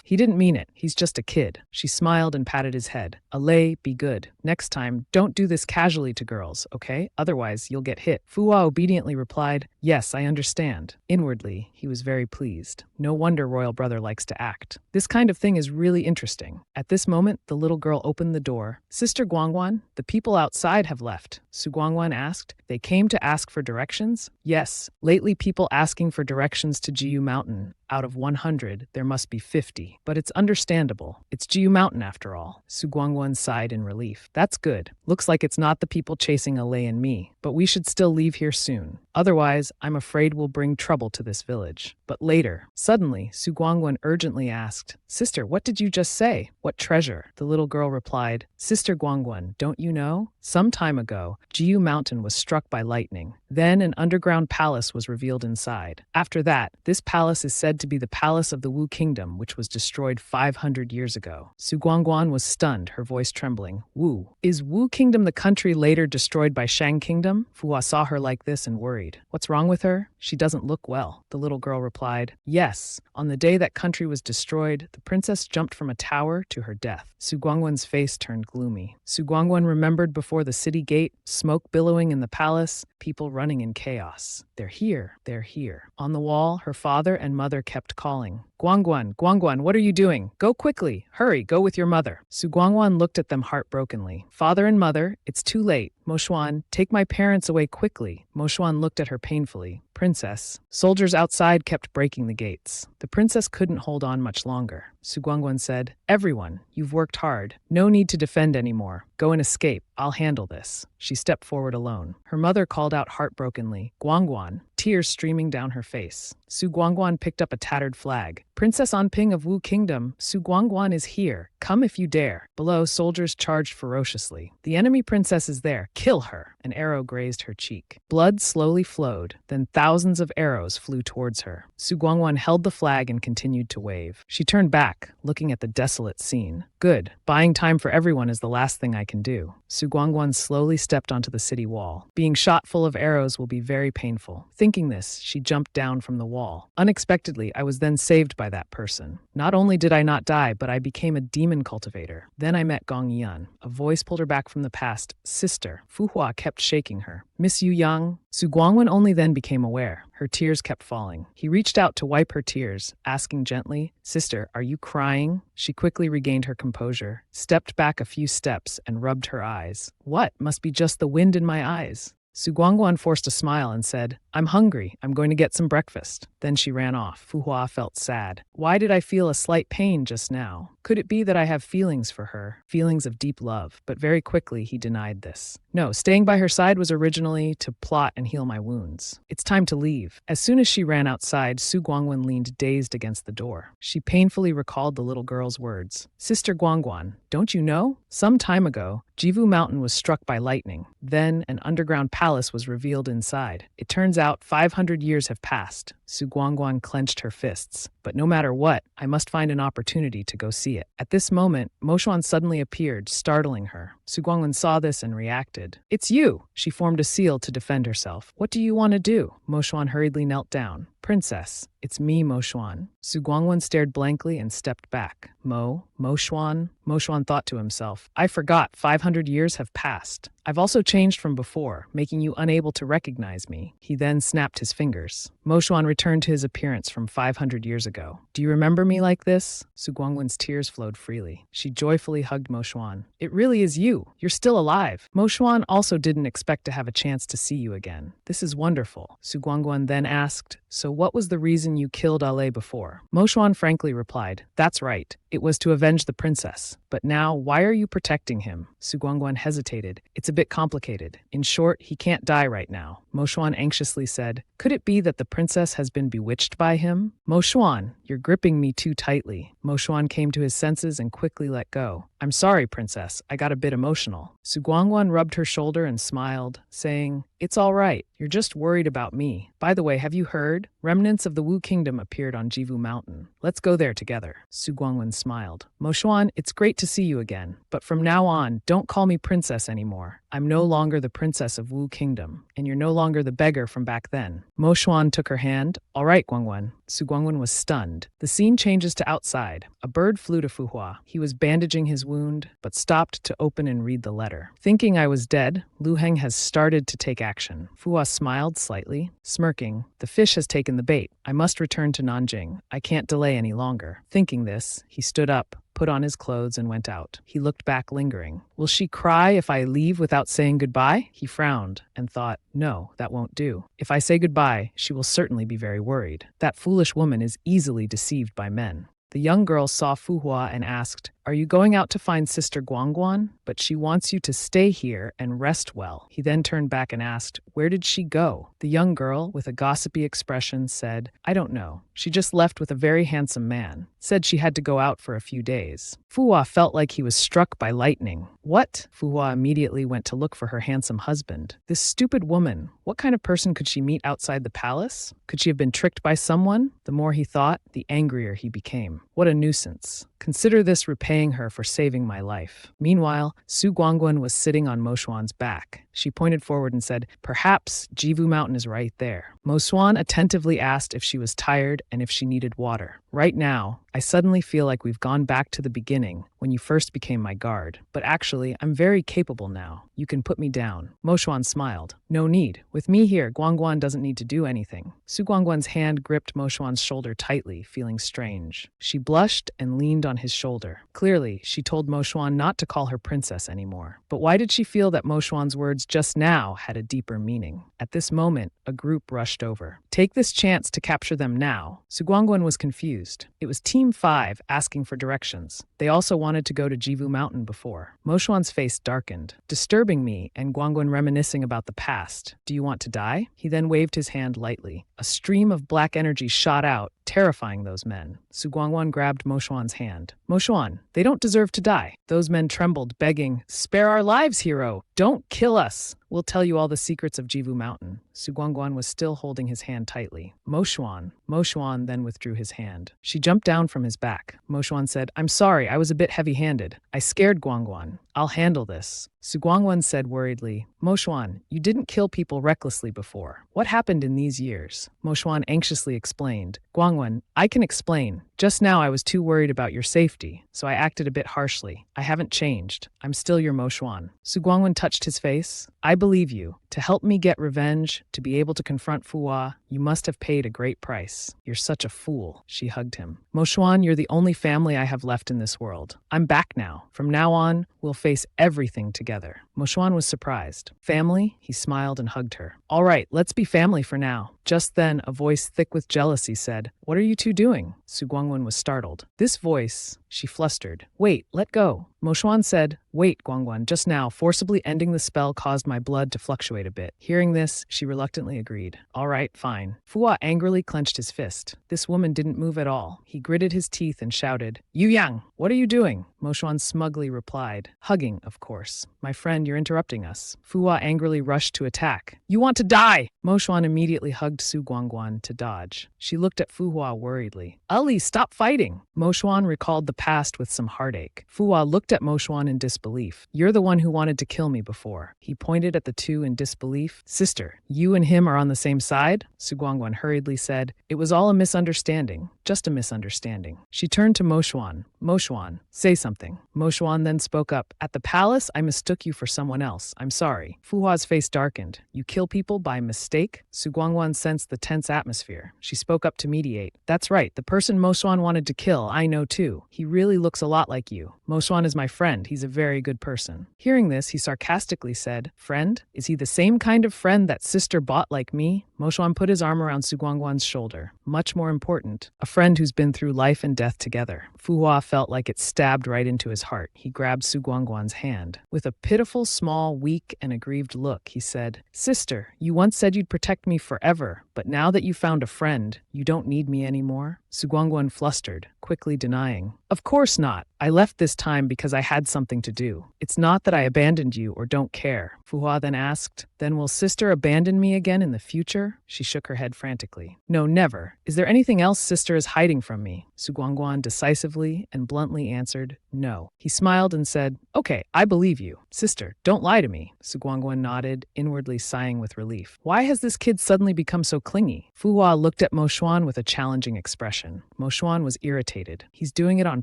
He didn't mean it. He's just a kid." She smiled and patted his head. "A Lei, be good. Next time, don't do this casually to girls, okay? Otherwise, you'll get hit." Fu Hua obediently replied, "Yes, I understand." Inwardly, he was very pleased. No wonder royal brother likes to act. This kind of thing is really interesting. At this moment, the little girl opened the door. "Sister Guangguan, the people outside have left." Su Guangguan asked. "They came to ask for directions?" "Yes. Lately people asking for directions to Jiu Mountain. Out of 100, there must be 50. But it's understandable. It's Jiu Mountain after all." Su Guangguan sighed in relief. "That's good. Looks like it's not the people chasing A Lei and me. But we should still leave here soon. Otherwise, I'm afraid we'll bring trouble to this village." But later, suddenly, Su Guangguan urgently asked, "Sister, what did you just say? What treasure?" The little girl replied, "Sister Guangguan, don't you know? Some time ago, Jiu Mountain was struck by lightning. Then an underground palace was revealed inside. After that, this palace is said to be the palace of the Wu Kingdom, which was destroyed 500 years ago." Su Guangguan was stunned, her voice trembling. "Wu. Is Wu Kingdom the country later destroyed by Shang Kingdom?" Fu Hua saw her like this and worried. "What's wrong with her? She doesn't look well." The little girl replied, "Yes. On the day that country was destroyed, the princess jumped from a tower to her death." Su Guangguan's face turned gloomy. Su Guangguan remembered before the city gate, smoke billowing in the palace, people running in chaos. "They're here. They're here." On the wall, her father and mother kept calling, "Guangguan, Guangguan, what are you doing? Go quickly. Hurry, go with your mother." Su Guangguan looked at them heartbrokenly. "Father and mother, it's too late. Mo Xuan, take my parents away quickly." Mo Xuan looked at her painfully. "Princess." Soldiers outside kept breaking the gates. The princess couldn't hold on much longer. Su Guangguan said, "Everyone, you've worked hard. No need to defend anymore. Go and escape. I'll handle this." She stepped forward alone. Her mother called out heartbrokenly, "Guangguan," tears streaming down her face. Su Guangguan picked up a tattered flag. "Princess Anping of Wu Kingdom, Su Guangguan is here. Come if you dare." Below, soldiers charged ferociously. "The enemy princess is there. Kill her." An arrow grazed her cheek. Blood slowly flowed, then thousands of arrows flew towards her. Su Guangguan held the flag and continued to wave. She turned back, looking at the desolate scene. "Good. Buying time for everyone is the last thing I can do." Su Guangguan slowly stepped onto the city wall. "Being shot full of arrows will be very painful." Thinking this, she jumped down from the wall. "Unexpectedly, I was then saved by that person. Not only did I not die, but I became a demon cultivator. Then I met Gong Yan." A voice pulled her back from the past. "Sister." Fu Hua kept shaking her. "Miss Yu Yang?" Su Guangguan only then became aware. Her tears kept falling. He reached out to wipe her tears, asking gently, "Sister, are you crying?" She quickly regained her composure, stepped back a few steps, and rubbed her eyes. "What? Must be just the wind in my eyes." Su Guangguan forced a smile and said, "I'm hungry. I'm going to get some breakfast." Then she ran off. Fu Hua felt sad. "Why did I feel a slight pain just now? Could it be that I have feelings for her, feelings of deep love?" But very quickly he denied this. "No, staying by her side was originally to plot and heal my wounds. It's time to leave." As soon as she ran outside, Su Guangguan leaned dazed against the door. She painfully recalled the little girl's words. "Sister Guangguan, don't you know? Some time ago, Jivu Mountain was struck by lightning. Then an underground palace was revealed inside. It turns out 500 years have passed." Su Guangguan clenched her fists. "But no matter what, I must find an opportunity to go see it." At this moment, Mo Xuan suddenly appeared, startling her. Su Guangguan saw this and reacted. "It's you!" She formed a seal to defend herself. "What do you want to do?" Mo Xuan hurriedly knelt down. "Princess, it's me, Mo Xuan." Su Guangguan stared blankly and stepped back. Mo Xuan? Mo Xuan thought to himself, "I forgot 500 years have passed. I've also changed from before, making you unable to recognize me." He then snapped his fingers. Mo Xuan returned to his appearance from 500 years ago. "Do you remember me like this?" Su Guangwen's tears flowed freely. She joyfully hugged Mo Xuan. "It really is you. You're still alive." Mo Xuan also didn't expect to have a chance to see you again. "This is wonderful." Su Guangwen then asked, "So what was the reason you killed Ale before?" Mo Xuan frankly replied, "That's right. It was to avenge the princess. But now, why are you protecting him?" Su Guangguan hesitated. "It's a bit complicated. In short, he can't die right now." Mo Xuan anxiously said, "Could it be that the princess has been bewitched by him?" "Mo Xuan, you're gripping me too tightly." Mo Xuan came to his senses and quickly let go. "I'm sorry, princess. I got a bit emotional." Su Guangguan rubbed her shoulder and smiled, saying, "It's all right. You're just worried about me. By the way, have you heard? Remnants of the Wu Kingdom appeared on Jivu Mountain. Let's go there together." Su Guangwen smiled. "Mo Xuan, it's great to see you again. But from now on, don't call me princess anymore. I'm no longer the princess of Wu Kingdom, and you're no longer the beggar from back then." Mo Xuan took her hand. "All right, Guangwen." Su Guangwen was stunned. The scene changes to outside. A bird flew to Fu Hua. He was bandaging his wound, but stopped to open and read the letter. "Thinking I was dead, Lu Heng has started to take action." Fu Hua smiled slightly, smirking. "The fish has taken the bait. I must return to Nanjing. I can't delay any longer." Thinking this, he stood up, put on his clothes, and went out. He looked back lingering. "Will she cry if I leave without saying goodbye?" He frowned and thought, "No, that won't do. If I say goodbye, she will certainly be very worried. That foolish woman is easily deceived by men." The young girl saw Fu Hua and asked, "Are you going out to find Sister Guangguan? But she wants you to stay here and rest well." He then turned back and asked, "Where did she go?" The young girl, with a gossipy expression, said, "I don't know. She just left with a very handsome man. Said she had to go out for a few days." Fu Hua felt like he was struck by lightning. "What?" Fu Hua immediately went to look for her handsome husband. This stupid woman. What kind of person could she meet outside the palace? Could she have been tricked by someone? The more he thought, the angrier he became. What a nuisance. Consider this repaying her for saving my life. Meanwhile, Su Guangguan was sitting on Mo Xuan's back. She pointed forward and said, "Perhaps Jivu Mountain is right there." Mo Xuan attentively asked if she was tired and if she needed water. "Right now, I suddenly feel like we've gone back to the beginning, when you first became my guard. But actually, I'm very capable now. You can put me down." Mo Xuan smiled. "No need. With me here, Guangguan doesn't need to do anything." Su Guangguan's hand gripped Mo Xuan's shoulder tightly, feeling strange. She blushed and leaned on his shoulder. Clearly, she told Mo Xuan not to call her princess anymore. But why did she feel that Mo Xuan's words just now had a deeper meaning? At this moment, a group rushed over. "Take this chance to capture them now." Su Guangguan was confused. It was Team 5 asking for directions. They also wanted to go to Jivu Mountain before. Mo Xuan's face darkened. "Disturbing me," and Guangguan reminiscing about the past. "Do you want to die?" He then waved his hand lightly. A stream of black energy shot out, terrifying those men. Su Guangguan grabbed Mo Xuan's hand. "Mo Xuan, they don't deserve to die." Those men trembled, begging, "Spare our lives, hero! Don't kill us! We'll tell you all the secrets of Jivu Mountain." Su Guangguan was still holding his hand tightly. Mo Xuan then withdrew his hand. She jumped down from his back. Mo Xuan said, "I'm sorry, I was a bit heavy-handed. I scared Guangguan. I'll handle this." Su Guangguan said worriedly, "Mo Xuan, you didn't kill people recklessly before. What happened in these years?" Mo Xuan anxiously explained, "Guangguan, I can explain. Just now I was too worried about your safety, so I acted a bit harshly. I haven't changed. I'm still your Mo Xuan." Su Guangguan touched his face. "I believe you. To help me get revenge, to be able to confront Fu Hua, you must have paid a great price. You're such a fool." She hugged him. "Mo Xuan, you're the only family I have left in this world. I'm back now. From now on, we'll face everything together." Mo Xuan was surprised. "Family?" He smiled and hugged her. "All right, let's be family for now." Just then, a voice thick with jealousy said, "What are you two doing?" Su Guangguan was startled. This voice, she flustered. "Wait, let go." Mo Xuan said, "Wait, Guangguan, just now, forcibly ending the spell caused my blood to fluctuate a bit." Hearing this, she reluctantly agreed. "All right, fine." Fu Hua angrily clenched his fist. This woman didn't move at all. He gritted his teeth and shouted, "Yu Yang, what are you doing?" Mo Xuan smugly replied, "Hugging, of course." "My friend, you're interrupting us." Fu Hua angrily rushed to attack. "You want to die!" Mo Xuan immediately hugged Su Guangguan to dodge. She looked at Fu Hua worriedly. "Ali, stop fighting!" Mo Xuan recalled the past with some heartache. Fu Hua looked at Mo Xuan in disbelief. "You're the one who wanted to kill me before." He pointed at the two in disbelief. "Sister, you and him are on the same side?" Su Guangguan hurriedly said, "It was all a misunderstanding. Just a misunderstanding." She turned to Mo Xuan. Mo Xuan, say something. Mo Xuan then spoke up. At the palace, I mistook you for someone else. I'm sorry. Fu Hua's face darkened. You kill people by mistake? Su Guangguan sensed the tense atmosphere. She spoke up to mediate. That's right. The person Mo Xuan wanted to kill, I know too. He really looks a lot like you. Mo Xuan is my friend. He's a very good person. Hearing this, he sarcastically said, Friend? Is he the same kind of friend that sister bought like me? Mo Xuan put his arm around Su Guangguan's shoulder. Much more important, a friend who's been through life and death together. Fu Hua felt like it stabbed right into his heart. He grabbed Su Guangguan's hand. With a pitiful, small, weak, and aggrieved look, he said, Sister, you once said you'd protect me forever, but now that you found a friend, you don't need me anymore? Su Guangguan flustered, quickly denying. Of course not. I left this time because I had something to do. It's not that I abandoned you or don't care. Fu Hua then asked, Then will sister abandon me again in the future? She shook her head frantically. No, never. Is there anything else sister is hiding from me? Su Guangguan decisively and bluntly answered, No. He smiled and said, Okay, I believe you. Sister, don't lie to me. Su Guangguan nodded, inwardly sighing with relief. Why has this kid suddenly become so clingy? Fu Hua looked at Mo Xuan with a challenging expression. Mo Xuan was irritated. He's doing it on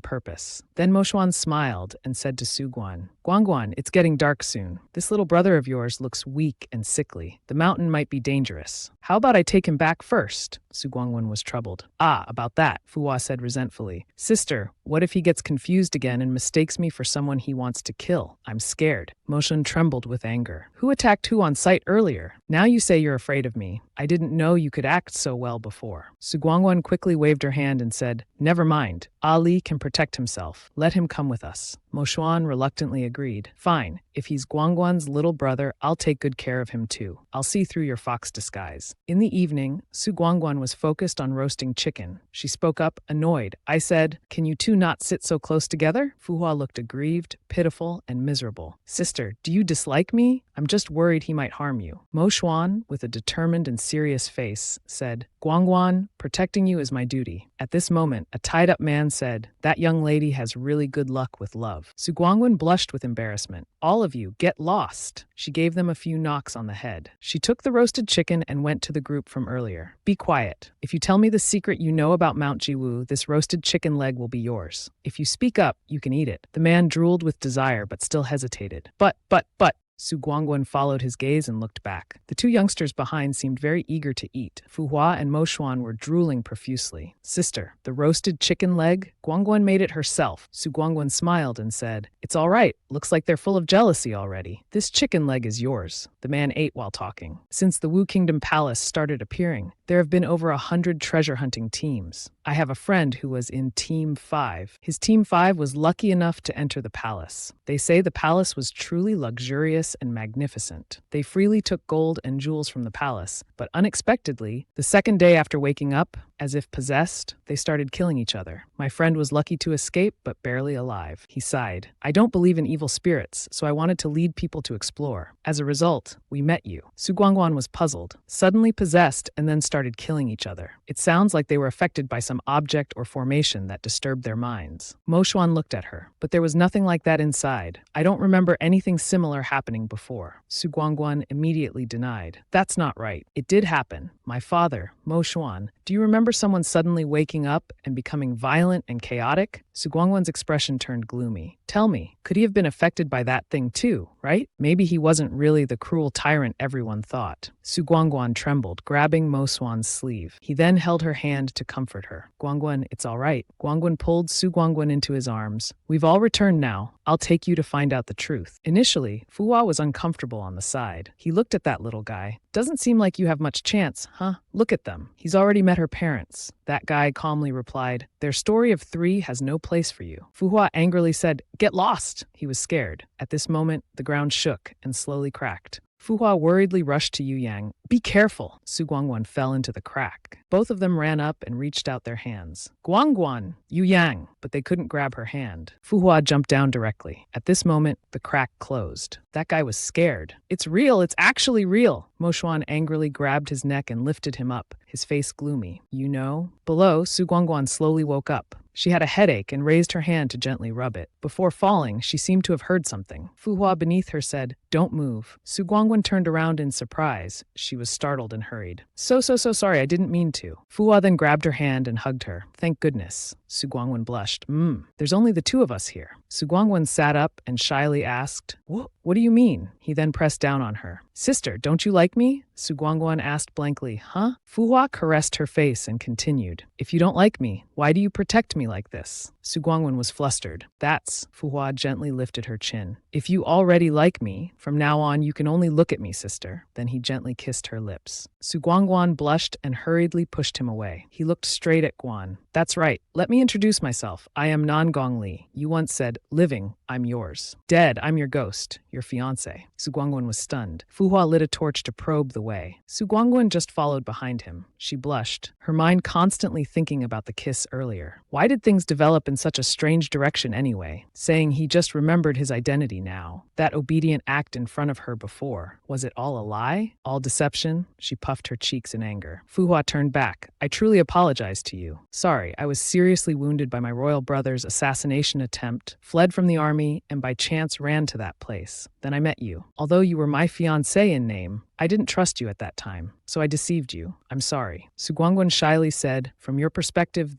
purpose. Then Mo Xuan smiled and said to Su Guan, Guangguan, it's getting dark soon. This little brother of yours looks weak and sickly. The mountain might be dangerous. How about I take him back first? Su Guangguan was troubled. Ah, about that, Fu Hua said resentfully. Sister, what if he gets confused again and mistakes me for someone he wants to kill? I'm scared. Mo Xuan trembled with anger. Who attacked who on sight earlier? Now you say you're afraid of me. I didn't know you could act so well before. Su Guangguan quickly waved her hand and said, Never mind. Ali can protect himself. Let him come with us. Mo Xuan reluctantly agreed. Fine. If he's Guangguan's little brother, I'll take good care of him too. I'll see through your fox disguise. In the evening, Su Guangguan was focused on roasting chicken. She spoke up, annoyed. I said, Can you two not sit so close together? Fu Hua looked aggrieved, pitiful, and miserable. Sister, do you dislike me? I'm just worried he might harm you. Mo Xuan, with a determined and serious face, said, Guangguan, protecting you is my duty. At this moment, a tied-up man said, That young lady has really good luck with love. Su Guangguan blushed with embarrassment. All of you, get lost. She gave them a few knocks on the head. She took the roasted chicken and went to the group from earlier. Be quiet. If you tell me the secret you know about Mount Jiwu, this roasted chicken leg will be yours. If you speak up, you can eat it. The man drooled with desire but still hesitated. But. Su Guangguan followed his gaze and looked back. The two youngsters behind seemed very eager to eat. Fu Hua and Mo Xuan were drooling profusely. Sister, the roasted chicken leg? Guangguan made it herself. Su Guangguan smiled and said, It's all right. Looks like they're full of jealousy already. This chicken leg is yours. The man ate while talking. Since the Wu Kingdom Palace started appearing, there have been over 100 treasure hunting teams. I have a friend who was in Team 5. His Team 5 was lucky enough to enter the palace. They say the palace was truly luxurious and magnificent. They freely took gold and jewels from the palace, but unexpectedly, the second day after waking up, as if possessed, they started killing each other. My friend was lucky to escape, but barely alive. He sighed. I don't believe in evil spirits, so I wanted to lead people to explore. As a result, we met you. Su Guangguan was puzzled, suddenly possessed, and then started killing each other. It sounds like they were affected by some object or formation that disturbed their minds. Mo Xuan looked at her, but there was nothing like that inside. I don't remember anything similar happening before. Su Guangguan immediately denied. That's not right. It did happen. My father, Mo Xuan. Do you remember someone suddenly waking up and becoming violent and chaotic? Su Guangguan's expression turned gloomy. Tell me, could he have been affected by that thing too, right? Maybe he wasn't really the cruel tyrant everyone thought. Su Guangguan trembled, grabbing Mo Xuan's sleeve. He then held her hand to comfort her. Guangguan, it's all right. Guangguan pulled Su Guangguan into his arms. We've all returned now. I'll take you to find out the truth. Initially, Fu Hua was uncomfortable on the side. He looked at that little guy. Doesn't seem like you have much chance, huh? Look at them. He's already met her parents. That guy calmly replied, Their story of 3 has no place for you. Fu Hua angrily said, Get lost! He was scared. At this moment, the ground shook and slowly cracked. Fu Hua worriedly rushed to Yu Yang. Be careful! Su Guangguan fell into the crack. Both of them ran up and reached out their hands. Guangguan! Yu Yang! But they couldn't grab her hand. Fu Hua jumped down directly. At this moment, the crack closed. That guy was scared. It's real! It's actually real! Mo Xuan angrily grabbed his neck and lifted him up, his face gloomy. You know? Below, Su Guangguan slowly woke up. She had a headache and raised her hand to gently rub it. Before falling, she seemed to have heard something. Fu Hua beneath her said, Don't move. Su Guangguan turned around in surprise. She was startled and hurried. So sorry, I didn't mean to. Fu Hua then grabbed her hand and hugged her. Thank goodness. Su Guangwen blushed. There's only the two of us here. Su Guangwen sat up and shyly asked, What do you mean? He then pressed down on her. Sister, don't you like me? Su Guangguan asked blankly. Huh? Fu Hua caressed her face and continued. If you don't like me, why do you protect me like this? Su Guangguan was flustered. That's, Fu Hua gently lifted her chin. If you already like me, from now on you can only look at me, sister. Then he gently kissed her lips. Su Guangguan blushed and hurriedly pushed him away. He looked straight at Guan. That's right. Let me introduce myself. I am Nan Gongli. You once said, living, I'm yours. Dead, I'm your ghost, your fiancé. Su Guangguan was stunned. Fu Hua lit a torch to probe the way. Su Guangguan just followed behind him. She blushed, her mind constantly thinking about the kiss earlier. Why did things develop in such a strange direction anyway? Saying he just remembered his identity now. That obedient act in front of her before. Was it all a lie? All deception? She puffed her cheeks in anger. Fu Hua turned back. I truly apologize to you. Sorry, I was seriously wounded by my royal brother's assassination attempt, fled from the army, and by chance ran to that place. Then I met you. Although you were my fiancé in name, I didn't trust you at that time, so I deceived you. I'm sorry. Su Guangguan shyly said, from your perspective,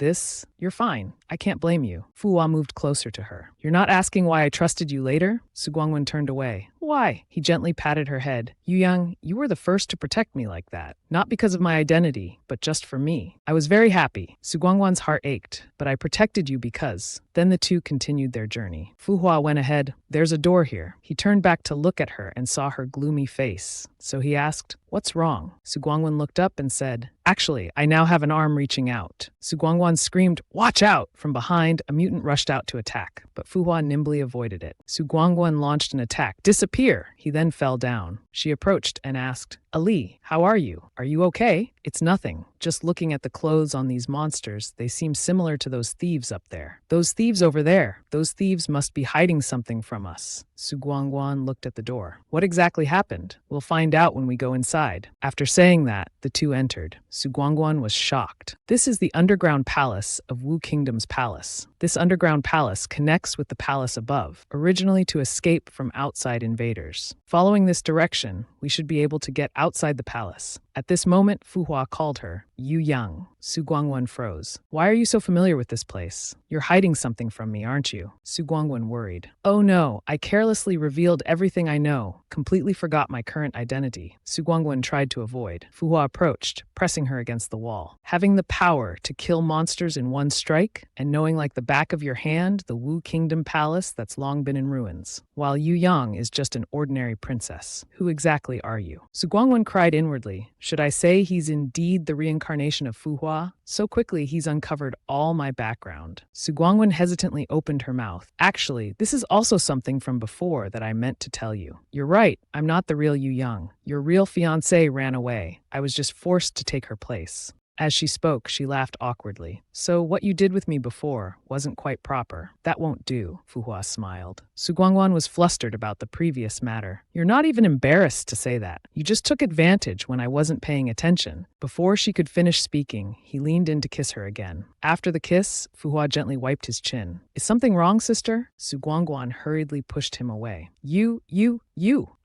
you're fine. I can't blame you. Fu Hua moved closer to her. You're not asking why I trusted you later? Su Guangguan turned away. Why? He gently patted her head. Yu Yang, you were the first to protect me like that. Not because of my identity, but just for me. I was very happy. Su Guangguan's heart ached, but I protected you because. Then the two continued their journey. Fu Hua went ahead. There's a door here. He turned back to look at her and saw her gloomy face. So he asked, what's wrong? Su Guangguan looked up and said, actually, I now have an arm reaching out. Su Guangguan screamed, watch out! From behind, a mutant rushed out to attack, but Fu Hua nimbly avoided it. Su Guangguan launched an attack. Disappear! He then fell down. She approached and asked, Ali, how are you? Are you okay? It's nothing. Just looking at the clothes on these monsters, they seem similar to those thieves up there. Those thieves over there. Those thieves must be hiding something from us. Su Guangguan looked at the door. What exactly happened? We'll find out when we go inside. After saying that, the two entered. Su Guangguan was shocked. This is the underground palace of Wu Kingdom's palace. This underground palace connects with the palace above, originally to escape from outside invaders. Following this direction, we should be able to get outside the palace. At this moment, Fu Hua called her, Yu Yang. Su Guangguan froze. Why are you so familiar with this place? You're hiding something from me, aren't you? Su Guangguan worried. Oh no, I carelessly revealed everything I know, completely forgot my current identity. Su Guangguan tried to avoid. Fu Hua approached, pressing her against the wall. Having the power to kill monsters in one strike, and knowing like the back of your hand the Wu Kingdom palace that's long been in ruins. While Yu Yang is just an ordinary princess. Who exactly are you? Su Guangguan cried inwardly. Should I say he's indeed the reincarnation of Fu Hua? So quickly he's uncovered all my background. Su Guangguan hesitantly opened her mouth. Actually, this is also something from before that I meant to tell you. You're right, I'm not the real Yu Yang. Your real fiancé ran away. I was just forced to take her place. As she spoke, she laughed awkwardly. So what you did with me before wasn't quite proper. That won't do, Fu Hua smiled. Su Guangguan was flustered about the previous matter. You're not even embarrassed to say that. You just took advantage when I wasn't paying attention. Before she could finish speaking, he leaned in to kiss her again. After the kiss, Fu Hua gently wiped his chin. Is something wrong, sister? Su Guangguan hurriedly pushed him away. You.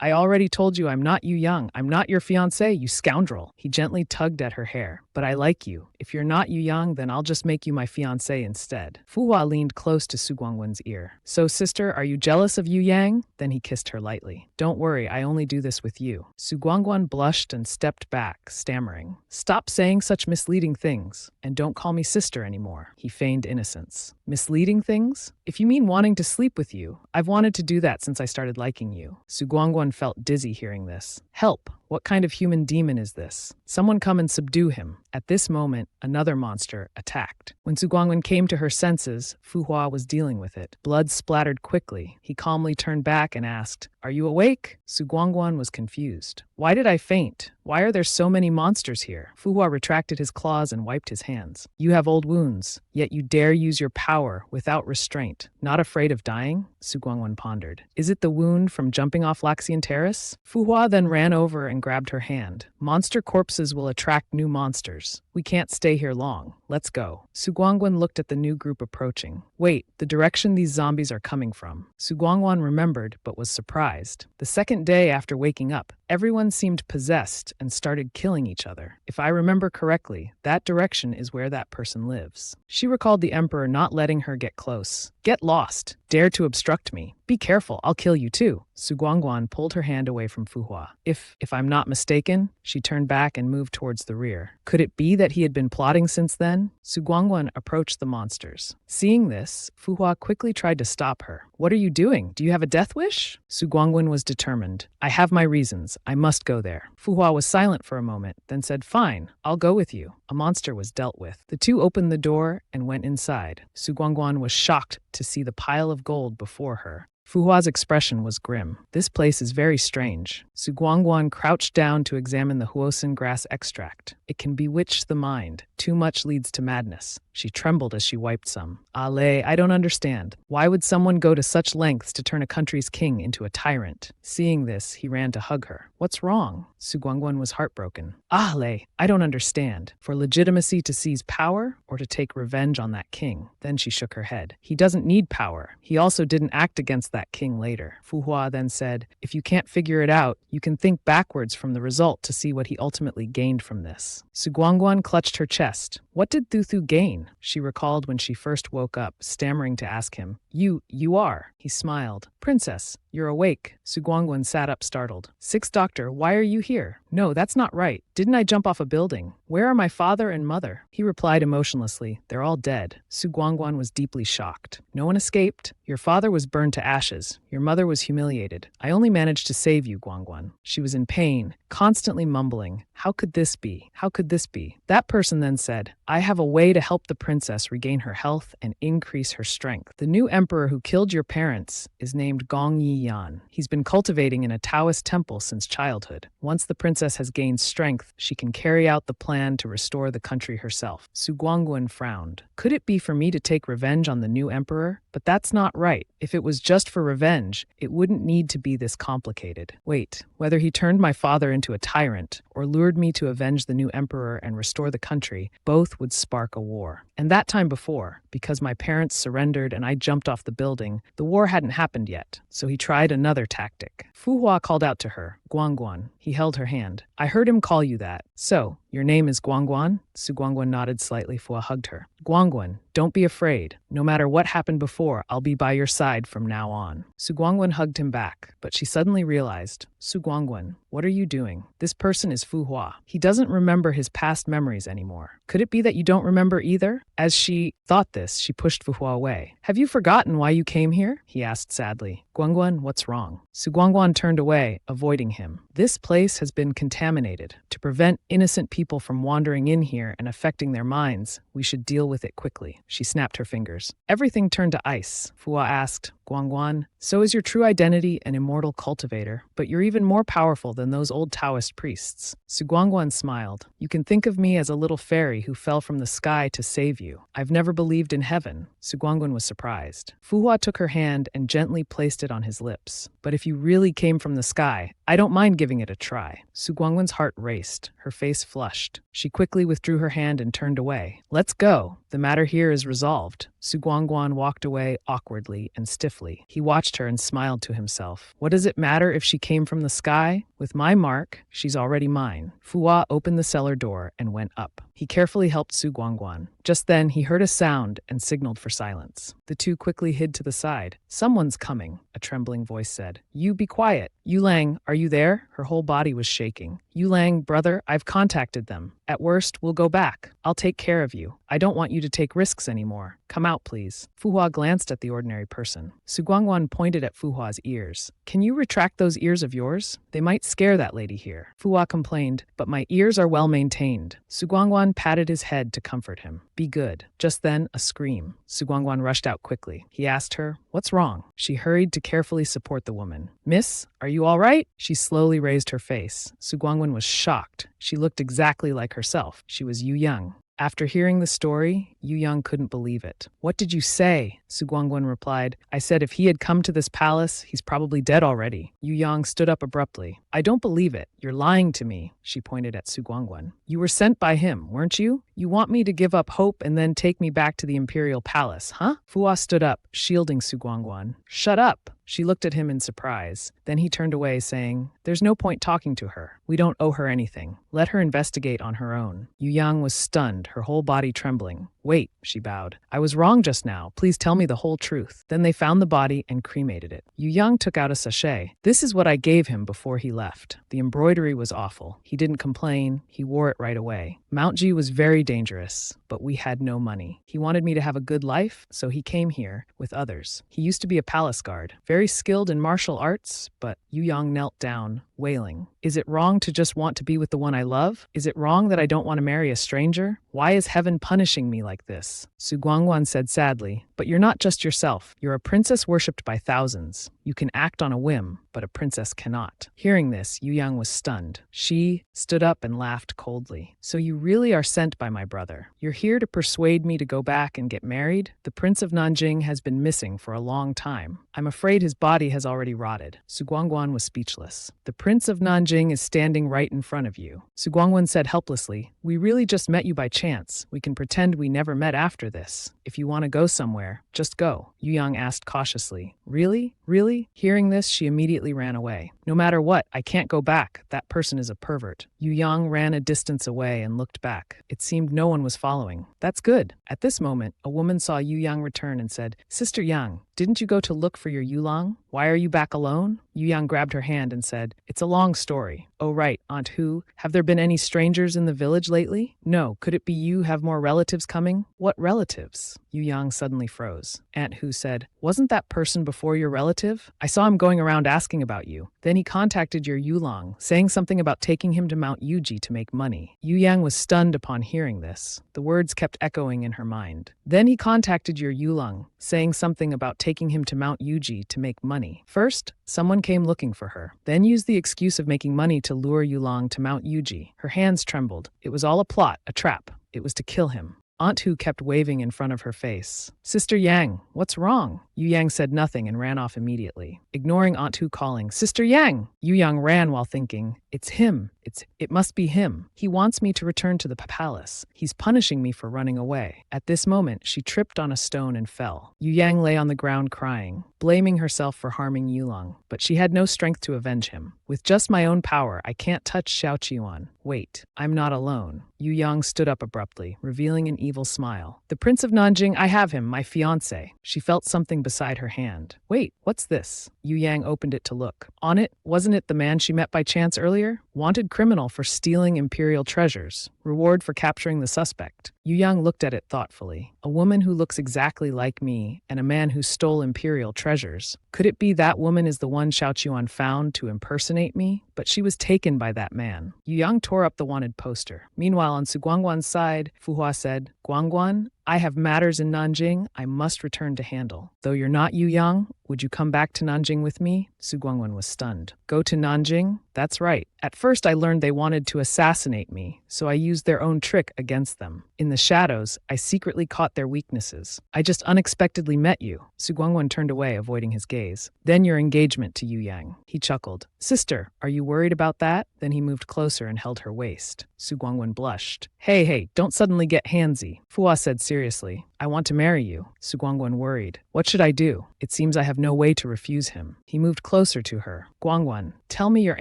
I already told you I'm not Yu Yang. I'm not your fiancé, you scoundrel. He gently tugged at her hair. But I like you. If you're not Yu Yang, then I'll just make you my fiancé instead. Fu Hua leaned close to Su Guangguan's ear. So, sister, are you jealous of Yu Yang? Then he kissed her lightly. Don't worry, I only do this with you. Su Guangguan blushed and stepped back, stammering. Stop saying such misleading things, and don't call me sister anymore. He feigned innocence. Misleading things? If you mean wanting to sleep with you, I've wanted to do that since I started liking you. Su Guangguan felt dizzy hearing this. Help! What kind of human demon is this? Someone come and subdue him. At this moment, another monster attacked. When Su Guangguan came to her senses, Fu Hua was dealing with it. Blood splattered quickly. He calmly turned back and asked, Are you awake? Su Guangguan was confused. Why did I faint? Why are there so many monsters here? Fu Hua retracted his claws and wiped his hands. You have old wounds, yet you dare use your power without restraint. Not afraid of dying? Su Guangguan pondered. Is it the wound from jumping off Laxian Terrace? Fu Hua then ran over and grabbed her hand. Monster corpses will attract new monsters. We can't stay here long. Let's go. Su Guangguan looked at the new group approaching. Wait, the direction these zombies are coming from. Su Guangguan remembered, but was surprised. The second day after waking up, Everyone seemed possessed and started killing each other. If I remember correctly, that direction is where that person lives. She recalled the emperor not letting her get close. Get lost. Dare to obstruct me. Be careful, I'll kill you too. Su Guangguan pulled her hand away from Fu Hua. If I'm not mistaken, she turned back and moved towards the rear. Could it be that he had been plotting since then? Su Guangguan approached the monsters. Seeing this, Fu Hua quickly tried to stop her. What are you doing? Do you have a death wish? Su Guangguan was determined. I have my reasons. I must go there. Fu Hua was silent for a moment, then said, Fine, I'll go with you. A monster was dealt with. The two opened the door and went inside. Su Guangguan was shocked to see the pile of gold before her. Fu Hua's expression was grim. This place is very strange. Su Guangguan crouched down to examine the huosin grass extract. It can bewitch the mind. Too much leads to madness. She trembled as she wiped some. Ale, I don't understand. Why would someone go to such lengths to turn a country's king into a tyrant? Seeing this, he ran to hug her. What's wrong? Su Guangguan was heartbroken. Ale, I don't understand. For legitimacy to seize power or to take revenge on that king? Then she shook her head. He doesn't need power. He also didn't act against that king later. Fu Hua then said, if you can't figure it out, you can think backwards from the result to see what he ultimately gained from this. Su Guangguan clutched her chest. What did Thu Thu gain? She recalled when she first woke up, stammering to ask him. You are. He smiled. Princess, you're awake. Su Guangguan sat up startled. Sixth Doctor, why are you here? No, that's not right. Didn't I jump off a building? Where are my father and mother? He replied emotionlessly. They're all dead. Su Guangguan was deeply shocked. No one escaped. Your father was burned to ashes. Your mother was humiliated. I only managed to save you, Guangguan. She was in pain, constantly mumbling. How could this be? How could this be? That person then said, I have a way to help the princess regain her health and increase her strength. The new emperor who killed your parents is named Gong Yi Yan. He's been cultivating in a Taoist temple since childhood. Once the princess has gained strength, she can carry out the plan to restore the country herself. Su Guangguan frowned. Could it be for me to take revenge on the new emperor? But that's not right. If it was just for revenge, it wouldn't need to be this complicated. Wait, whether he turned my father into a tyrant or lured me to avenge the new emperor and restore the country, both would spark a war. And that time before, because my parents surrendered and I jumped off the building, the war hadn't happened yet, so he tried another tactic. Fu Hua called out to her, Guangguan. He held her hand. I heard him call you that. So, your name is Guangguan? Su Guangguan nodded slightly. Fu Hua hugged her. Guangguan, don't be afraid. No matter what happened before, I'll be by your side from now on. Su Guangguan hugged him back, but she suddenly realized, Su Guangguan, what are you doing? This person is Fu Hua. He doesn't remember his past memories anymore. Could it be that you don't remember either? As she thought this, she pushed Fu Hua away. Have you forgotten why you came here? He asked sadly. Guangguan, what's wrong? Su Guangguan turned away, avoiding him. This place has been contaminated. To prevent innocent people from wandering in here and affecting their minds, we should deal with it quickly. She snapped her fingers. Everything turned to ice. Fu Hua asked, Guangguan, so is your true identity an immortal cultivator, but you're even more powerful than those old Taoist priests. Su Guangguan smiled. You can think of me as a little fairy who fell from the sky to save you. I've never believed in heaven. Su Guangguan was surprised. Fu Hua took her hand and gently placed it on his lips. But if you really came from the sky, I don't mind giving it a try. Su Guangguan's heart raced. Her face flushed. She quickly withdrew her hand and turned away. Let's go. The matter here is resolved. Su Guangguan walked away awkwardly and stiffly. He watched her and smiled to himself. What does it matter if she came from the sky? With my mark, she's already mine. Fu Hua opened the cellar door and went up. He carefully helped Su Guangguan. Just then, he heard a sound and signaled for silence. The two quickly hid to the side. Someone's coming, a trembling voice said. You be quiet. Yu Lang, are you there? Her whole body was shaking. Yu Lang, brother, I've contacted them. At worst, we'll go back. I'll take care of you. I don't want you to take risks anymore. Come out, please. Fu Hua glanced at the ordinary person. Su Guangguan pointed at Fu Hua's ears. Can you retract those ears of yours? They might scare that lady here. Fu Hua complained, but my ears are well maintained. Su Guangguan patted his head to comfort him. Be good. Just then, a scream. Su Guangguan rushed out quickly. He asked her, what's wrong? She hurried to carefully support the woman. Miss, are you all right? She slowly raised her face. Su Guangguan was shocked. She looked exactly like herself. She was Yu Yang. After hearing the story, Yu Yang couldn't believe it. What did you say? Su Guangguan replied. I said if he had come to this palace, he's probably dead already. Yu Yang stood up abruptly. I don't believe it. You're lying to me. She pointed at Su Guangguan. You were sent by him, weren't you? You want me to give up hope and then take me back to the imperial palace, huh? Fuhua stood up, shielding Su Guangguan. Shut up. She looked at him in surprise. Then he turned away, saying, There's no point talking to her. We don't owe her anything. Let her investigate on her own. Yu Yang was stunned, her whole body trembling. Wait, she bowed. I was wrong just now. Please tell me the whole truth. Then they found the body and cremated it. Yu Yang took out a sachet. This is what I gave him before he left. The embroidery was awful. He didn't complain. He wore it right away. Mount Ji was very dangerous, but we had no money. He wanted me to have a good life, so he came here with others. He used to be a palace guard, very skilled in martial arts, but Yu Yang knelt down, wailing. Is it wrong to just want to be with the one I love? Is it wrong that I don't want to marry a stranger? Why is heaven punishing me like this? Su Guangguan said sadly, but you're not just yourself. You're a princess worshipped by thousands. You can act on a whim, but a princess cannot. Hearing this, Yu Yang was stunned. She stood up and laughed coldly. So you really are sent by my brother. You're here to persuade me to go back and get married? The Prince of Nanjing has been missing for a long time. I'm afraid his body has already rotted. Su Guangguan was speechless. The Prince of Nanjing is standing right in front of you. Su Guangguan said helplessly, We really just met you by chance. We can pretend we never met after this. If you want to go somewhere, just go. Yu Yang asked cautiously. Really? Really? Hearing this, she immediately ran away. No matter what, I can't go back. That person is a pervert. Yu Yang ran a distance away and looked back. It seemed no one was following. That's good. At this moment, a woman saw Yu Yang return and said, Sister Yang, didn't you go to look for your Yulong? Why are you back alone? Yu Yang grabbed her hand and said, It's a long story. Oh right, Aunt Hu, have there been any strangers in the village lately? No, could it be you have more relatives coming? What relatives? Yu Yang suddenly froze. Aunt Hu said, Wasn't that person before your relative? I saw him going around asking about you. Then he contacted your Yulong, saying something about taking him to Mount Yuji to make money. Yu Yang was stunned upon hearing this. The words kept echoing in her mind. Then he contacted your Yulong, saying something about taking him to Mount Yuji to make money. First, someone came looking for her, then used the excuse of making money to lure Yulong to Mount Yuji. Her hands trembled. It was all a plot, a trap. It was to kill him. Aunt Hu kept waving in front of her face. Sister Yang, what's wrong? Yu Yang said nothing and ran off immediately, ignoring Aunt Hu calling, Sister Yang! Yu Yang ran while thinking, It's him. It must be him. He wants me to return to the palace. He's punishing me for running away. At this moment, she tripped on a stone and fell. Yu Yang lay on the ground crying, blaming herself for harming Yulong, but she had no strength to avenge him. With just my own power, I can't touch Xiao Qiuan. Wait, I'm not alone. Yu Yang stood up abruptly, revealing an evil smile. The Prince of Nanjing, I have him, my fiancé. She felt something beside her hand. Wait, what's this? Yu Yang opened it to look. On it, wasn't it the man she met by chance earlier? Wanted criminal for stealing imperial treasures. Reward for capturing the suspect. Yu Yang looked at it thoughtfully. A woman who looks exactly like me, and a man who stole imperial treasures. Could it be that woman is the one Xiao Qiuan found to impersonate me? But she was taken by that man. Yu Yang tore up the wanted poster. Meanwhile, on Su Guangguan's side, Fuhua said, Guangguan, I have matters in Nanjing I must return to handle. Though you're not Yu Yang, would you come back to Nanjing with me? Su Guangguan was stunned. Go to Nanjing? That's right. At first I learned they wanted to assassinate me, so I used their own trick against them. In the shadows, I secretly caught their weaknesses. I just unexpectedly met you. Su Guangguan turned away, avoiding his gaze. Then your engagement to Yu Yang. He chuckled. Sister, are you worried about that? Then he moved closer and held her waist. Su Guangguan blushed. Hey, don't suddenly get handsy. Fuhua said seriously. I want to marry you. Su Guangguan worried. What should I do? It seems I have no way to refuse him. He moved closer to her. Guangguan, tell me your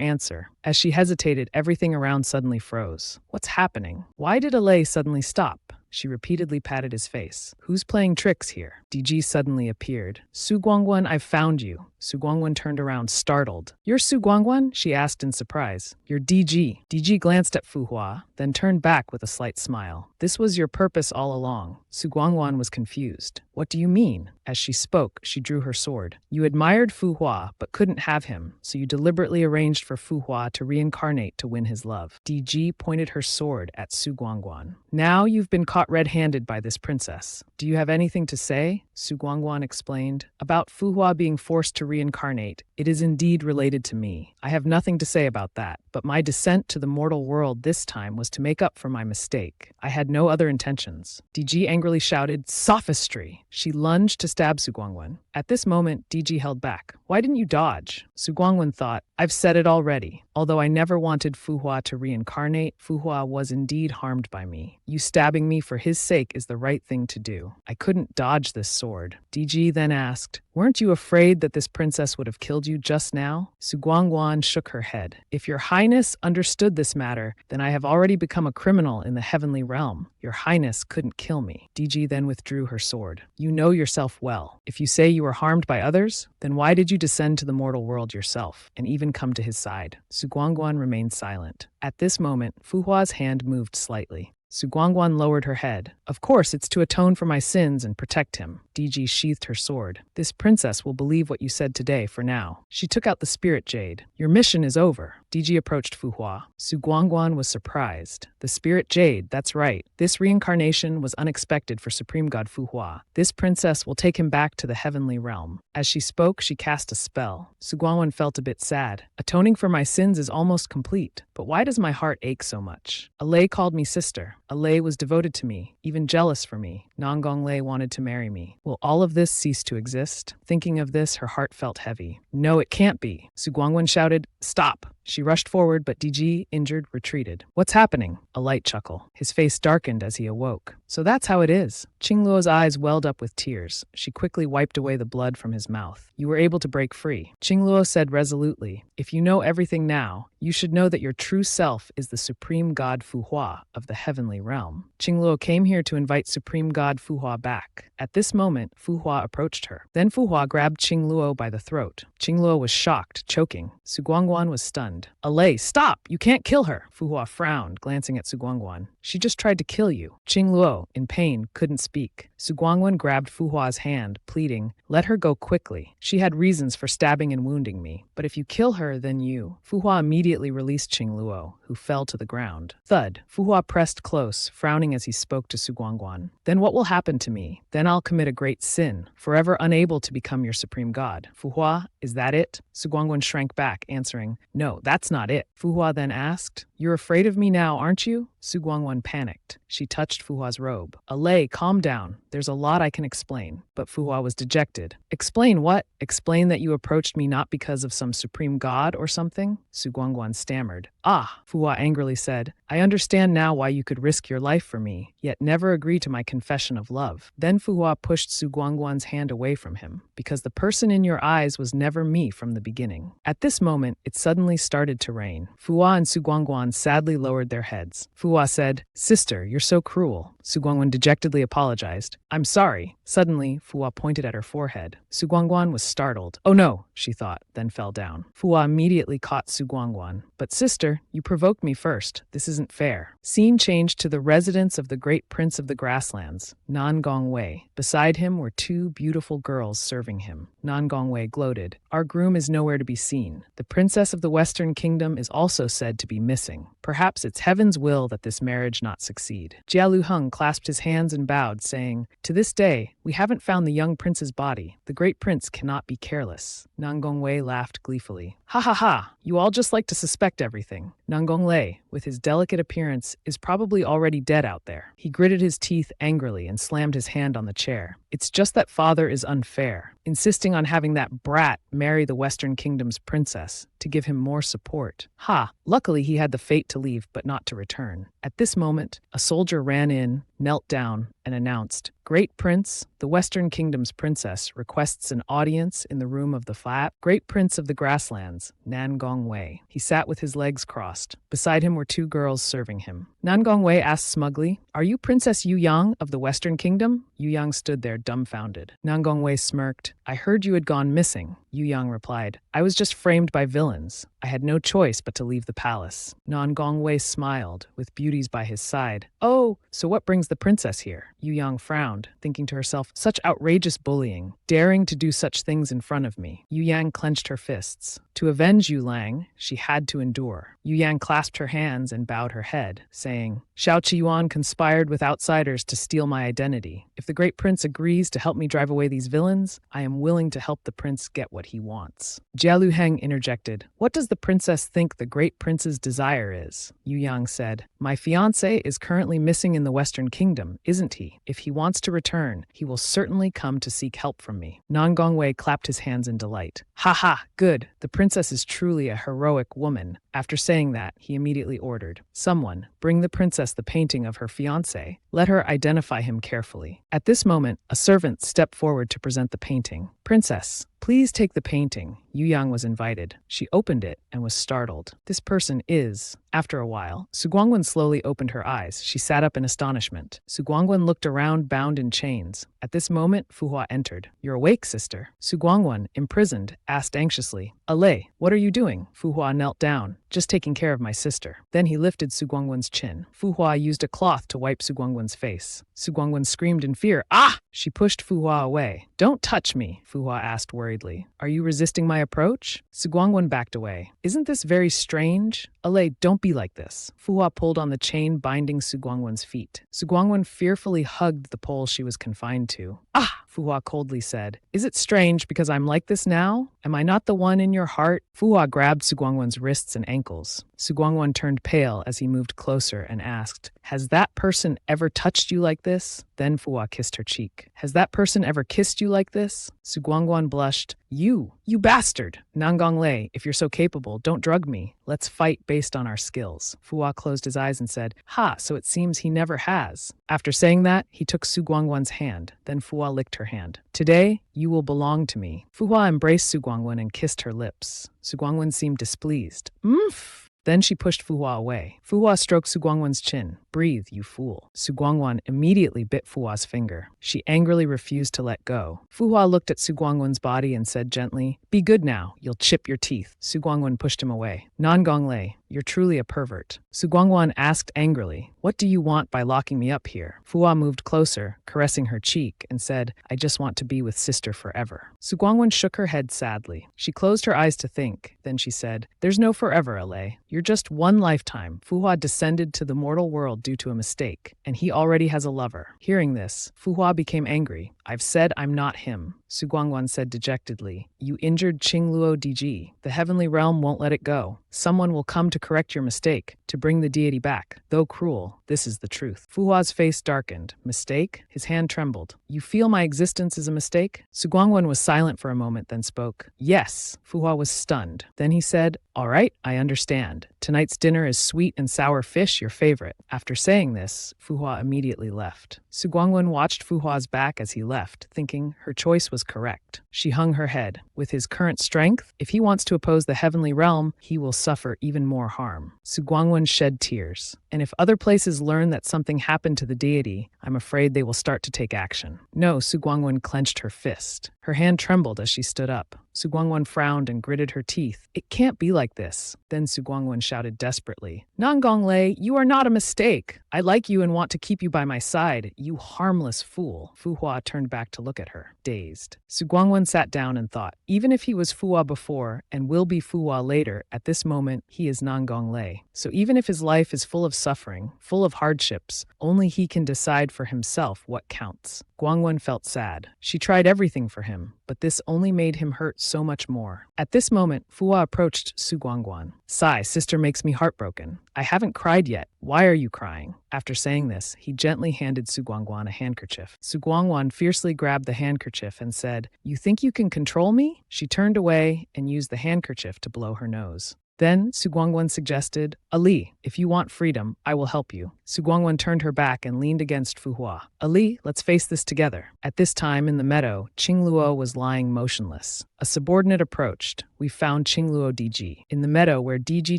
answer. As she hesitated, everything around suddenly froze. What's happening? Why did Alay suddenly stop? She repeatedly patted his face. Who's playing tricks here? DG suddenly appeared. Su Guangguan, I've found you. Su Guangguan turned around, startled. You're Su Guangguan? She asked in surprise. You're DG. DG glanced at Fuhua, then turned back with a slight smile. This was your purpose all along. Su Guangguan was confused. What do you mean? As she spoke, she drew her sword. You admired Fu Hua, but couldn't have him, so you deliberately arranged for Fu Hua to reincarnate to win his love. DG pointed her sword at Su Guangguan. Now you've been caught red-handed by this princess. Do you have anything to say? Su Guangguan explained. About Fu Hua being forced to reincarnate, it is indeed related to me. I have nothing to say about that, but my descent to the mortal world this time was to make up for my mistake. I had no other intentions. DG angrily shouted, sophistry! She lunged to stab Su Guangguan. At this moment, DG held back. Why didn't you dodge? Su Guangguan thought, I've said it already. Although I never wanted Fu Hua to reincarnate, Fu Hua was indeed harmed by me. You stabbing me for his sake is the right thing to do. I couldn't dodge this sword. DG then asked, weren't you afraid that this princess would have killed you just now? Su Guangguan shook her head. If your highness understood this matter, then I have already become a criminal in the heavenly realm. Your highness couldn't kill me. DG then withdrew her sword. You know yourself well. If you say you were harmed by others, then why did you descend to the mortal world yourself, and even come to his side? Su Guangguan remained silent. At this moment, Fu Hua's hand moved slightly. Su Guangguan lowered her head. Of course, it's to atone for my sins and protect him. DG sheathed her sword. This princess will believe what you said today for now. She took out the spirit jade. Your mission is over. DG approached Fu Hua. Su Guangguan was surprised. The spirit jade, that's right. This reincarnation was unexpected for Supreme God Fu Hua. This princess will take him back to the heavenly realm. As she spoke, she cast a spell. Su Guangguan felt a bit sad. Atoning for my sins is almost complete. But why does my heart ache so much? Alei called me sister. Alei was devoted to me, even jealous for me. Nangong Lei wanted to marry me. Will all of this cease to exist? Thinking of this, her heart felt heavy. No, it can't be. Su Guangguan shouted, stop. She rushed forward, but DG, injured, retreated. What's happening? A light chuckle. His face darkened as he awoke. So that's how it is. Qingluo's eyes welled up with tears. She quickly wiped away the blood from his mouth. You were able to break free. Qingluo said resolutely, if you know everything now, you should know that your true self is the Supreme God Fu Hua of the heavenly realm. Qingluo came here to invite Supreme God Fu Hua back. At this moment, Fu Hua approached her. Then Fu Hua grabbed Qingluo by the throat. Qingluo was shocked, choking. Su Guangguan was stunned. Alei, stop! You can't kill her! Fu Hua frowned, glancing at Su Guangguan. She just tried to kill you. Qingluo, in pain, couldn't speak. Su Guangguan grabbed Fu Hua's hand, pleading, let her go quickly. She had reasons for stabbing and wounding me. But if you kill her, then you. Fu Hua immediately released Qingluo, who fell to the ground. Thud. Fu Hua pressed close, frowning as he spoke to Su Guangguan. Then what will happen to me? Then I'll commit a great sin, forever unable to become your supreme god. Fu Hua, is that it? Su Guangguan shrank back, answering, no, that's not it. Fu Hua then asked, you're afraid of me now, aren't you? Su Guangguan panicked. She touched Fu Hua's robe. Alei, calm down. There's a lot I can explain. But Fu Hua was dejected. Explain what? Explain that you approached me not because of some supreme god or something? Su Guangguan stammered. Ah, Fu Hua angrily said, I understand now why you could risk your life for me, yet never agree to my confession of love. Then Fu Hua pushed Su Guangguan's hand away from him, because the person in your eyes was never me from the beginning. At this moment, it suddenly started to rain. Fu Hua and Su Guangguan sadly lowered their heads. Fu Hua said, Sister, you're so cruel. Su Guangguan dejectedly apologized. I'm sorry. Suddenly, Fu Hua pointed at her forehead. Su Guangguan was startled. Oh no, she thought, then fell down. Fu Hua immediately caught Su Guangguan. But sister, you provoked me first. This isn't fair. Scene changed to the residence of the great prince of the grasslands, Nan Gongwei. Beside him were two beautiful girls serving him. Nan Gongwei gloated. Our groom is nowhere to be seen. The princess of the Western Kingdom is also said to be missing. Perhaps it's heaven's will that this marriage not succeed. Jia Luheng clasped his hands and bowed, saying, to this day, we haven't found the young prince's body. The great prince cannot be careless. Nan Gongwei laughed gleefully. Ha ha ha, you all just like to suspect everything. Nan Gonglei, with his delicate appearance, is probably already dead out there. He gritted his teeth angrily and slammed his hand on the chair. It's just that father is unfair, insisting on having that brat marry the Western Kingdom's princess to give him more support. Ha! Luckily he had the fate to leave but not to return. At this moment, a soldier ran in, knelt down, and announced, Great Prince, the Western Kingdom's princess requests an audience in the room of the flat Great Prince of the Grasslands, Nan Gongwei. He sat with his legs crossed. Beside him were two girls serving him. Nan Gongwei asked smugly, "Are you Princess Yu Yang of the Western Kingdom?" Yu Yang stood there dumbfounded. Nan Gongwei smirked. "I heard you had gone missing," Yu Yang replied. "I was just framed by villains. I had no choice but to leave the palace." Nan Gongwei smiled, with beauties by his side. "Oh, so what brings the princess here?" Yu Yang frowned, thinking to herself, "Such outrageous bullying, daring to do such things in front of me." Yu Yang clenched her fists. To avenge Yu Lang, she had to endure. Yu Yang clasped her hands and bowed her head, saying, "Xiao Qiyuan conspired with outsiders to steal my identity. If the great prince agrees to help me drive away these villains, I am willing to help the prince get what he wants." Jia Luheng interjected, "What does the princess think the great prince's desire is?" Yu Yang said, "My fiancé is currently missing in the Western Kingdom, isn't he? If he wants to return, he will certainly come to seek help from me." Nan Gongwei clapped his hands in delight. "Ha ha, good. The princess is truly a heroic woman." After saying that, he immediately ordered, "Someone, bring the princess the painting of her fiancé. Let her identify him carefully." At this moment, a servant stepped forward to present the painting. "Princess, please take the painting." Yu Yang was invited. She opened it and was startled. This person is... After a while, Su Guangwen slowly opened her eyes. She sat up in astonishment. Su Guangwen looked around, bound in chains. At this moment, Fu Hua entered. "You're awake, sister." Su Guangwen, imprisoned, asked anxiously, "Alei, what are you doing?" Fu Hua knelt down. "Just taking care of my sister." Then he lifted Su Guangwen's chin. Fu Hua used a cloth to wipe Su Guangwen's face. Su Guangwen screamed in fear. "Ah!" She pushed Fu Hua away. "Don't touch me," Fu Hua asked worriedly. "Are you resisting my approach?" Su Guangwen backed away. "Isn't this very strange?" "Alei, don't be like this." Fu Hua pulled on the chain binding Su Guangwen's feet. Su Guangwen fearfully hugged the pole she was confined to. "Ah!" Fu Hua coldly said. "Is it strange because I'm like this now? Am I not the one in your heart?" Fu Hua grabbed Su Guangwen's wrists and ankles. Su Guangwen turned pale as he moved closer and asked, "Has that person ever touched you like this?" Then Fu Hua kissed her cheek. "Has that person ever kissed you like this?" Su Guangwen blushed. You bastard! Nan Gonglei, if you're so capable, don't drug me. Let's fight based on our skills." Fu Hua closed his eyes and said, "Ha, so it seems he never has." After saying that, he took Su Guangwen's hand. Then Fu Hua licked her hand. "Today, you will belong to me." Fu Hua embraced Su Guangwen and kissed her lips. Su Guangwen seemed displeased. "Mmph!" Then she pushed Fu Hua away. Fu Hua stroked Su Guangwen's chin. "Breathe, you fool." Su Guangwen immediately bit Fu Hua's finger. She angrily refused to let go. Fu Hua looked at Su Guangwen's body and said gently, "Be good now, you'll chip your teeth." Su Guangwen pushed him away. "Nan Gonglei, you're truly a pervert." Su Guangwen asked angrily, "What do you want by locking me up here?" Fu Hua moved closer, caressing her cheek, and said, "I just want to be with sister forever." Su Guangwen shook her head sadly. She closed her eyes to think. Then she said, "There's no forever, Alei. You're just one lifetime." Fu Hua descended to the mortal world due to a mistake, and he already has a lover. Hearing this, Fu Hua became angry. "I've said I'm not him." Su Guangwen said dejectedly, "You injured Qingluo Diji. The heavenly realm won't let it go. Someone will come to correct your mistake, to bring the deity back. Though cruel, this is the truth." Fu Hua's face darkened. "Mistake?" His hand trembled. "You feel my existence is a mistake?" Su Guangwen was silent for a moment, then spoke. "Yes." Fu Hua was stunned. Then he said, "All right, I understand. Tonight's dinner is sweet and sour fish, your favorite." After saying this, Fu Hua immediately left. Su Guangwen watched Fu Hua's back as he left, thinking her choice was correct. She hung her head. With his current strength, if he wants to oppose the heavenly realm, he will suffer even more harm. Su Guangwen shed tears. And if other places learn that something happened to the deity, I'm afraid they will start to take action. No, Su Guangwen clenched her fist. Her hand trembled as she stood up. Su Guangwen frowned and gritted her teeth. "It can't be like this." Then Su Guangwen shouted desperately, "Nan Gonglei, you are not a mistake. I like you and want to keep you by my side, you harmless fool." Fu Hua turned back to look at her, dazed. Su Guangwen sat down and thought, even if he was Fu Hua before and will be Fu Hua later, at this moment, he is Nan Gonglei. So even if his life is full of suffering, full of hardships, only he can decide for himself what counts. Guangwen felt sad. She tried everything for him, but this only made him hurt so much more. At this moment, Fu Hua approached Su Guangwen. "Sigh, sister makes me heartbroken. I haven't cried yet. Why are you crying?" After saying this, he gently handed Su Guangwen a handkerchief. Su Guangwen fiercely grabbed the handkerchief and said, "You think you can control me?" She turned away and used the handkerchief to blow her nose. Then Su Guangwen suggested, Ali, if you want freedom, I will help you. Su Guangwen turned her back and leaned against Fu Hua. Ali, let's face this together. At this time in the meadow, Qing Luo was lying motionless. A subordinate approached. We found Qing Luo DG. In the meadow where DG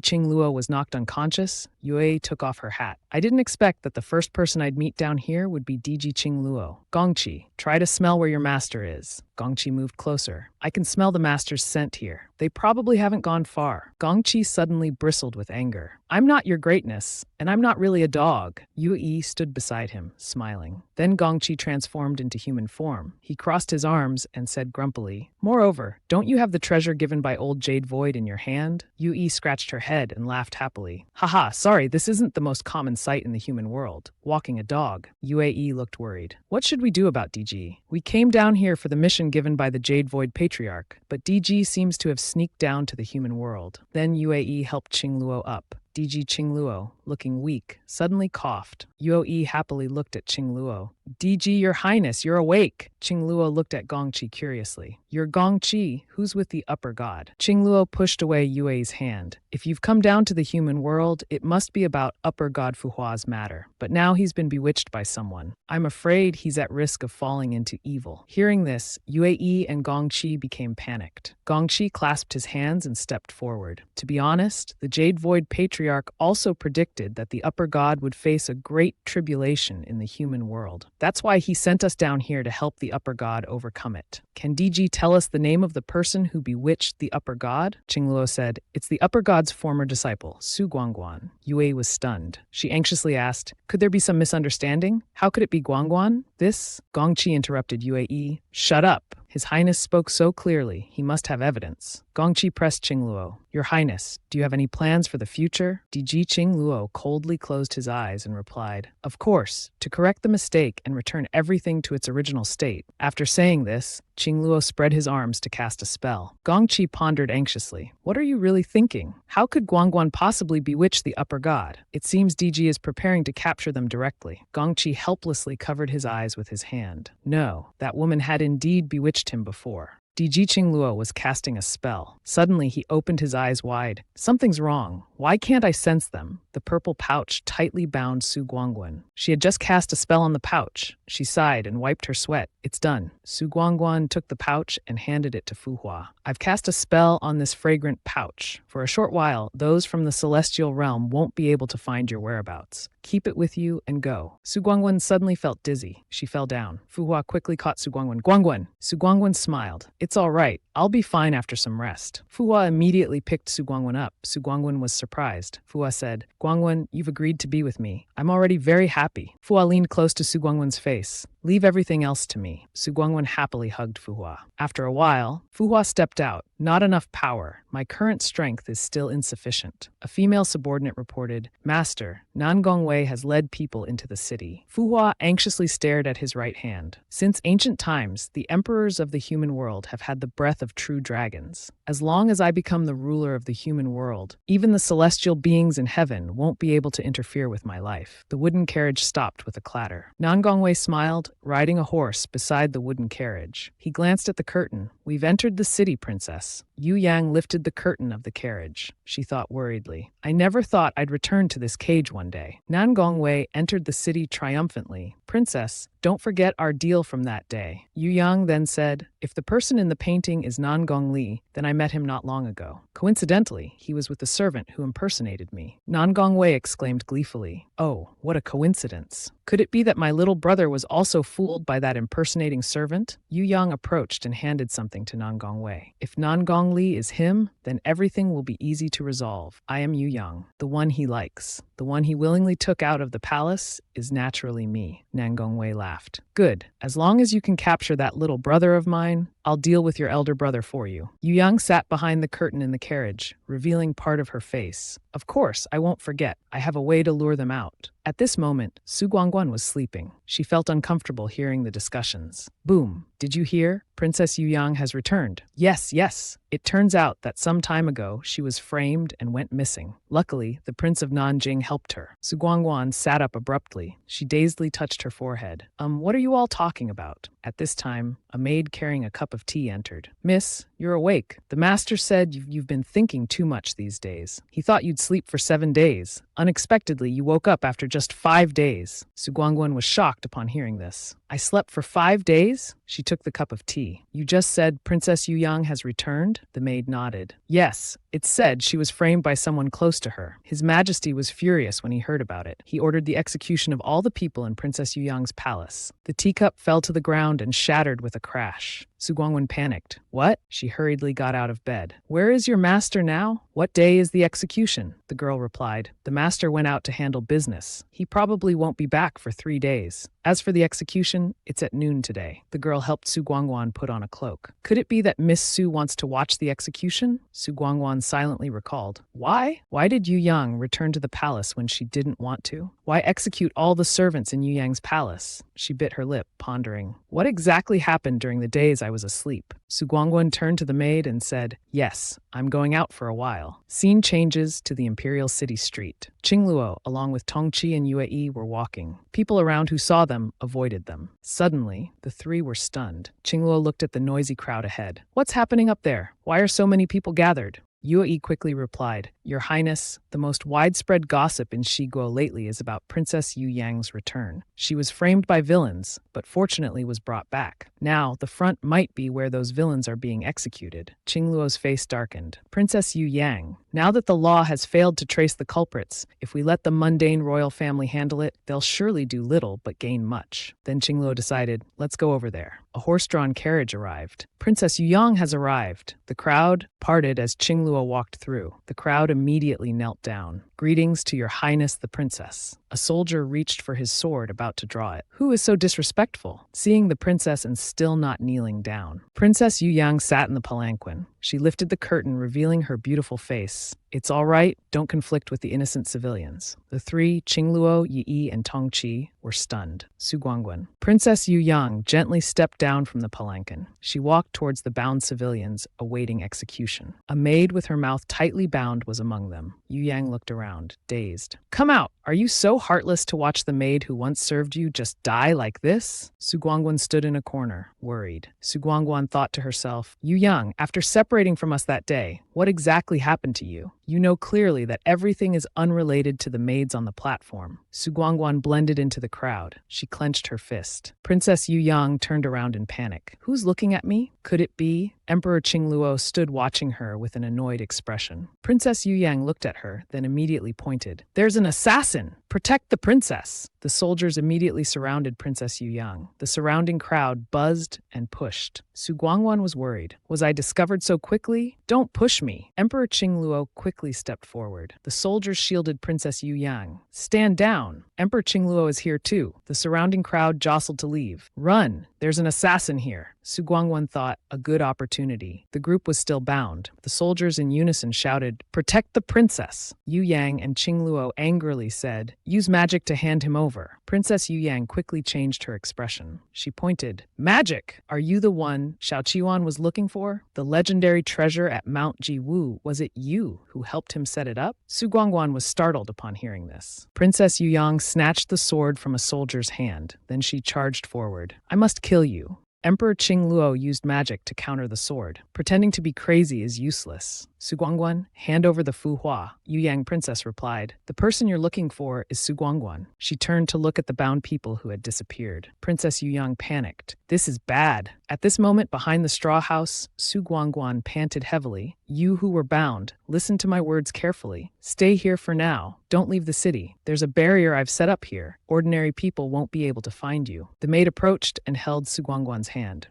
Qing Luo was knocked unconscious, Yue took off her hat. I didn't expect that the first person I'd meet down here would be DG Qing Luo. Gongqi, try to smell where your master is. Gongqi moved closer. I can smell the master's scent here. They probably haven't gone far. Gongqi suddenly bristled with anger. I'm not your greatness, and I'm not really a dog. Yue stood beside him, smiling. Then Gongqi transformed into human form. He crossed his arms and said grumpily, Moreover, don't you have the treasure given by old Jade Void in your hand? Yue scratched her head and laughed happily. Haha, sorry, this isn't the most common sight in the human world. Walking a dog. Yue looked worried. What should we do about DG? We came down here for the mission given by the Jade Void Patriarch, but DG seems to have sneaked down to the human world. Then Yue helped Qing Luo up. DG Qing Luo, looking weak, suddenly coughed. Yue happily looked at Qing Luo. DG, your highness, you're awake. Qing Luo looked at Gongqi curiously. You're Gongqi, who's with the upper god? Qing Luo pushed away Yue's hand. If you've come down to the human world, it must be about upper god Fu Hua's matter. But now he's been bewitched by someone. I'm afraid he's at risk of falling into evil. Hearing this, Yue and Gongqi became panicked. Gongqi clasped his hands and stepped forward. To be honest, the Jade Void Patriarch also predicted that the upper god would face a great tribulation in the human world. That's why he sent us down here to help the upper god overcome it. Can DG tell us the name of the person who bewitched the upper god? Qing Luo said, It's the upper god's former disciple, Su Guangguan. Yue was stunned. She anxiously asked, Could there be some misunderstanding? How could it be Guangguan? This? Gongqi interrupted Yue. Shut up. His Highness spoke so clearly, he must have evidence. Gongqi pressed Qing Luo. Your Highness, do you have any plans for the future? DG Qing Luo coldly closed his eyes and replied, Of course, to correct the mistake and return everything to its original state. After saying this, Qing Luo spread his arms to cast a spell. Gongqi pondered anxiously. What are you really thinking? How could Guangguan possibly bewitch the upper god? It seems DG is preparing to capture them directly. Gongqi helplessly covered his eyes with his hand. No, that woman had indeed bewitched him before. DG Qing Luo was casting a spell. Suddenly, he opened his eyes wide. Something's wrong. Why can't I sense them? The purple pouch tightly bound Su Guangguan. She had just cast a spell on the pouch. She sighed and wiped her sweat. It's done. Su Guangguan took the pouch and handed it to Fu Hua. I've cast a spell on this fragrant pouch. For a short while, those from the celestial realm won't be able to find your whereabouts. Keep it with you and go. Su Guangguan suddenly felt dizzy. She fell down. Fu Hua quickly caught Su Guangguan. Guangguan! Su Guangguan smiled. It's all right. I'll be fine after some rest. Fu Hua immediately picked Su Guangguan up. Su Guangguan was surprised. Fu Hua said, Guangguan, you've agreed to be with me. I'm already very happy. Fu Hua leaned close to Su Guangguan's face. Leave everything else to me. Su Guangguan happily hugged Fu Hua. After a while, Fu Hua stepped out. Not enough power. My current strength is still insufficient. A female subordinate reported, Master, Nan Gongwei has led people into the city. Fu Hua anxiously stared at his right hand. Since ancient times, the emperors of the human world have had the breath of true dragons. As long as I become the ruler of the human world, even the celestial beings in heaven won't be able to interfere with my life. The wooden carriage stopped with a clatter. Nan Gongwei smiled, riding a horse beside the wooden carriage. He glanced at the curtain. We've entered the city, princess. Yu Yang lifted the curtain of the carriage. She thought worriedly. I never thought I'd return to this cage one day. Nan Gongwei entered the city triumphantly. Princess, don't forget our deal from that day. Yu Yang then said, If the person in the painting is Nan Gongli, then I met him not long ago. Coincidentally, he was with the servant who impersonated me. Nan Gongwei exclaimed gleefully, Oh, what a coincidence. Could it be that my little brother was also fooled by that impersonating servant? Yu Yang approached and handed something to Nan Gongwei. If Nan Gongli is him, then everything will be easy to resolve. I am Yu Yang, the one he likes. The one he willingly took out of the palace is naturally me. Nan Gongwei laughed. Good. As long as you can capture that little brother of mine, I'll deal with your elder brother for you. Yu Yang sat behind the curtain in the carriage, revealing part of her face. Of course, I won't forget. I have a way to lure them out. At this moment, Su Guangguan was sleeping. She felt uncomfortable hearing the discussions. Boom. Did you hear? Princess Yu Yang has returned. Yes, yes. It turns out that some time ago she was framed and went missing. Luckily, the Prince of Nanjing helped her. Su Guangguan sat up abruptly. She dazedly touched her forehead. What are you all talking about? At this time, a maid carrying a cup of tea entered. Miss, you're awake. The master said you've been thinking too much these days. He thought you'd sleep for 7 days. Unexpectedly, you woke up after just 5 days. Su Guangguan was shocked upon hearing this. I slept for 5 days? She took the cup of tea. You just said Princess Yu Yang has returned? The maid nodded. Yes, it said she was framed by someone close to her. His Majesty was furious when he heard about it. He ordered the execution of all the people in Princess Yu Yang's palace. The teacup fell to the ground and shattered with a crash. Su Guangguan panicked. What? She hurriedly got out of bed. Where is your master now? What day is the execution? The girl replied. The master went out to handle business. He probably won't be back for 3 days. As for the execution, it's at noon today. The girl helped Su Guangguan put on a cloak. Could it be that Miss Su wants to watch the execution? Su Guangguan silently recalled. Why? Why did Yu Yang return to the palace when she didn't want to? Why execute all the servants in Yu Yang's palace? She bit her lip, pondering. What exactly happened during the days I was asleep? Su Guangguan turned to the maid and said, Yes, I'm going out for a while. Scene changes to the Imperial City street. Qingluo, along with Tongqi and Yue were walking. People around who saw them avoided them. Suddenly, the three were stunned. Qingluo looked at the noisy crowd ahead. What's happening up there? Why are so many people gathered? Yue quickly replied, Your Highness, the most widespread gossip in Shiguo lately is about Princess Yu Yang's return. She was framed by villains, but fortunately was brought back. Now, the front might be where those villains are being executed. Qingluo's face darkened. Princess Yu Yang, now that the law has failed to trace the culprits, if we let the mundane royal family handle it, they'll surely do little but gain much. Then Qingluo decided, let's go over there. A horse-drawn carriage arrived. Princess Yu Yang has arrived. The crowd parted as Qingluo walked through. The crowd immediately knelt down. Greetings to your highness the princess. A soldier reached for his sword, about to draw it. Who is so disrespectful? Seeing the princess and still not kneeling down. Princess Yu Yang sat in the palanquin. She lifted the curtain, revealing her beautiful face. It's all right, don't conflict with the innocent civilians. The three, Qingluo, Yi, and Tongqi, were stunned. Su Guangguan. Princess Yu Yang gently stepped down from the palanquin. She walked towards the bound civilians, awaiting execution. A maid with her mouth tightly bound was among them. Yu Yang looked around, dazed. Come out! Are you so heartless to watch the maid who once served you just die like this? Su Guangguan stood in a corner, worried. Su Guangguan thought to herself, Yu Yang, after separating from us that day, what exactly happened to you? You know clearly that everything is unrelated to the maids on the platform. Su Guangguan blended into the crowd. She clenched her fist. Princess Yu Yang turned around in panic. Who's looking at me? Could it be? Emperor Qingluo stood watching her with an annoyed expression. Princess Yu Yang looked at her, then immediately pointed. There's an assassin! Protect the princess! The soldiers immediately surrounded Princess Yu Yang. The surrounding crowd buzzed and pushed. Su Guangguan was worried. Was I discovered so quickly? Don't push me! Emperor Qingluo quickly stepped forward. The soldiers shielded Princess Yu Yang. Stand down! Emperor Qingluo is here too. The surrounding crowd jostled to leave. Run! There's an assassin here. Su Guangguan thought, a good opportunity. The group was still bound. The soldiers in unison shouted, Protect the princess! Yu Yang and Qingluo angrily said, Use magic to hand him over. Princess Yu Yang quickly changed her expression. She pointed, Magic! Are you the one Xiao Qiwan was looking for? The legendary treasure at Mount Jiwu, was it you who helped him set it up? Su Guangguan was startled upon hearing this. Princess Yu Yang snatched the sword from a soldier's hand. Then she charged forward. I must kill you. Emperor Qingluo used magic to counter the sword. Pretending to be crazy is useless. Su Guangguan, hand over the Fu Hua. Yu Yang princess replied, The person you're looking for is Su Guangguan. She turned to look at the bound people who had disappeared. Princess Yu Yang panicked. This is bad. At this moment, behind the straw house, Su Guangguan panted heavily. You who were bound, listen to my words carefully. Stay here for now. Don't leave the city. There's a barrier I've set up here. Ordinary people won't be able to find you. The maid approached and held Su Guangguan's hand.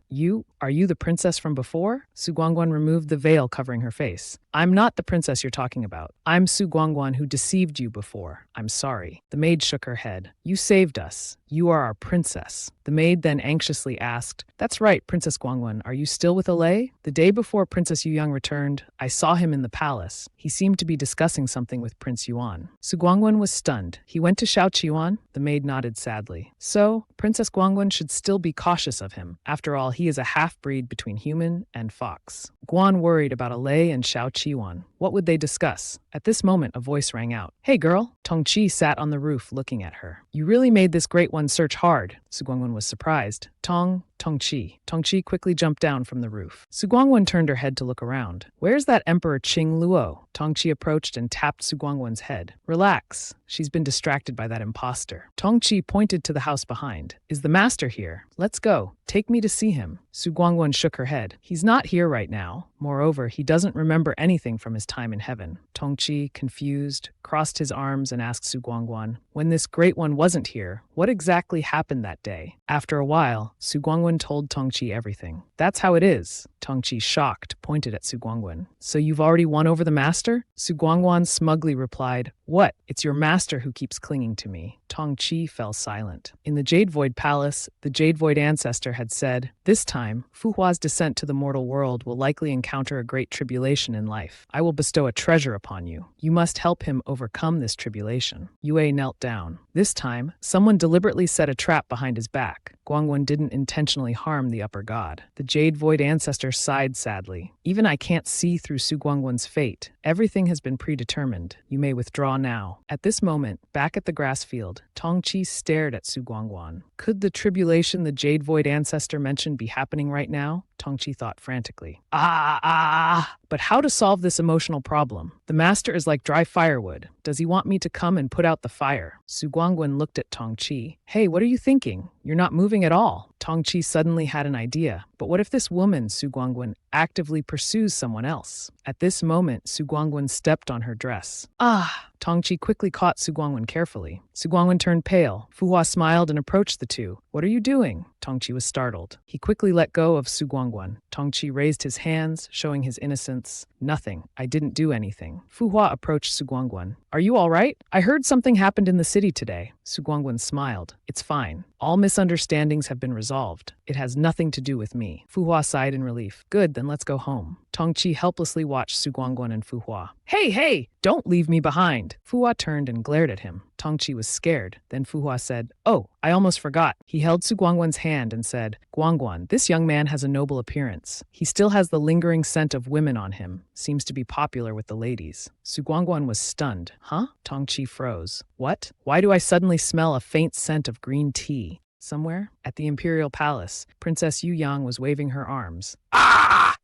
Are you the princess from before? Su Guangguan removed the veil covering her face. I'm not the princess you're talking about. I'm Su Guangguan who deceived you before. I'm sorry. The maid shook her head. You saved us. You are our princess. The maid then anxiously asked, That's right, Princess Guangguan, are you still with Alei? The day before Princess Yuyang returned, I saw him in the palace. He seemed to be discussing something with Prince Yuan. Su Guangguan was stunned. He went to Xiao Qiyuan? The maid nodded sadly. So, Princess Guangguan should still be cautious of him. After all, he is a half-breed between human and fox. Guan worried about Alei and Xiao Qiyuan. What would they discuss? At this moment, a voice rang out. Hey girl! Tongqi sat on the roof looking at her. You really made this great one search hard. Su Guangguan was surprised. Tongqi. Tongqi quickly jumped down from the roof. Su Guangguan turned her head to look around. Where's that Emperor Qing Luo? Tongqi approached and tapped Su Guangguan's head. Relax. She's been distracted by that imposter. Tongqi pointed to the house behind. Is the master here? Let's go. Take me to see him. Su Guangguan shook her head. He's not here right now. Moreover, he doesn't remember anything from his time in heaven. Tongqi, confused, crossed his arms and asked Su Guangguan, when this great one wasn't here, what exactly happened that day? After a while, Su Guangguan told Tongqi everything. That's how it is. Tongqi, shocked, pointed at Su Guangguan. So you've already won over the master? Su Guangguan smugly replied, What? It's your master who keeps clinging to me. Tongqi fell silent. In the Jade Void Palace, the Jade Void ancestor had said, This time, Fu Hua's descent to the mortal world will likely encounter a great tribulation in life. I will bestow a treasure upon you. You must help him overcome this tribulation. Yue knelt down. This time, someone deliberately set a trap behind his back. Guangguan didn't intentionally harm the upper god. The Jade Void ancestor sighed sadly. Even I can't see through Su Guangguan's fate. Everything has been predetermined. You may withdraw now. At this moment, back at the grass field, Tongqi stared at Su Guangguan. Could the tribulation the Jade Void ancestor mentioned be happening right now? Tongqi thought frantically. But how to solve this emotional problem? The master is like dry firewood. Does he want me to come and put out the fire? Su Guangguan looked at Tongqi. Hey, what are you thinking? You're not moving at all. Tongqi suddenly had an idea. But what if this woman, Su Guangguan, actively pursues someone else? At this moment, Su Guangguan stepped on her dress. Tongqi quickly caught Su Guangguan carefully. Su Guangguan turned pale. Fu Hua smiled and approached the two. What are you doing? Tongqi was startled. He quickly let go of Su Guangguan. Tongqi raised his hands, showing his innocence. Nothing. I didn't do anything. Fu Hua approached Su Guangguan. Are you all right? I heard something happened in the city today. Su Guangguan smiled. It's fine. All misunderstandings have been resolved. It has nothing to do with me. Fu Hua sighed in relief. Good, then let's go home. Tongqi helplessly watched Su Guangguan and Fu Hua. Hey! Don't leave me behind! Fu Hua turned and glared at him. Tongqi was scared. Then Fu Hua said, Oh, I almost forgot. He held Su Guangguan's hand and said, Guangguan, this young man has a noble appearance. He still has the lingering scent of women on him. Seems to be popular with the ladies. Su Guangguan was stunned. Huh? Tongqi froze. What? Why do I suddenly smell a faint scent of green tea? Somewhere? At the Imperial Palace, Princess Yuyang was waving her arms.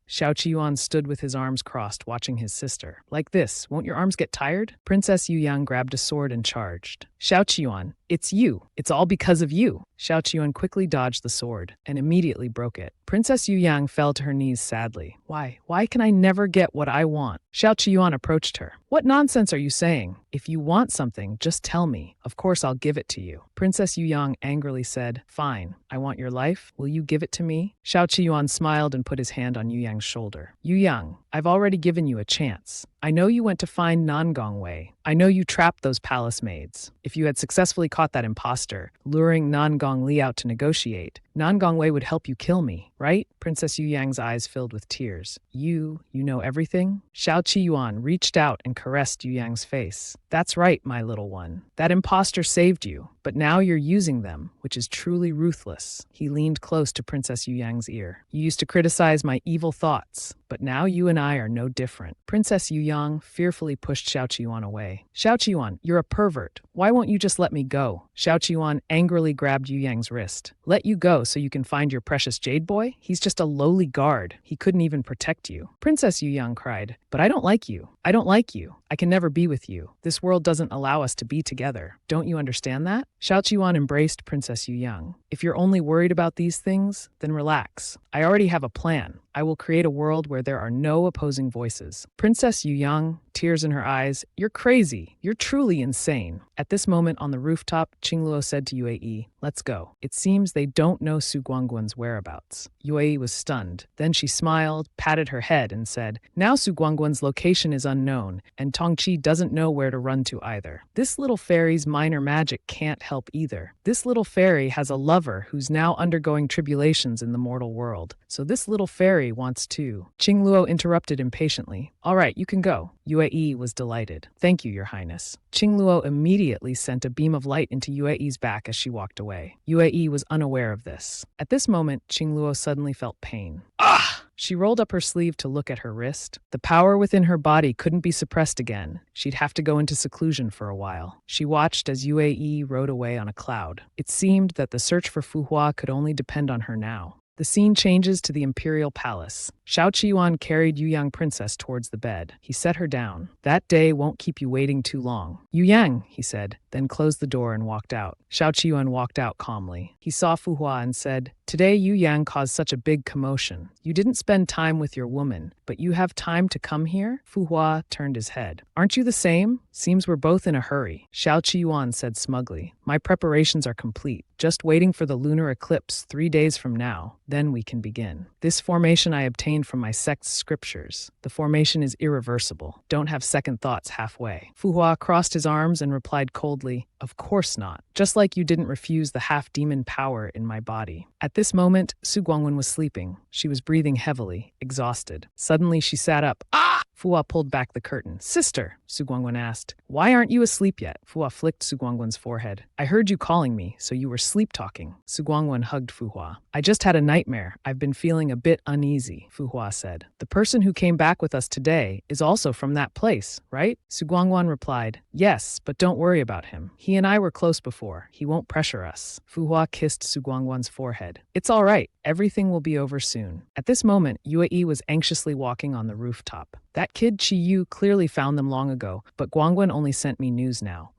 Xiao Qiyuan stood with his arms crossed, watching his sister. Like this, won't your arms get tired? Princess Yuyang grabbed a sword and charged. Xiao Qiyuan, it's you. It's all because of you. Xiao Qiyuan quickly dodged the sword and immediately broke it. Princess Yuyang fell to her knees sadly. Why can I never get what I want? Xiao Qiyuan approached her. What nonsense are you saying? If you want something, just tell me. Of course I'll give it to you. Princess Yuyang angrily said, Fine, I want your life. Will you give it to me? Xiao Qiyuan smiled and put his hand on Yuyang's shoulder. Yuyang, I've already given you a chance. I know you went to find Nangong Wei. I know you trapped those palace maids. If you had successfully caught that imposter, luring Nangong Li out to negotiate, Nangong Wei would help you kill me, right? Princess Yuyang's eyes filled with tears. You know everything? Xiao Qiyuan reached out and caressed Yuyang's face. That's right, my little one. That imposter saved you, but now you're using them, which is truly ruthless. He leaned close to Princess Yuyang's ear. You used to criticize my evil thoughts, but now you and I are no different. Princess Yuyang fearfully pushed Xiao Qiyuan away. Xiao Qiyuan, you're a pervert. Why won't you just let me go? Xiao Qiyuan angrily grabbed Yuyang's wrist. Let you go so you can find your precious jade boy? He's just a lowly guard. He couldn't even protect you. Princess Yuyang cried, But I don't like you. I don't like you. I can never be with you. This world doesn't allow us to be together. Don't you understand that? Xiao Qiuan embraced Princess Yu Yang. If you're only worried about these things, then relax. I already have a plan. I will create a world where there are no opposing voices. Princess Yu Yang, tears in her eyes, you're crazy. You're truly insane. At this moment on the rooftop, Qingluo said to Yue, let's go. It seems they don't know Su Guangguan's whereabouts. Yue was stunned. Then she smiled, patted her head, and said, now Su Guangguan's location is unknown, and Tongqi doesn't know where to run to either. This little fairy's minor magic can't help either. This little fairy has a lover who's now undergoing tribulations in the mortal world. So this little fairy wants to. Qingluo interrupted impatiently. All right, you can go. Yue was delighted. Thank you, Your Highness. Qingluo immediately sent a beam of light into Yue's back as she walked away. Yue was unaware of this. At this moment, Qingluo suddenly felt pain. Ah! She rolled up her sleeve to look at her wrist. The power within her body couldn't be suppressed again. She'd have to go into seclusion for a while. She watched as Yue rode away on a cloud. It seemed that the search for Fu Hua could only depend on her now. The scene changes to the imperial palace. Xiao Qiuan carried Yu Yang princess towards the bed. He set her down. That day won't keep you waiting too long. Yu Yang, he said, then closed the door and walked out. Xiao Qiuan walked out calmly. He saw Fu Hua and said, today Yu Yang caused such a big commotion. You didn't spend time with your woman, but you have time to come here? Fu Hua turned his head. Aren't you the same? Seems we're both in a hurry. Xiao Qiuan said smugly. My preparations are complete. Just waiting for the lunar eclipse 3 days from now. Then we can begin. This formation I obtained from my sect's scriptures. The formation is irreversible. Don't have second thoughts halfway. Fu Hua crossed his arms and replied coldly, of course not. Just like you didn't refuse the half-demon power in my body. At this moment, Su Guangwen was sleeping. She was breathing heavily, exhausted. Suddenly, she sat up. Ah! Fu Hua pulled back the curtain. Sister, Su Guangwen asked, why aren't you asleep yet? Fu Hua flicked Su Guangwen's forehead. I heard you calling me, so you were sleep-talking. Su Guangwen hugged Fu Hua. I just had a nightmare. I've been feeling a bit uneasy, Fu Hua said. The person who came back with us today is also from that place, right? Su Guangwen replied, yes, but don't worry about him. He and I were close before. He won't pressure us. Fu Hua kissed Su Guangwen's forehead. It's all right. Everything will be over soon. At this moment, Yue was anxiously walking on the rooftop. That kid Chi Yu clearly found them long ago, but Guangwen only sent me news now.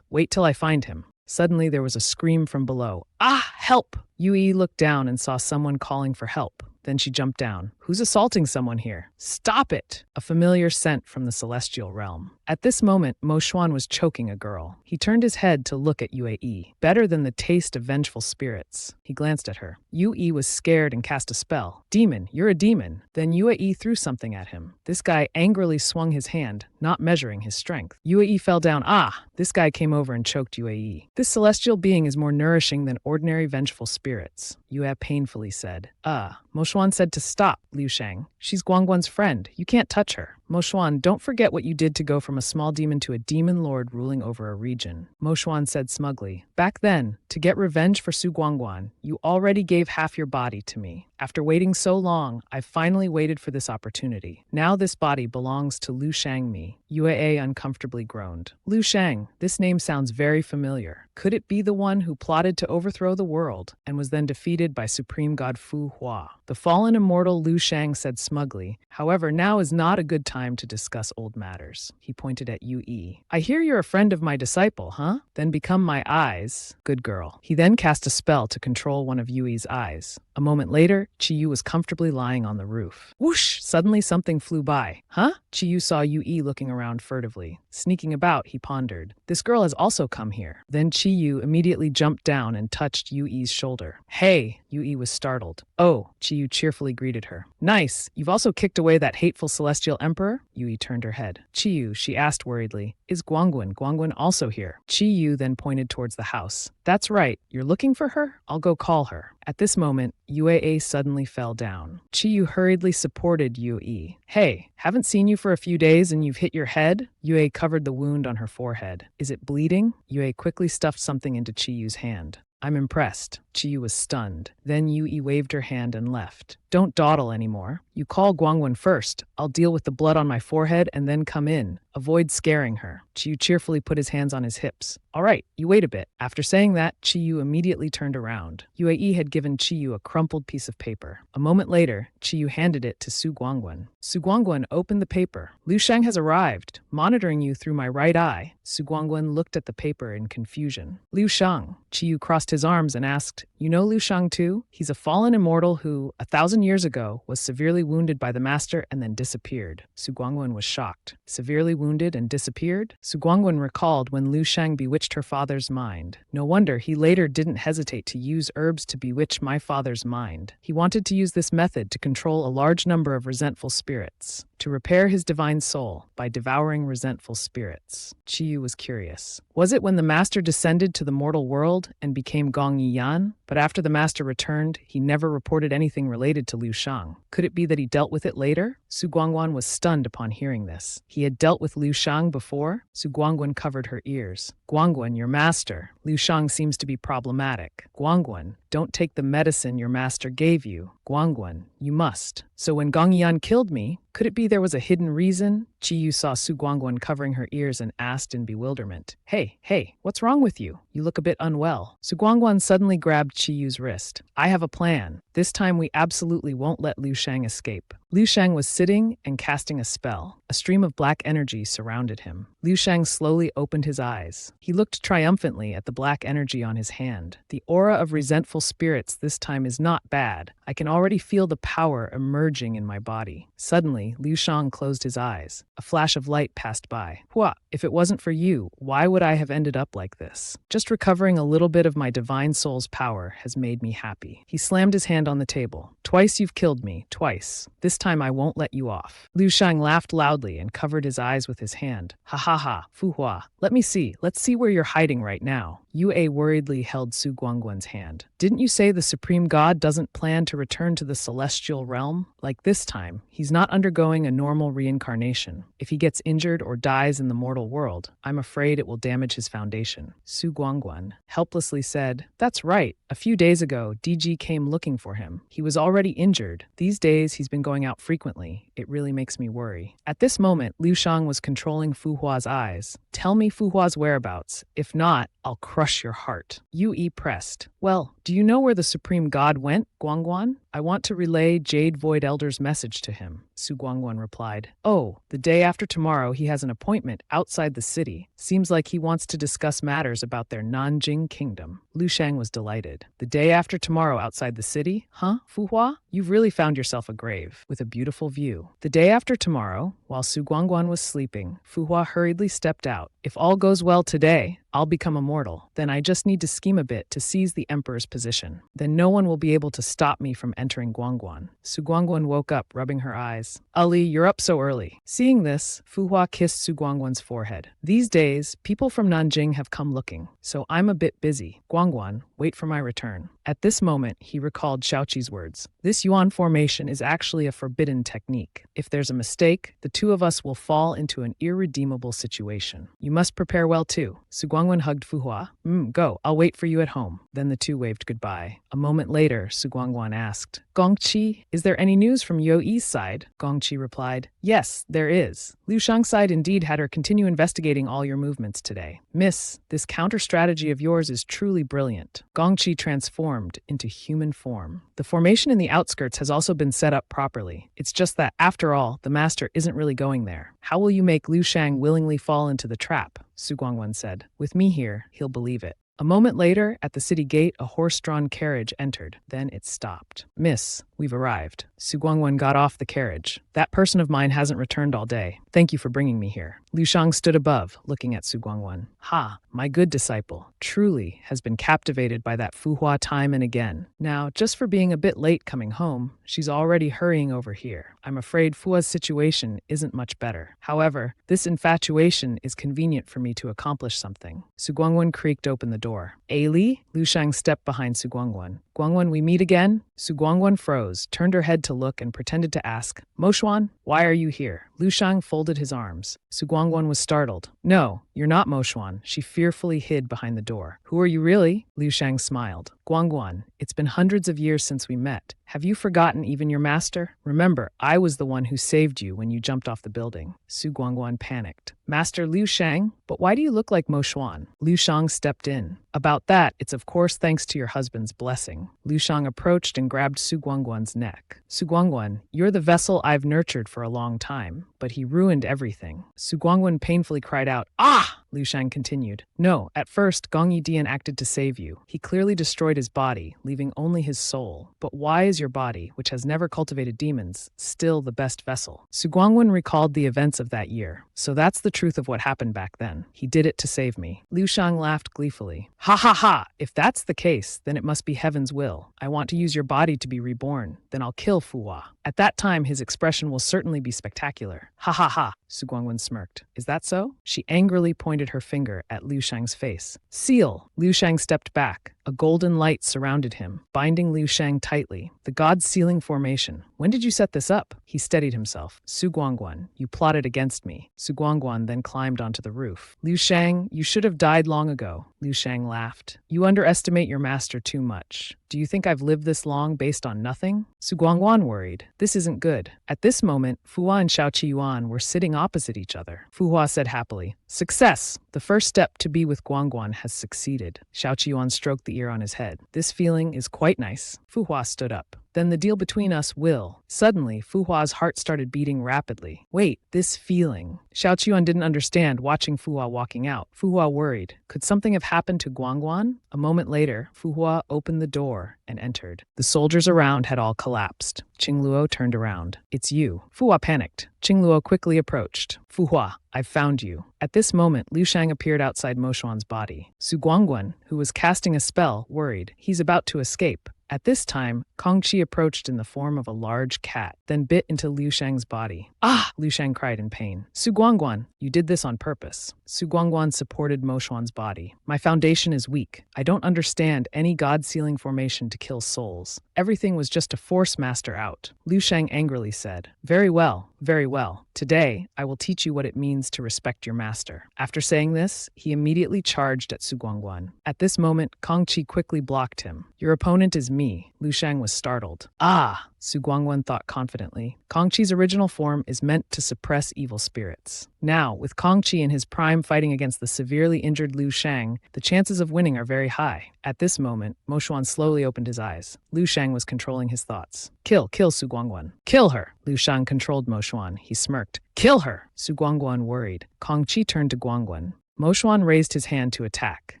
Wait till I find him. Suddenly there was a scream from below. Ah, help! Yue looked down and saw someone calling for help. Then she jumped down. Who's assaulting someone here? Stop it! A familiar scent from the celestial realm. At this moment, Mo Xuan was choking a girl. He turned his head to look at Yue. Better than the taste of vengeful spirits. He glanced at her. Yue was scared and cast a spell. Demon, you're a demon. Then Yue threw something at him. This guy angrily swung his hand, not measuring his strength. Yue fell down. Ah! This guy came over and choked Yue. This celestial being is more nourishing than ordinary vengeful spirits. Yue painfully said. Mo Xuan said to stop, Liu Shang. She's Guangguan's friend. You can't touch her. Mo Xuan, don't forget what you did to go from a small demon to a demon lord ruling over a region. Mo Xuan said smugly. Back then, to get revenge for Su Guangguan, you already gave half your body to me. After waiting so long, I've finally waited for this opportunity. Now this body belongs to Liu Shang me. Yue uncomfortably groaned. Liu Shang, this name sounds very familiar. Could it be the one who plotted to overthrow the world and was then defeated by Supreme God Fu Hua? The fallen immortal Liu Shang said smugly. However, now is not a good time to discuss old matters. He pointed at Yue. I hear you're a friend of my disciple, huh? Then become my eyes. Good girl. He then cast a spell to control one of Yue's eyes. A moment later, Chi Yu was comfortably lying on the roof. Whoosh! Suddenly something flew by. Huh? Chi Yu saw Yue looking around furtively. Sneaking about, he pondered. This girl has also come here. Then Chi Yu immediately jumped down and touched Yue's shoulder. Hey! Yue was startled. Oh! Chi Yu cheerfully greeted her. Nice! You've also kicked away that hateful celestial emperor? Yue turned her head. Chi Yu, she asked worriedly. Is Guangguan also here? Chi Yu then pointed towards the house. That's right. You're looking for her? I'll go call her. At this moment, Yue suddenly fell down. Chi Yu hurriedly supported Yue. Hey, haven't seen you for a few days and you've hit your head? Yue covered the wound on her forehead. Is it bleeding? Yue quickly stuffed something into Chi Yu's hand. I'm impressed. Chiyu was stunned. Then Yui waved her hand and left. Don't dawdle anymore. You call Guangwen first. I'll deal with the blood on my forehead and then come in. Avoid scaring her. Chiyu cheerfully put his hands on his hips. All right, you wait a bit. After saying that, Chiyu immediately turned around. Yue had given Chiyu a crumpled piece of paper. A moment later, Chiyu handed it to Su Guangwen. Su Guangwen opened the paper. Liu Shang has arrived, monitoring you through my right eye. Su Guangwen looked at the paper in confusion. Liu Shang. Chiyu crossed his arms and asked, You know Liu Shang too? He's a fallen immortal who, 1,000 years ago, was severely wounded by the master and then disappeared. Su Guangwen was shocked. Severely wounded and disappeared? Su Guangwen recalled when Liu Shang bewitched her father's mind. No wonder he later didn't hesitate to use herbs to bewitch my father's mind. He wanted to use this method to control a large number of resentful spirits, to repair his divine soul by devouring resentful spirits. Chiyu was curious. Was it when the master descended to the mortal world and became Gong Yiyan? But after the master returned, he never reported anything related to Liu Shang. Could it be that he dealt with it later? Su Guangwen was stunned upon hearing this. He had dealt with Liu Shang before? Su Guangwen covered her ears. Guangwen, your master. Liu Shang seems to be problematic. Guangwen, don't take the medicine your master gave you. Guangwen, you must. So when Gong Yan killed me, could it be there was a hidden reason? Chiyu saw Su Guangwen covering her ears and asked in bewilderment. Hey, what's wrong with you? You look a bit unwell. Su Guangwen suddenly grabbed Chiyu's wrist. I have a plan. This time we absolutely won't let Liu Shang escape. Liu Shang was sitting and casting a spell. A stream of black energy surrounded him. Liu Shang slowly opened his eyes. He looked triumphantly at the black energy on his hand. The aura of resentful spirits this time is not bad. I can already feel the power emerging in my body. Suddenly, Liu Shang closed his eyes. A flash of light passed by. Hua, if it wasn't for you, why would I have ended up like this? Just recovering a little bit of my divine soul's power has made me happy. He slammed his hand on the table. Twice you've killed me, twice. This time I won't let you off. Liu Shang laughed loudly and covered his eyes with his hand. Ha ha ha, Fu Hua. Let's see where you're hiding right now. Yue worriedly held Su Guangwen's hand. Didn't you say the Supreme God doesn't plan to return to the celestial realm? Like this time, he's not undergoing a normal reincarnation. If he gets injured or dies in the mortal world, I'm afraid it will damage his foundation. Su Guangwen helplessly said, That's right. A few days ago, DG came looking for him. He was already injured. These days, he's been going out frequently. It really makes me worry. At this moment, Liu Shang was controlling Fu Hua's eyes. Tell me Fu Hua's whereabouts. If not, I'll crush your heart. Yue pressed. Well, do you know where the Supreme God went, Guangguan? I want to relay Jade Void Elder's message to him, Su Guangguan replied. Oh, the day after tomorrow he has an appointment outside the city. Seems like he wants to discuss matters about their Nanjing kingdom. Liu Shang was delighted. The day after tomorrow outside the city? Huh, Fu Hua? You've really found yourself a grave, with a beautiful view. The day after tomorrow, while Su Guangguan was sleeping, Fu Hua hurriedly stepped out. If all goes well today, I'll become immortal. Then I just need to scheme a bit to seize the emperor's position. Then no one will be able to stop me from entering Guangguan. Su Guangguan woke up, rubbing her eyes. Ali, you're up so early. Seeing this, Fu Hua kissed Su Guangguan's forehead. These days, people from Nanjing have come looking, so I'm a bit busy. Guangguan, wait for my return. At this moment, he recalled Xiaoqi's words. This Yuan formation is actually a forbidden technique. If there's a mistake, the two of us will fall into an irredeemable situation. You must prepare well too. Su Guangguan hugged Fu Hua. Go, I'll wait for you at home. Then the two waved goodbye. A moment later, Su Guangguan asked, Gongqi, is there any news from Youyi's side? Gongqi replied, Yes, there is. Liu Shang's side indeed had her continue investigating all your movements today. Miss, this counter-strategy of yours is truly brilliant. Gongqi transformed into human form. The formation in the outskirts has also been set up properly. It's just that, after all, the master isn't really going there. How will you make Liu Shang willingly fall into the trap? Su Guangguan said. With me here, he'll believe it. A moment later, at the city gate, a horse-drawn carriage entered. Then it stopped. Miss, we've arrived. Su Guangguan got off the carriage. That person of mine hasn't returned all day. Thank you for bringing me here. Liu Shang stood above, looking at Su Guangguan. Ha, my good disciple, truly has been captivated by that Fu Hua time and again. Now, just for being a bit late coming home, she's already hurrying over here. I'm afraid Fu Hua's situation isn't much better. However, this infatuation is convenient for me to accomplish something. Su Guangguan creaked open the door. Li? Liu Shang stepped behind Su Guangguan. Guangguan, we meet again? Su Guangguan froze, turned her head to look, and pretended to ask, Moshuan, why are you here? Liu Shang folded his arms. Su Guangguan was startled. No, you're not Moshuan. She fearfully hid behind the door. Who are you really? Liu Shang smiled. Guangguan, it's been hundreds of years since we met. Have you forgotten even your master? Remember, I was the one who saved you when you jumped off the building. Su Guangguan panicked. Master Liu Shang? But why do you look like Mo Xuan? Liu Shang stepped in. About that, it's of course thanks to your husband's blessing. Liu Shang approached and grabbed Su Guangguan's neck. Su Guangguan, you're the vessel I've nurtured for a long time, but he ruined everything. Su Guangguan painfully cried out, "Ah!" Liu Shang continued. No, at first, Gong Yidian acted to save you. He clearly destroyed his body, leaving only his soul. But why is your body, which has never cultivated demons, still the best vessel? Su Guangguan recalled the events of that year. So that's the truth of what happened back then. He did it to save me. Liu Shang laughed gleefully. Ha ha ha! If that's the case, then it must be heaven's will. I want to use your body to be reborn. Then I'll kill Fuhua. At that time, his expression will certainly be spectacular. Ha ha ha! Su Guangguan smirked. Is that so? She angrily pointed her finger at Liu Shang's face. Seal! Liu Shang stepped back. A golden light surrounded him, binding Liu Shang tightly. The god's sealing formation. When did you set this up? He steadied himself. Su Guangguan, you plotted against me. Su Guangguan then climbed onto the roof. Liu Shang, you should have died long ago. Liu Shang laughed. You underestimate your master too much. Do you think I've lived this long based on nothing? Su Guangguan worried. This isn't good. At this moment, Fuhua and Xiao Qiyuan were sitting opposite each other. Fuhua said happily, Success! The first step to be with Guangguan has succeeded. Xiao Qiyuan stroked the ear on his head. This feeling is quite nice. Fuhua stood up. Then the deal between us will. Suddenly, Fuhua's heart started beating rapidly. Wait, this feeling. Xiao Qiyuan didn't understand, watching Fuhua walking out. Fuhua worried. Could something have happened to Guangguan? A moment later, Fuhua opened the door and entered. The soldiers around had all collapsed. Qingluo turned around. It's you. Fuhua panicked. Qingluo quickly approached. Fuhua, I've found you. At this moment, Liu Shang appeared outside Mo Xuan's body. Su Guangguan, who was casting a spell, worried. He's about to escape. At this time, Kong Qi approached in the form of a large cat, then bit into Liu Shang's body. Ah! Liu Shang cried in pain. Su Guangguan, you did this on purpose. Su Guangguan supported Mo Xuan's body. My foundation is weak. I don't understand any god-sealing formation to kill souls. Everything was just to force master out. Liu Shang angrily said, Very well, very well. Today, I will teach you what it means to respect your master. After saying this, he immediately charged at Su Guangguan. At this moment, Kong Qi quickly blocked him. Your opponent is me. Liu Shang was startled. Ah! Su Guangguan thought confidently. Kong Qi's original form is meant to suppress evil spirits. Now, with Kong Qi in his prime fighting against the severely injured Liu Shang, the chances of winning are very high. At this moment, Mo Xuan slowly opened his eyes. Liu Shang was controlling his thoughts. Kill Su Guangguan. Kill her! Liu Shang controlled Mo Xuan. He smirked. Kill her! Su Guangguan worried. Kong Qi turned to Guangguan. Mo Xuan raised his hand to attack.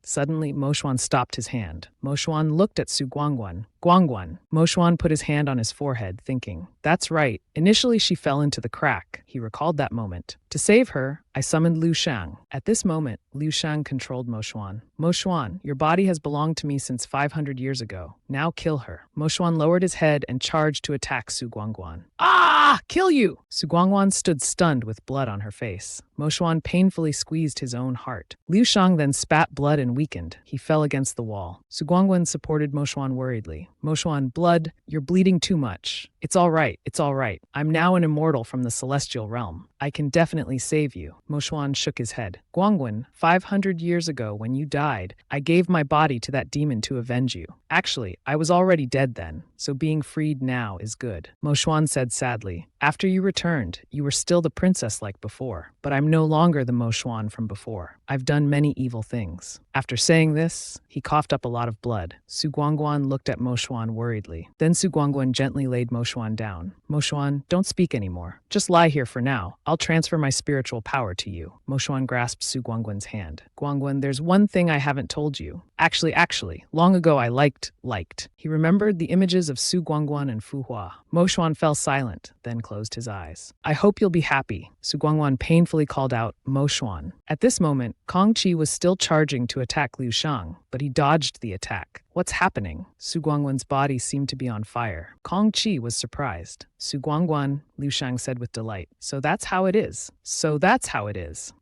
Suddenly, Mo Xuan stopped his hand. Mo Xuan looked at Su Guangguan. Guangguan. Mo Xuan put his hand on his forehead, thinking, That's right. Initially, she fell into the crack. He recalled that moment. To save her, I summoned Liu Shang. At this moment, Liu Shang controlled Mo Xuan. Mo Xuan, your body has belonged to me since 500 years ago. Now kill her. Mo Xuan lowered his head and charged to attack Su Guangguan. Ah! Kill you! Su Guangguan stood stunned with blood on her face. Mo Xuan painfully squeezed his own heart. Liu Shang then spat blood and weakened. He fell against the wall. Su Guangguan supported Mo Xuan worriedly. Mo Xuan, blood, you're bleeding too much. It's all right. It's all right. I'm now an immortal from the celestial realm. I can definitely save you. Mo Xuan shook his head. Guangguan, 500 years ago when you died, I gave my body to that demon to avenge you. Actually, I was already dead then, so being freed now is good. Mo Xuan said sadly. After you returned, you were still the princess like before, but I'm no longer the Mo Xuan from before. I've done many evil things. After saying this, he coughed up a lot of blood. Su Guangguan looked at Mo Xuan worriedly. Then Su Guangguan gently laid Mo Xuan down. Mo Xuan, don't speak anymore. Just lie here for now. I'll transfer my spiritual power to you. Mo Xuan grasped Su Guangguan's hand. Guangguan, there's one thing I haven't told you. Actually, long ago I liked. He remembered the images of Su Guangguan and Fuhua. Mo Xuan fell silent, then closed his eyes. I hope you'll be happy. Su Guangguan painfully called out, Mo Xuan. At this moment, Kong Qi was still charging to attack Liu Shang, but he dodged the attack. What's happening? Su Guangguan's body seemed to be on fire. Kong Qi was surprised. Su Guangguan, Liu Shang said with delight. So that's how it is.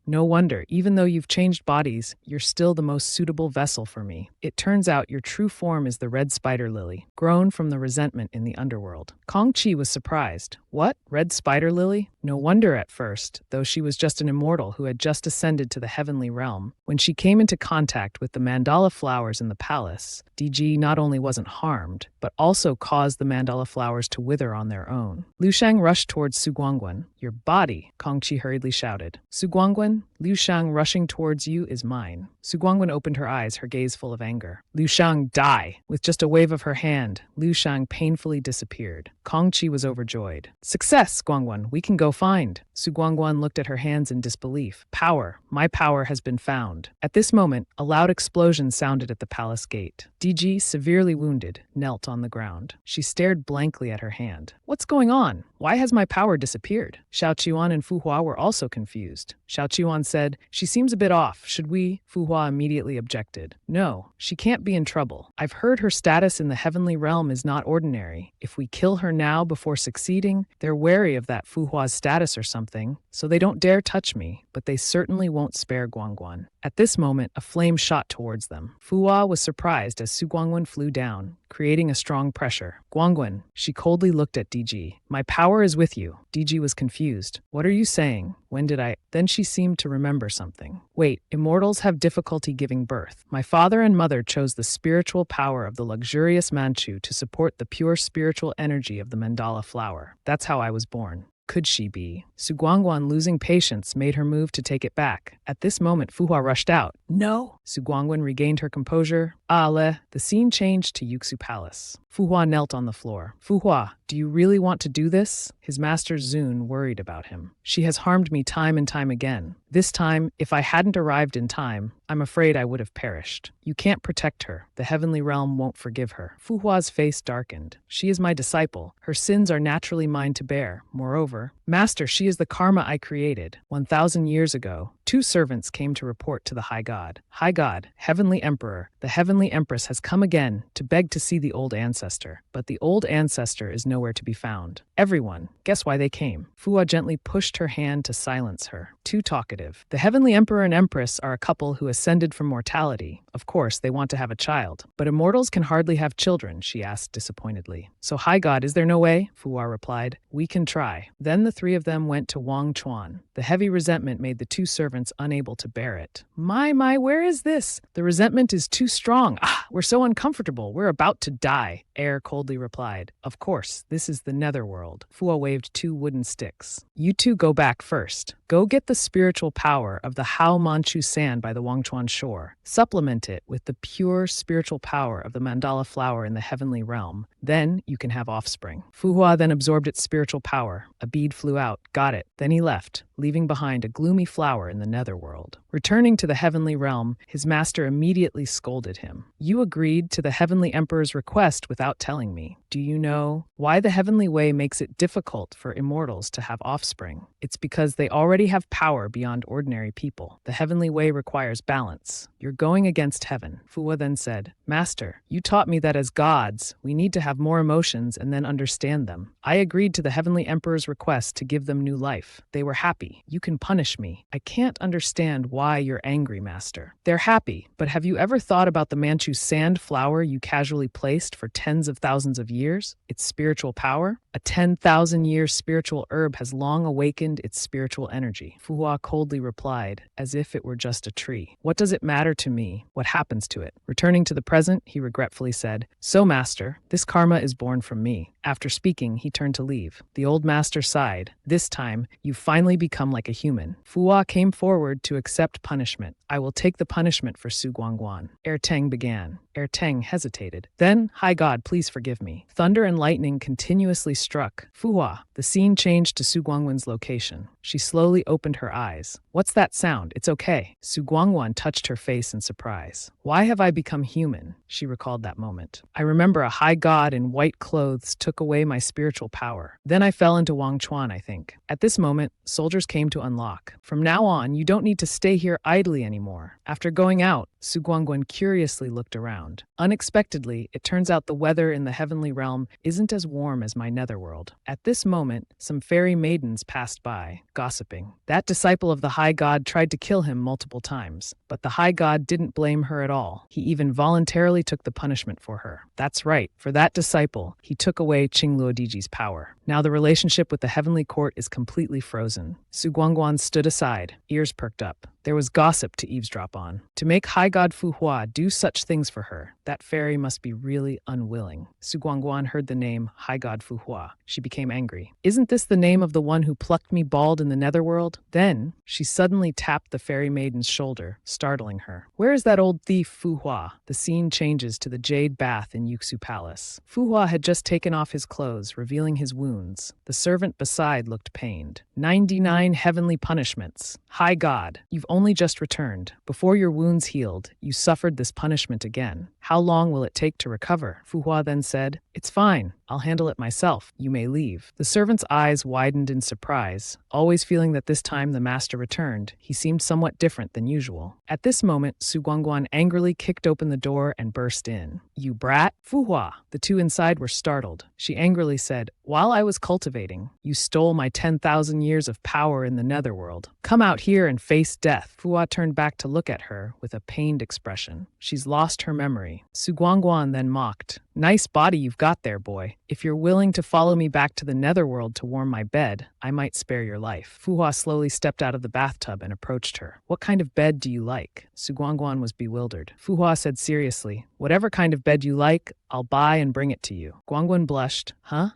No wonder, even though you've changed bodies, you're still the most suitable vessel for me. It turns out your true form is the red spider lily, grown from the resentment in the underworld. Kong Qi was surprised. What? Red spider lily? No wonder at first, though she was just an immortal who had just ascended to the heavenly realm. When she came into contact with the mandala flowers in the palace, DG not only wasn't harmed, but also caused the mandala flowers to wither on their own. Liu Shang rushed towards Su Guangguan. Your body, Kong Qi hurriedly shouted. Su Guangguan, Liu Shang rushing towards you is mine. Su Guangguan opened her eyes, her gaze full of anger. Liu Shang, die! With just a wave of her hand, Liu Shang painfully disappeared. Kong Qi was overjoyed. Success, Guangguan, we can go find. Su Guangguan looked at her hands in disbelief. Power, my power has been found. At this moment, a loud explosion sounded at the palace gate. DG, severely wounded, knelt on the ground. She stared blankly at her hand. What's going on? Why has my power disappeared? Xiao Qiuan and Fu Hua were also confused. Xiao Qiuan said, she seems a bit off. Should we? Fu Hua immediately objected. No, she can't be in trouble. I've heard her status in the heavenly realm is not ordinary. If we kill her now before succeeding, they're wary of that Fu Hua's status or something, so they don't dare touch me, but they certainly won't spare Guangguan. At this moment, a flame shot towards them. Fu Hua was surprised as Su Guangguan flew down, creating a strong pressure. Guangguan, she coldly looked at DG. My power is with you. DG was confused. What are you saying? When did I? Then she seemed to remember something. Wait, immortals have difficulty giving birth. My father and mother chose the spiritual power of the luxurious Manchu to support the pure spiritual energy of the mandala flower. That's how I was born. Could she be? Su Guangguan, losing patience, made her move to take it back. At this moment, Fu Hua rushed out. No! Su Guangguan regained her composure. The scene changed to Yuxu Palace. Fu Hua knelt on the floor. Fu Hua, do you really want to do this? His master Zun worried about him. She has harmed me time and time again. This time, if I hadn't arrived in time, I'm afraid I would have perished. You can't protect her. The heavenly realm won't forgive her. Fu Hua's face darkened. She is my disciple. Her sins are naturally mine to bear. Moreover, Master, she is the karma I created. 1,000 years ago, 2 servants came to report to the High God. High God, Heavenly Emperor, the Heavenly Empress has come again to beg to see the old ancestor. But the old ancestor is nowhere to be found. Everyone, guess why they came? Fu Hua gently pushed her hand to silence her. Too talkative. The Heavenly Emperor and Empress are a couple who ascended from mortality. Of course, they want to have a child. But immortals can hardly have children, she asked disappointedly. So, High God, is there no way? Fu Hua replied. We can try. Then the 3 of them went to Wang Chuan. The heavy resentment made the 2 servants unable to bear it. My, where is this? The resentment is too strong. We're so uncomfortable. We're about to die. Air coldly replied. Of course, this is the netherworld. Fu Hua waved 2 wooden sticks. You 2 go back first. Go get the spiritual power of the Hao Manchu sand by the Wangchuan shore. Supplement it with the pure spiritual power of the mandala flower in the heavenly realm. Then you can have offspring. Fu Hua then absorbed its spiritual power. A bead flew out. Got it. Then he left, leaving behind a gloomy flower in the netherworld. Returning to the heavenly realm, his master immediately scolded him. You agreed to the heavenly emperor's request without telling me. Do you know why the heavenly way makes it difficult for immortals to have offspring? It's because they already have power beyond ordinary people. The heavenly way requires balance. You're going against heaven. Fu Hua then said, Master, you taught me that as gods, we need to have more emotions and then understand them. I agreed to the heavenly emperor's request to give them new life. They were happy. You can punish me. I can't understand why you're angry, Master. They're happy, but have you ever thought about the Manchu sand flower you casually placed for tens of thousands of years? Its spiritual power? A 10,000-year spiritual herb has long awakened its spiritual energy. Fu Hua coldly replied, as if it were just a tree. What does it matter to me? What happens to it? Returning to the present, he regretfully said, So, Master, this karma is born from me. After speaking, he turned to leave. The old master sighed. This time, you've finally become like a human. Fu Hua came forward to accept punishment. I will take the punishment for Su Guangguan. Teng began. Teng hesitated. Then, High God, please forgive me. Thunder and lightning continuously struck. Fu Hua. The scene changed to Su Guangguan's location. She slowly opened her eyes. What's that sound? It's okay. Su Guangguan touched her face in surprise. Why have I become human? She recalled that moment. I remember a high god in white clothes took away my spiritual power. Then I fell into Wang Chuan, I think. At this moment, soldiers came to unlock. From now on, you don't need to stay here idly anymore. After going out, Su Guangguan curiously looked around. Unexpectedly, it turns out the weather in the heavenly realm isn't as warm as my netherworld. At this moment, some fairy maidens passed by, gossiping. That disciple of the high god tried to kill him multiple times, but the high god didn't blame her at all. He even voluntarily took the punishment for her. That's right, for that disciple, he took away Qingluodiji's power. Now the relationship with the heavenly court is completely frozen. Su Guangguan stood aside, ears perked up. There was gossip to eavesdrop on. To make High God Fu Hua do such things for her, that fairy must be really unwilling. Su Guangguan heard the name High God Fu Hua. She became angry. Isn't this the name of the one who plucked me bald in the netherworld? Then she suddenly tapped the fairy maiden's shoulder, startling her. Where is that old thief Fu Hua? The scene changes to the jade bath in Yuxu Palace. Fu Hua had just taken off his clothes, revealing his wounds. The servant beside looked pained. 99 heavenly punishments. High God, you've only just returned. Before your wounds healed, you suffered this punishment again. How long will it take to recover? Fu Hua then said, It's fine. I'll handle it myself. You may leave. The servant's eyes widened in surprise. Always feeling that this time the master returned, he seemed somewhat different than usual. At this moment, Su Guangguan angrily kicked open the door and burst in. You brat! Fu Hua! The two inside were startled. She angrily said, While I was cultivating, you stole my 10,000 years of power in the netherworld. Come out here and face death. Fu Hua turned back to look at her with a pained expression. She's lost her memory. Su Guangguan then mocked. Nice body you've got there, boy. If you're willing to follow me back to the netherworld to warm my bed, I might spare your life. Fu Hua slowly stepped out of the bathtub and approached her. What kind of bed do you like? Su Guangguan was bewildered. Fu Hua said seriously, Whatever kind of bed you like, I'll buy and bring it to you. Guangguan blushed. Huh?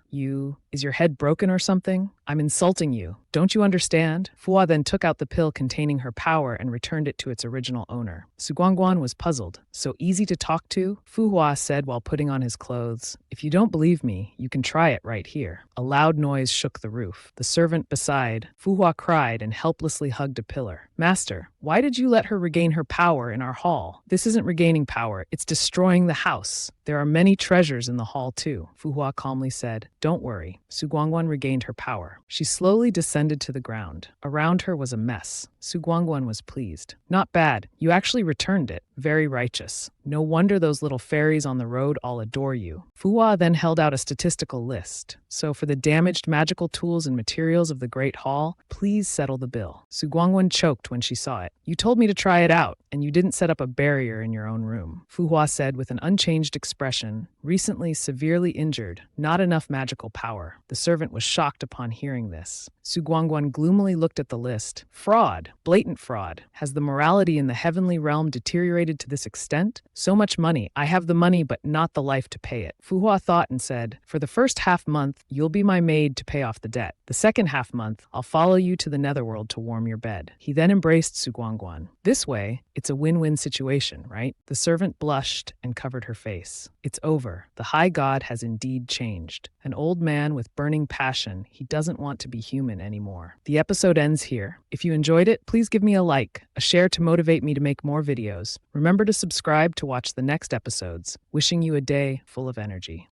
Is your head broken or something? I'm insulting you. Don't you understand? Fu Hua then took out the pill containing her power and returned it to its original owner. Su Guangguan was puzzled. So easy to talk to? Fu Hua said while putting on his clothes. If you don't believe me, you can try it right here. A loud noise shook the roof. The servant beside, Fu Hua cried and helplessly hugged a pillar. Master, why did you let her regain her power in our hall? This isn't regaining power, it's destroying the house. There are many treasures in the hall too, Fu Hua calmly said. Don't worry. Su Guangguan regained her power. She slowly descended to the ground. Around her was a mess. Su Guangguan was pleased. Not bad. You actually returned it. Very righteous. No wonder those little fairies on the road all adore you. Fu Hua then held out a statistical list. So for the damaged magical tools and materials of the Great Hall, please settle the bill. Su Guangguan choked when she saw it. You told me to try it out, and you didn't set up a barrier in your own room. Fu Hua said with an unchanged expression, recently severely injured, not enough magical power. The servant was shocked upon hearing this. Su Guangguan gloomily looked at the list. Fraud, blatant fraud. Has the morality in the heavenly realm deteriorated to this extent? So much money. I have the money, but not the life to pay it. Fu Hua thought and said, for the first half month, you'll be my maid to pay off the debt. The second half month, I'll follow you to the netherworld to warm your bed. He then embraced Su Guangguan. This way, it's a win-win situation, right? The servant blushed and covered her face. It's over. The high god has indeed changed. An old man with burning passion, he doesn't want to be human anymore. The episode ends here. If you enjoyed it, please give me a like, a share to motivate me to make more videos. Remember to subscribe to watch the next episodes. Wishing you a day full of energy.